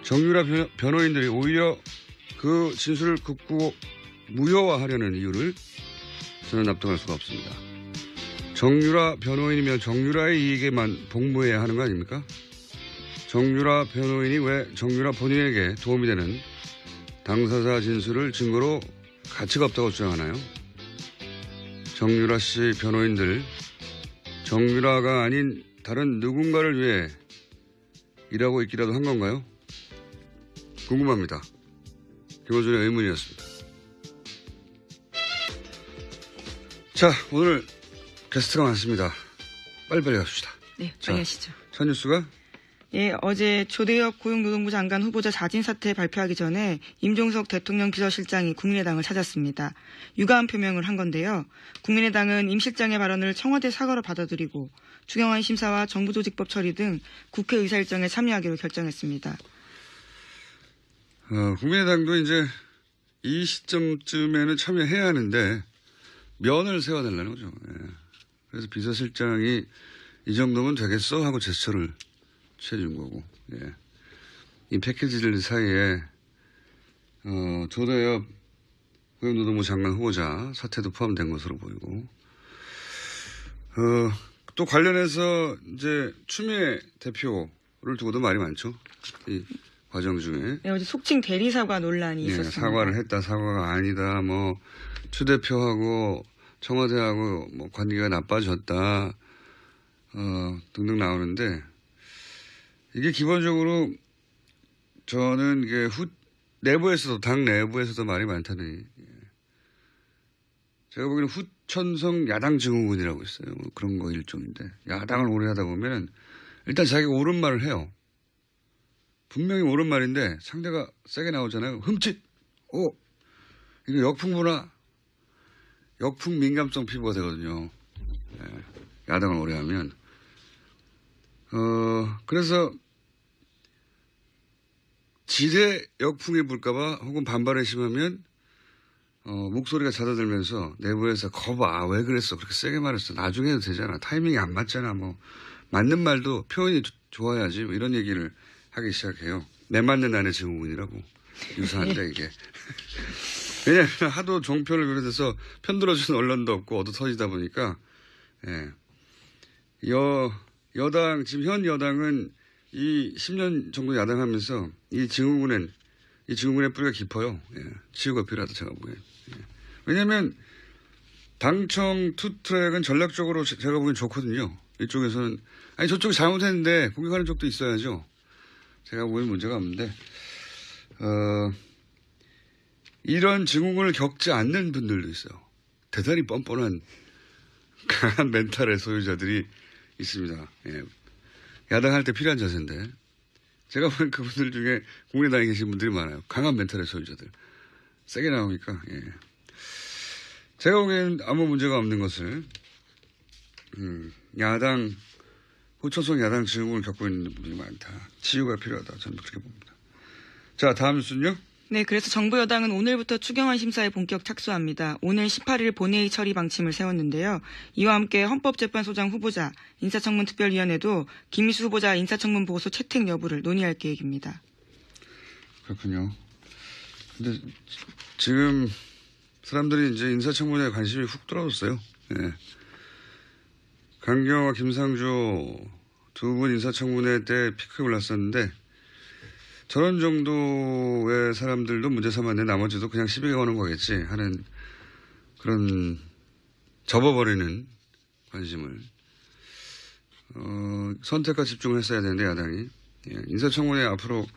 정유라 변호인들이 오히려 그 진술을 극구 무효화하려는 이유를 저는 납득할 수가 없습니다. 정유라 변호인이면 정유라의 이익에만 복무해야 하는 거 아닙니까? 정유라 변호인이 왜 정유라 본인에게 도움이 되는 당사자 진술을 증거로 가치가 없다고 주장하나요? 정유라 씨 변호인들, 정유라가 아닌 다른 누군가를 위해 일하고 있기라도 한 건가요? 궁금합니다. 김어준의 의문이었습니다. 자, 오늘 게스트가 많습니다. 빨리빨리 갑시다. 네, 빨리 하시죠. 첫 뉴스가? 예, 어제 조대엽 고용노동부 장관 후보자 자진 사퇴 발표하기 전에 임종석 대통령 비서실장이 국민의당을 찾았습니다. 유감 표명을 한 건데요. 국민의당은 임 실장의 발언을 청와대 사과로 받아들이고 추경안 심사와 정부조직법 처리 등 국회 의사일정에 참여하기로 결정했습니다. 국민의당도 이제 이 시점쯤에는 참여해야 하는데 면을 세워달라는 거죠. 예. 그래서 비서실장이 이 정도면 되겠어 하고 제스처를 취해준 거고. 예. 이 패키지들 사이에 조대엽 고용노동부 장관 후보자 사태도 포함된 것으로 보이고 또 관련해서 이제 추미애 대표를 두고도 말이 많죠. 이 과정 중에. 네, 어제 속칭 대리사과 논란이 있었습니다. 사과를 했다, 사과가 아니다, 뭐 추 대표하고 청와대하고 뭐 관계가 나빠졌다, 등등 나오는데 이게 기본적으로 저는 이게 내부에서도 당 내부에서도 말이 많다니. 제가 보기에는 후천성 야당 증후군이라고 있어요. 뭐 그런 거 일종인데 야당을 오래 하다 보면은 일단 자기가 옳은 말을 해요. 분명히 옳은 말인데 상대가 세게 나오잖아요. 흠칫! 이거 역풍부나 역풍 민감성 피부가 되거든요. 네, 야당을 오래 하면. 그래서 지대 역풍이 불까봐 혹은 반발에 심하면 목소리가 잦아들면서 내부에서 거봐 왜 그랬어 그렇게 세게 말했어 나중에 해도 되잖아 타이밍이 안 맞잖아 뭐 맞는 말도 표현이 좋아야지 뭐 이런 얘기를 하기 시작해요. 내 맞는 아내 증후군이라고 유사한데 이게 왜냐하면 하도 종편을 비롯해서 편들어주는 언론도 없고 어두 터지다 보니까 예. 여당 지금 현 여당은 이 10년 정도 야당하면서 이 증후군의 뿌리가 깊어요. 예. 치유가 필요하다 제가 보기엔. 예. 왜냐하면 당청 투트랙은 전략적으로 제가 보기엔 좋거든요. 이쪽에서는 아니 저쪽이 잘못했는데 공격하는 쪽도 있어야죠. 제가 보기엔 문제가 없는데 이런 증후군을 겪지 않는 분들도 있어요. 대단히 뻔뻔한 강한 멘탈의 소유자들이 있습니다. 예. 야당할 때 필요한 자세인데 제가 보는 그분들 중에 국민의당에 계신 분들이 많아요. 강한 멘탈의 소유자들. 세게 나오니까. 예. 제가 보기에는 아무 문제가 없는 것을 후천성 야당 증후군을 겪고 있는 분들이 많다. 치유가 필요하다. 저는 그렇게 봅니다. 자, 다음 뉴스는요. 네, 그래서 정부 여당은 오늘부터 추경안 심사에 본격 착수합니다. 오늘 18일 본회의 처리 방침을 세웠는데요. 이와 함께 헌법재판소장 후보자 인사청문특별위원회도 김희수 후보자 인사청문 보고서 채택 여부를 논의할 계획입니다. 그렇군요. 근데 지금 사람들이 이제 인사청문회에 관심이 훅 떨어졌어요. 예. 강경화, 김상조 두 분 인사청문회 때 피크에 올랐었는데 저런 정도의 사람들도 문제 삼았는데 나머지도 그냥 시비가 거는 거겠지 하는 그런 접어버리는 관심을 선택과 집중을 했어야 되는데 야당이 예, 인사청문회 앞으로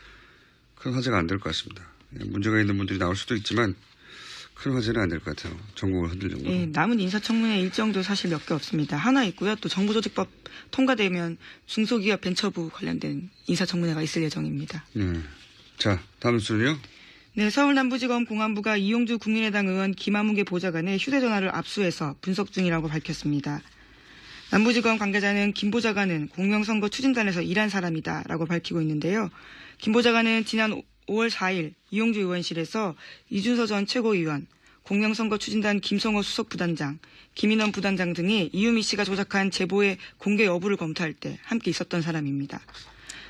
큰 화제가 안 될 것 같습니다. 예, 문제가 있는 분들이 나올 수도 있지만 큰 화제는 안 될 것 같아요. 전국을 흔들 정도로. 예, 남은 인사청문회 일정도 사실 몇 개 없습니다. 하나 있고요. 또 정부조직법 통과되면 중소기업 벤처부 관련된 인사청문회가 있을 예정입니다. 자, 다음 뉴스는요. 네, 서울남부지검 공안부가 이용주 국민의당 의원 김한무개 보좌관의 휴대전화를 압수해서 분석 중이라고 밝혔습니다. 남부지검 관계자는 김 보좌관은 공명선거 추진단에서 일한 사람이다라고 밝히고 있는데요. 김 보좌관은 지난 5월 4일 이용주 의원실에서 이준서 전 최고위원, 공명선거추진단 김성호 수석부단장, 김인원 부단장 등이 이유미 씨가 조작한 제보의 공개 여부를 검토할 때 함께 있었던 사람입니다.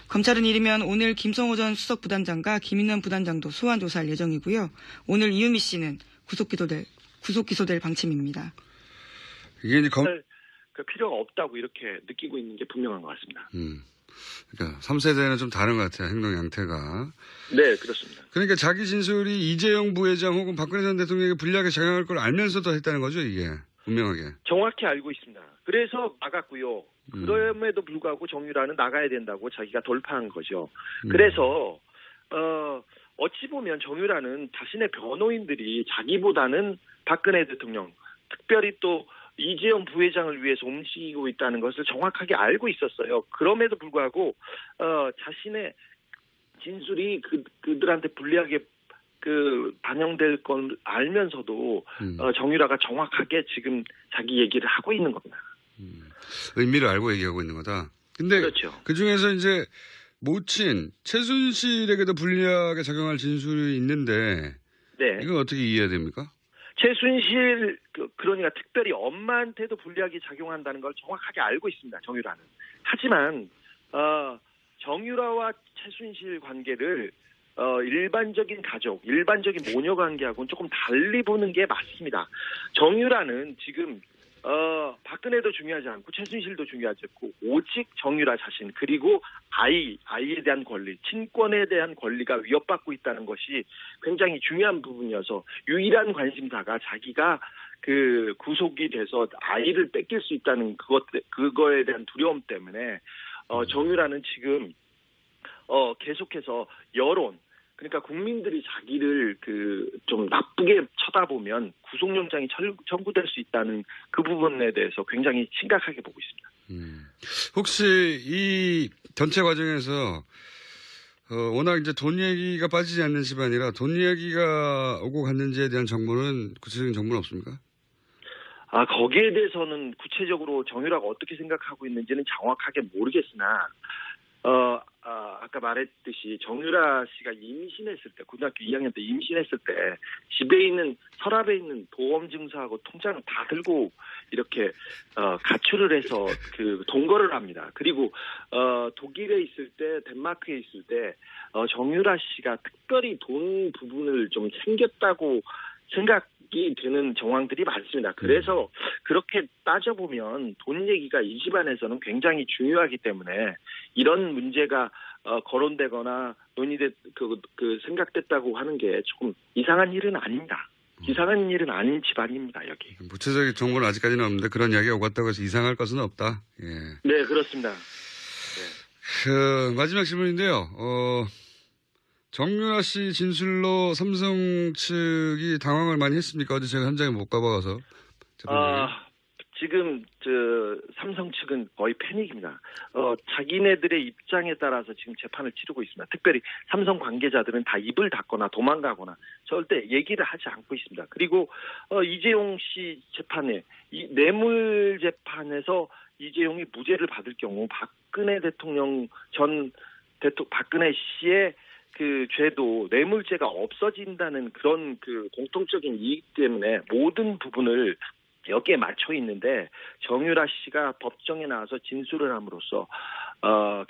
검찰은 이르면 오늘 김성호 전 수석부단장과 김인원 부단장도 소환 조사할 예정이고요. 오늘 이유미 씨는 구속 기소될 방침입니다. 이게 이제 그 필요가 없다고 이렇게 느끼고 있는 게 분명한 것 같습니다. 그러니까 3세대는 좀 다른 것 같아요. 행동 양태가. 네, 그렇습니다. 그러니까 자기 진술이 이재용 부회장 혹은 박근혜 전 대통령에게 불리하게 작용할 걸 알면서도 했다는 거죠, 이게. 분명하게. 정확히 알고 있습니다. 그래서 막았고요. 그럼에도 불구하고 정유라는 나가야 된다고 자기가 돌파한 거죠. 그래서 어찌 보면 정유라는 자신의 변호인들이 자기보다는 박근혜 대통령, 특별히 또 이재용 부회장을 위해서 움직이고 있다는 것을 정확하게 알고 있었어요. 그럼에도 불구하고 자신의 진술이 그들한테 불리하게 반영될 건 알면서도 정유라가 정확하게 지금 자기 얘기를 하고 있는 겁니다. 의미를 알고 얘기하고 있는 거다. 근데 그렇죠. 그 중에서 이제 모친 최순실에게도 불리하게 작용할 진술이 있는데 네. 이건 어떻게 이해해야 됩니까? 최순실 그러니까 특별히 엄마한테도 불리하게 작용한다는 걸 정확하게 알고 있습니다. 정유라는. 하지만 정유라와 최순실 관계를 일반적인 가족, 일반적인 모녀 관계하고는 조금 달리 보는 게 맞습니다. 정유라는 지금 박근혜도 중요하지 않고 최순실도 중요하지 않고 오직 정유라 자신 그리고 아이에 대한 권리, 친권에 대한 권리가 위협받고 있다는 것이 굉장히 중요한 부분이어서 유일한 관심사가 자기가 구속이 돼서 아이를 뺏길 수 있다는 그거에 대한 두려움 때문에 정유라는 지금 계속해서 여론 그러니까 국민들이 자기를 좀 나쁘게 쳐다보면 구속영장이 청구될 수 있다는 그 부분에 대해서 굉장히 심각하게 보고 있습니다. 혹시 이 전체 과정에서 워낙 이제 돈 얘기가 빠지지 않는 집안이라 돈 얘기가 오고 갔는지에 대한 정보는 구체적인 정보는 없습니까? 거기에 대해서는 구체적으로 정유라가 어떻게 생각하고 있는지는 정확하게 모르겠으나 아까 말했듯이 정유라 씨가 임신했을 때, 고등학교 2학년 때 임신했을 때 집에 있는 서랍에 있는 보험 증서하고 통장을 다 들고 이렇게 가출을 해서 동거를 합니다. 그리고 독일에 있을 때, 덴마크에 있을 때 정유라 씨가 특별히 돈 부분을 좀 챙겼다고 생각이 되는 정황들이 많습니다. 그래서 그렇게 따져보면 돈 얘기가 이 집안에서는 굉장히 중요하기 때문에 이런 문제가 거론되거나 생각됐다고 하는 게 조금 이상한 일은 아닙니다. 이상한 일은 아닌 집안입니다, 여기. 구체적인 정보는 아직까지는 없는데 그런 이야기가 오갔다고 해서 이상할 것은 없다. 예. 네, 그렇습니다. 마지막 질문인데요. 정유라 씨 진술로 삼성 측이 당황을 많이 했습니까? 어제 제가 현장에 못 가봐서. 지금 삼성 측은 거의 패닉입니다. 자기네들의 입장에 따라서 지금 재판을 치르고 있습니다. 특별히 삼성 관계자들은 다 입을 닫거나 도망가거나 절대 얘기를 하지 않고 있습니다. 그리고 이재용 씨 재판에 이 뇌물 재판에서 이재용이 무죄를 받을 경우 박근혜 대통령 박근혜 씨의 죄도 뇌물죄가 없어진다는 그런 공통적인 이익 때문에 모든 부분을 여기에 맞춰 있는데 정유라 씨가 법정에 나와서 진술을 함으로써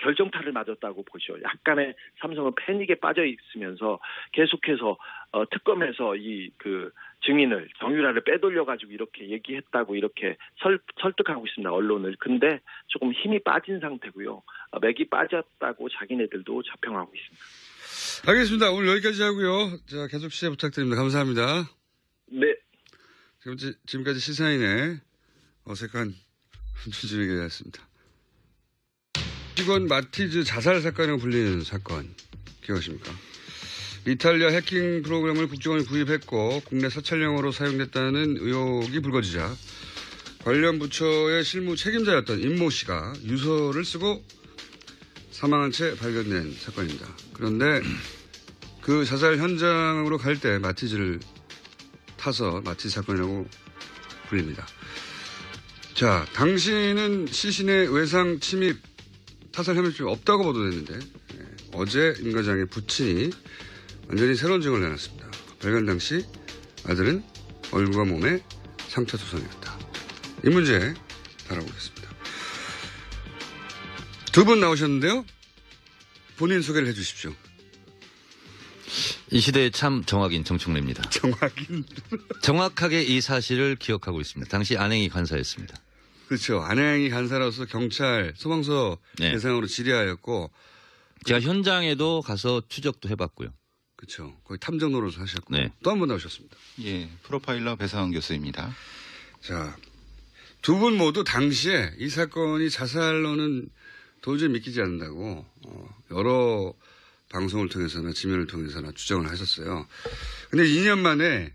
결정타를 맞았다고 보죠. 약간의 삼성은 패닉에 빠져 있으면서 계속해서 특검에서 증인을 정유라를 빼돌려 가지고 이렇게 얘기했다고 이렇게 설득하고 있습니다. 언론을. 근데 조금 힘이 빠진 상태고요. 맥이 빠졌다고 자기네들도 자평하고 있습니다. 알겠습니다. 오늘 여기까지 하고요. 자, 계속 시작 부탁드립니다. 감사합니다. 네. 지금까지 시사인의 어색한 주진우였습니다. 직원 마티즈 자살 사건이라고 불리는 사건 기억하십니까? 이탈리아 해킹 프로그램을 국정원이 구입했고 국내 사찰용으로 사용됐다는 의혹이 불거지자 관련 부처의 실무 책임자였던 임모 씨가 유서를 쓰고 사망한 채 발견된 사건입니다. 그런데 그 자살 현장으로 갈 때 마티즈를 타서 마티즈 사건이라고 불립니다. 자, 당시는 시신의 외상 침입 타살 혐의점이 없다고 보도됐는데 어제 임 과장의 부친이 완전히 새로운 증언을 내놨습니다. 발견 당시 아들은 얼굴과 몸에 상처 투성이었다. 이 문제 다뤄보겠습니다. 두 분 나오셨는데요. 본인 소개를 해 주십시오. 이 시대의 참 정확인 정청래입니다. 정확인. 정확하게 이 사실을 기억하고 있습니다. 당시 안행이 간사였습니다. 그렇죠. 안양이 간사로서 경찰 소방서 네. 대상으로 질의하였고 제가 현장에도 가서 추적도 해봤고요. 그렇죠. 거의 탐정 노릇을 하셨고 네. 또 한 번 나오셨습니다. 예, 프로파일러 배상원 교수입니다. 자, 두 분 모두 당시에 이 사건이 자살로는 도저히 믿기지 않는다고 여러 방송을 통해서나 지면을 통해서나 주장을 하셨어요. 근데 2년 만에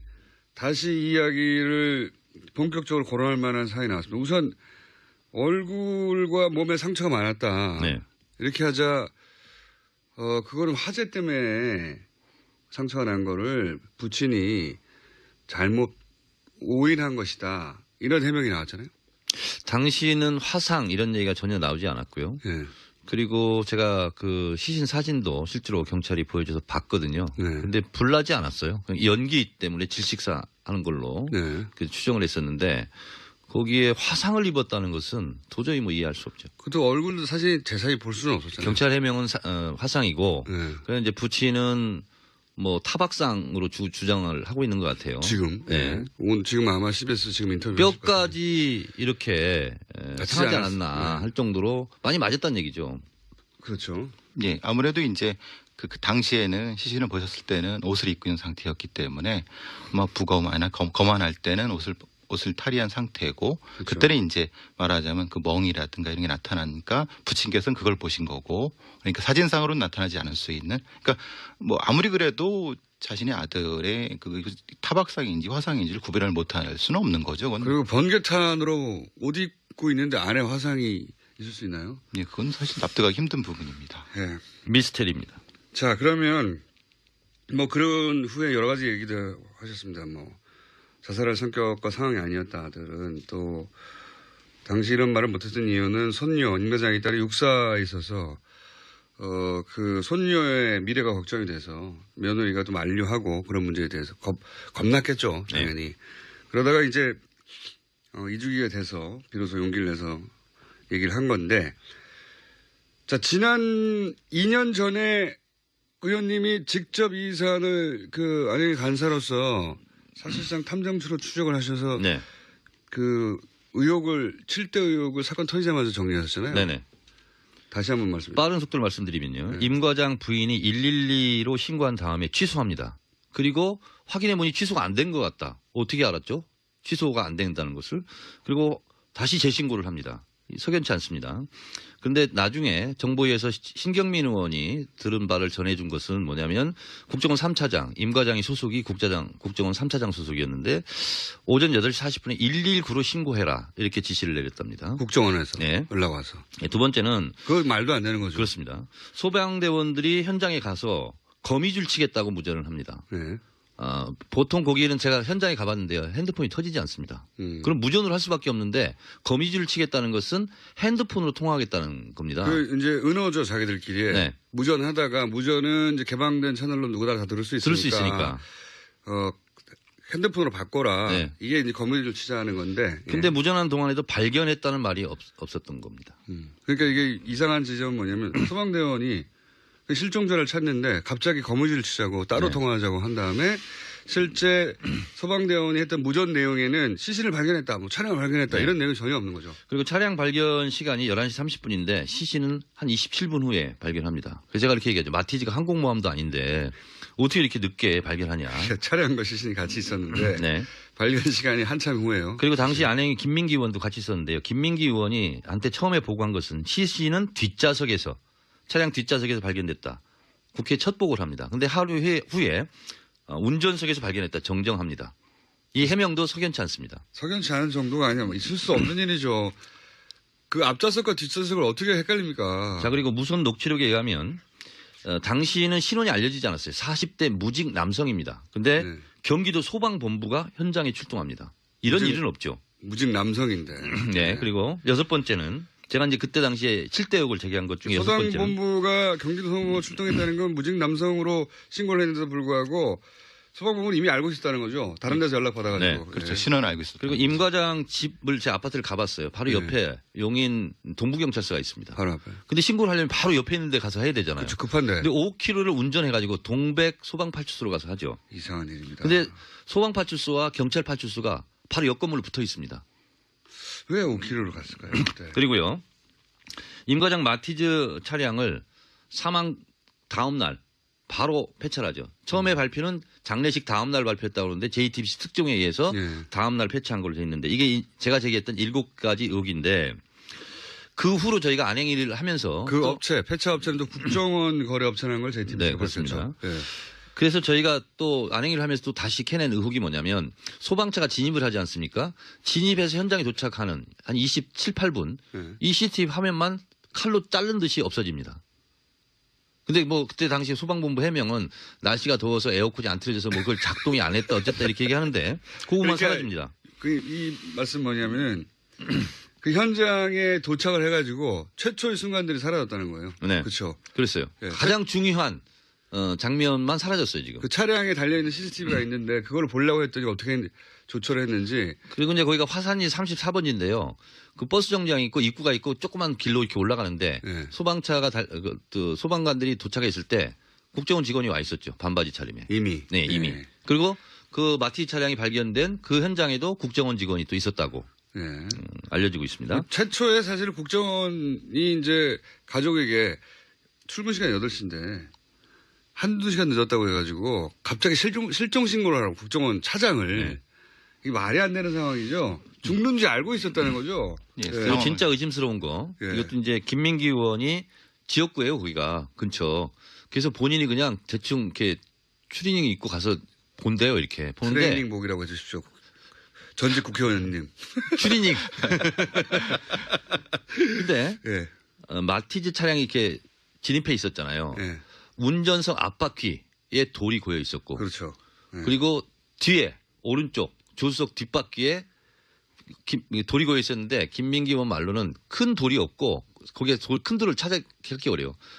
다시 이 이야기를 본격적으로 거론할 만한 사안이 나왔습니다. 우선 얼굴과 몸에 상처가 많았다. 네. 이렇게 하자 그거는 화재 때문에 상처가 난 거를 부친이 잘못 오인한 것이다. 이런 해명이 나왔잖아요. 당시는 화상 이런 얘기가 전혀 나오지 않았고요. 네. 그리고 제가 그 시신 사진도 실제로 경찰이 보여줘서 봤거든요. 네. 근데 불나지 않았어요. 그냥 연기 때문에 질식사 하는 걸로 네. 그 추정을 했었는데 거기에 화상을 입었다는 것은 도저히 뭐 이해할 수 없죠. 그것도 얼굴도 사실 제사히 볼 수는 없었잖아요. 경찰 해명은 화상이고 네. 그래서 이제 부친은 뭐 타박상으로 주장을 하고 있는 것 같아요. 지금. 네. 네. 오늘 지금 아마 CBS 지금 인터뷰. 뼈까지 이렇게 다치지 상하지 않았- 않았나 네. 할 정도로 많이 맞았다는 얘기죠. 그렇죠. 예, 아무래도 이제 그 당시에는 시신을 보셨을 때는 옷을 입고 있는 상태였기 때문에 아마 부검이나 검안할 때는 옷을 탈의한 상태고 그렇죠. 그때는 이제 말하자면 그 멍이라든가 이런 게 나타나니까 부친께서는 그걸 보신 거고 그러니까 사진상으로는 나타나지 않을 수 있는 그러니까 뭐 아무리 그래도 자신의 아들의 그 타박상인지 화상인지를 구별을 못할 수는 없는 거죠. 그건. 그리고 번개탄으로 옷 입고 있는데 안에 화상이 있을 수 있나요? 예, 그건 사실 납득하기 힘든 부분입니다. 예. 미스테리입니다. 자, 그러면 뭐 그런 후에 여러 가지 얘기도 하셨습니다. 뭐 자살할 성격과 상황이 아니었다 아들은 또 당시 이런 말을 못했던 이유는 손녀 임 과장의 딸이 육사에 있어서 그 손녀의 미래가 걱정이 돼서 며느리가 좀 만류하고 그런 문제에 대해서 겁났겠죠 당연히. 네. 그러다가 이제 2주기가 돼서 비로소 용기를 내서 얘기를 한 건데 자 지난 2년 전에 의원님이 직접 이 사안을 그 안양의 간사로서 사실상 탐정수로 추적을 하셔서 네. 그 의혹을 7대 의혹을 사건 터지자마자 정리하셨잖아요. 네네. 다시 한번 말씀해 주세요. 빠른 속도로 말씀드리면요. 네. 임 과장 부인이 112로 신고한 다음에 취소합니다. 그리고 확인해 보니 취소가 안 된 것 같다. 어떻게 알았죠? 취소가 안 된다는 것을. 그리고 다시 재신고를 합니다. 석연치 않습니다. 그런데 나중에 정보위에서 신경민 의원이 들은 바를 전해준 것은 뭐냐면 국정원 3차장, 임 과장이 소속이 국정원 3차장 소속이었는데 오전 8시 40분에 119로 신고해라 이렇게 지시를 내렸답니다. 국정원에서 네. 연락 와서. 두 번째는 그거 말도 안 되는 거죠. 그렇습니다. 소방대원들이 현장에 가서 거미줄 치겠다고 무전을 합니다. 네. 보통 거기에는 제가 현장에 가봤는데요. 핸드폰이 터지지 않습니다. 그럼 무전을 할 수밖에 없는데 거미줄을 치겠다는 것은 핸드폰으로 통화하겠다는 겁니다. 그 이제 은어죠 자기들끼리. 네. 무전하다가 무전은 이제 개방된 채널로 누구나 다 들을 수 있으니까. 들을 수 있으니까. 핸드폰으로 바꿔라. 네. 이게 이제 거미줄 치자는 건데. 근데 예. 무전하는 동안에도 발견했다는 말이 없었던 겁니다. 그러니까 이게 이상한 지점은 뭐냐면 소방대원이 그 실종자를 찾는데 갑자기 거미줄을 치자고 따로 네. 통화하자고 한 다음에 실제 소방대원이 했던 무전 내용에는 시신을 발견했다, 뭐 차량을 발견했다 네. 이런 내용이 전혀 없는 거죠. 그리고 차량 발견 시간이 11시 30분인데 시신은 한 27분 후에 발견합니다. 그래서 제가 이렇게 얘기하죠. 마티즈가 항공모함도 아닌데 어떻게 이렇게 늦게 발견하냐. 차량과 시신이 같이 있었는데 네. 발견 시간이 한참 후에요. 그리고 당시 안행이 김민기 의원도 같이 있었는데요. 김민기 의원이 한테 처음에 보고한 것은 시신은 뒷좌석에서 차량 뒷좌석에서 발견됐다. 국회에 첫 보고를 합니다. 그런데 하루 후에 운전석에서 발견했다. 정정합니다. 이 해명도 석연치 않습니다. 석연치 않은 정도가 아니라 있을 수 없는 일이죠. 그 앞좌석과 뒷좌석을 어떻게 헷갈립니까? 자, 그리고 무선 녹취록에 의하면 당시에는 신원이 알려지지 않았어요. 40대 무직 남성입니다. 근데 네. 경기도 소방본부가 현장에 출동합니다. 이런 일은 없죠. 무직 남성인데. 네. 그리고 6번째는 제가 이제 그때 당시에 7대 의혹을 제기한 것 중에 6번째는 소방본부가 경기도 소방본부가 출동했다는 건 무직 남성으로 신고를 했는데도 불구하고 소방본부는 이미 알고 있었다는 거죠. 다른 데서 연락 받아가지고. 네, 그렇죠. 예. 신원 알고 있었다. 그리고 임 과장 집을 제 아파트를 가봤어요. 바로 옆에 용인 동부경찰서가 있습니다. 바로 앞에. 근데 신고를 하려면 바로 옆에 있는 데 가서 해야 되잖아요. 그렇죠. 급한데. 근데 5km를 운전해가지고 동백 소방파출소로 가서 하죠. 이상한 일입니다. 근데 소방파출소와 경찰파출소가 바로 옆 건물로 붙어 있습니다. 왜 5km를 갔을까요? 그때? 그리고요. 임 과장 마티즈 차량을 사망 다음 날 바로 폐차하죠. 처음에 발표는 장례식 다음 날 발표했다고 그러는데 JTBC 특종에 의해서 예. 다음 날 폐차한 걸로 돼 있는데 이게 제가 제기했던 7가지 의혹인데 그 후로 저희가 안행일을 하면서 그 또 업체, 폐차 업체는 또 국정원 거래업체라는 걸 JTBC가 네, 그렇습니다. 예. 그래서 저희가 또 안행일을 하면서 또 다시 캐낸 의혹이 뭐냐면 소방차가 진입을 하지 않습니까? 진입해서 현장에 도착하는 한 27, 8분 예. 이 CCTV 화면만 칼로 자른 듯이 없어집니다. 근데 뭐 그때 당시 소방본부 해명은 날씨가 더워서 에어컨이 안 틀어져서 뭐 그걸 작동이 안 했다 어쨌다 이렇게 얘기하는데 그것만 그러니까 사라집니다. 이 말씀 뭐냐면은 그 현장에 도착을 해가지고 최초의 순간들이 사라졌다는 거예요. 네. 그렇죠. 그랬어요. 예. 가장 중요한 장면만 사라졌어요 지금. 그 차량에 달려있는 CCTV가 있는데 그걸 보려고 했더니 어떻게 조처를 했는지. 그리고 이제 거기가 화산이 34번지인데요. 그 버스 정류장이 있고 입구가 있고 조그만 길로 이렇게 올라가는데 네. 소방차가 소방관들이 도착했을 때 국정원 직원이 와 있었죠. 반바지 차림에. 이미. 네, 이미. 네. 그리고 그 마티 차량이 발견된 그 현장에도 국정원 직원이 또 있었다고 네. 알려지고 있습니다. 최초에 사실 국정원이 이제 가족에게 출근 시간이 8시인데 한두 시간 늦었다고 해가지고 갑자기 실종 신고를 하라고 국정원 차장을. 네. 이게 말이 안 되는 상황이죠. 죽는지 알고 있었다는 거죠. 예, 네. 그리고 진짜 의심스러운 거 예. 이것도 이제 김민기 의원이 지역구예요 거기가 근처. 그래서 본인이 그냥 대충 이렇게 추리닝 입고 가서 본대요 이렇게 보는데 트레이닝복이라고 해주십시오. 전직 국회의원님. 추리닝. 근데 예. 마티즈 차량이 이렇게 진입해 있었잖아요. 예. 운전석 앞바퀴에 돌이 고여 있었고 그렇죠. 예. 그리고 뒤에 오른쪽 조수석 뒷바퀴에 돌이 고여 있었는데 김민기 의원 말로는 큰 돌이 없고 거기에 큰 돌을 찾기 어려워.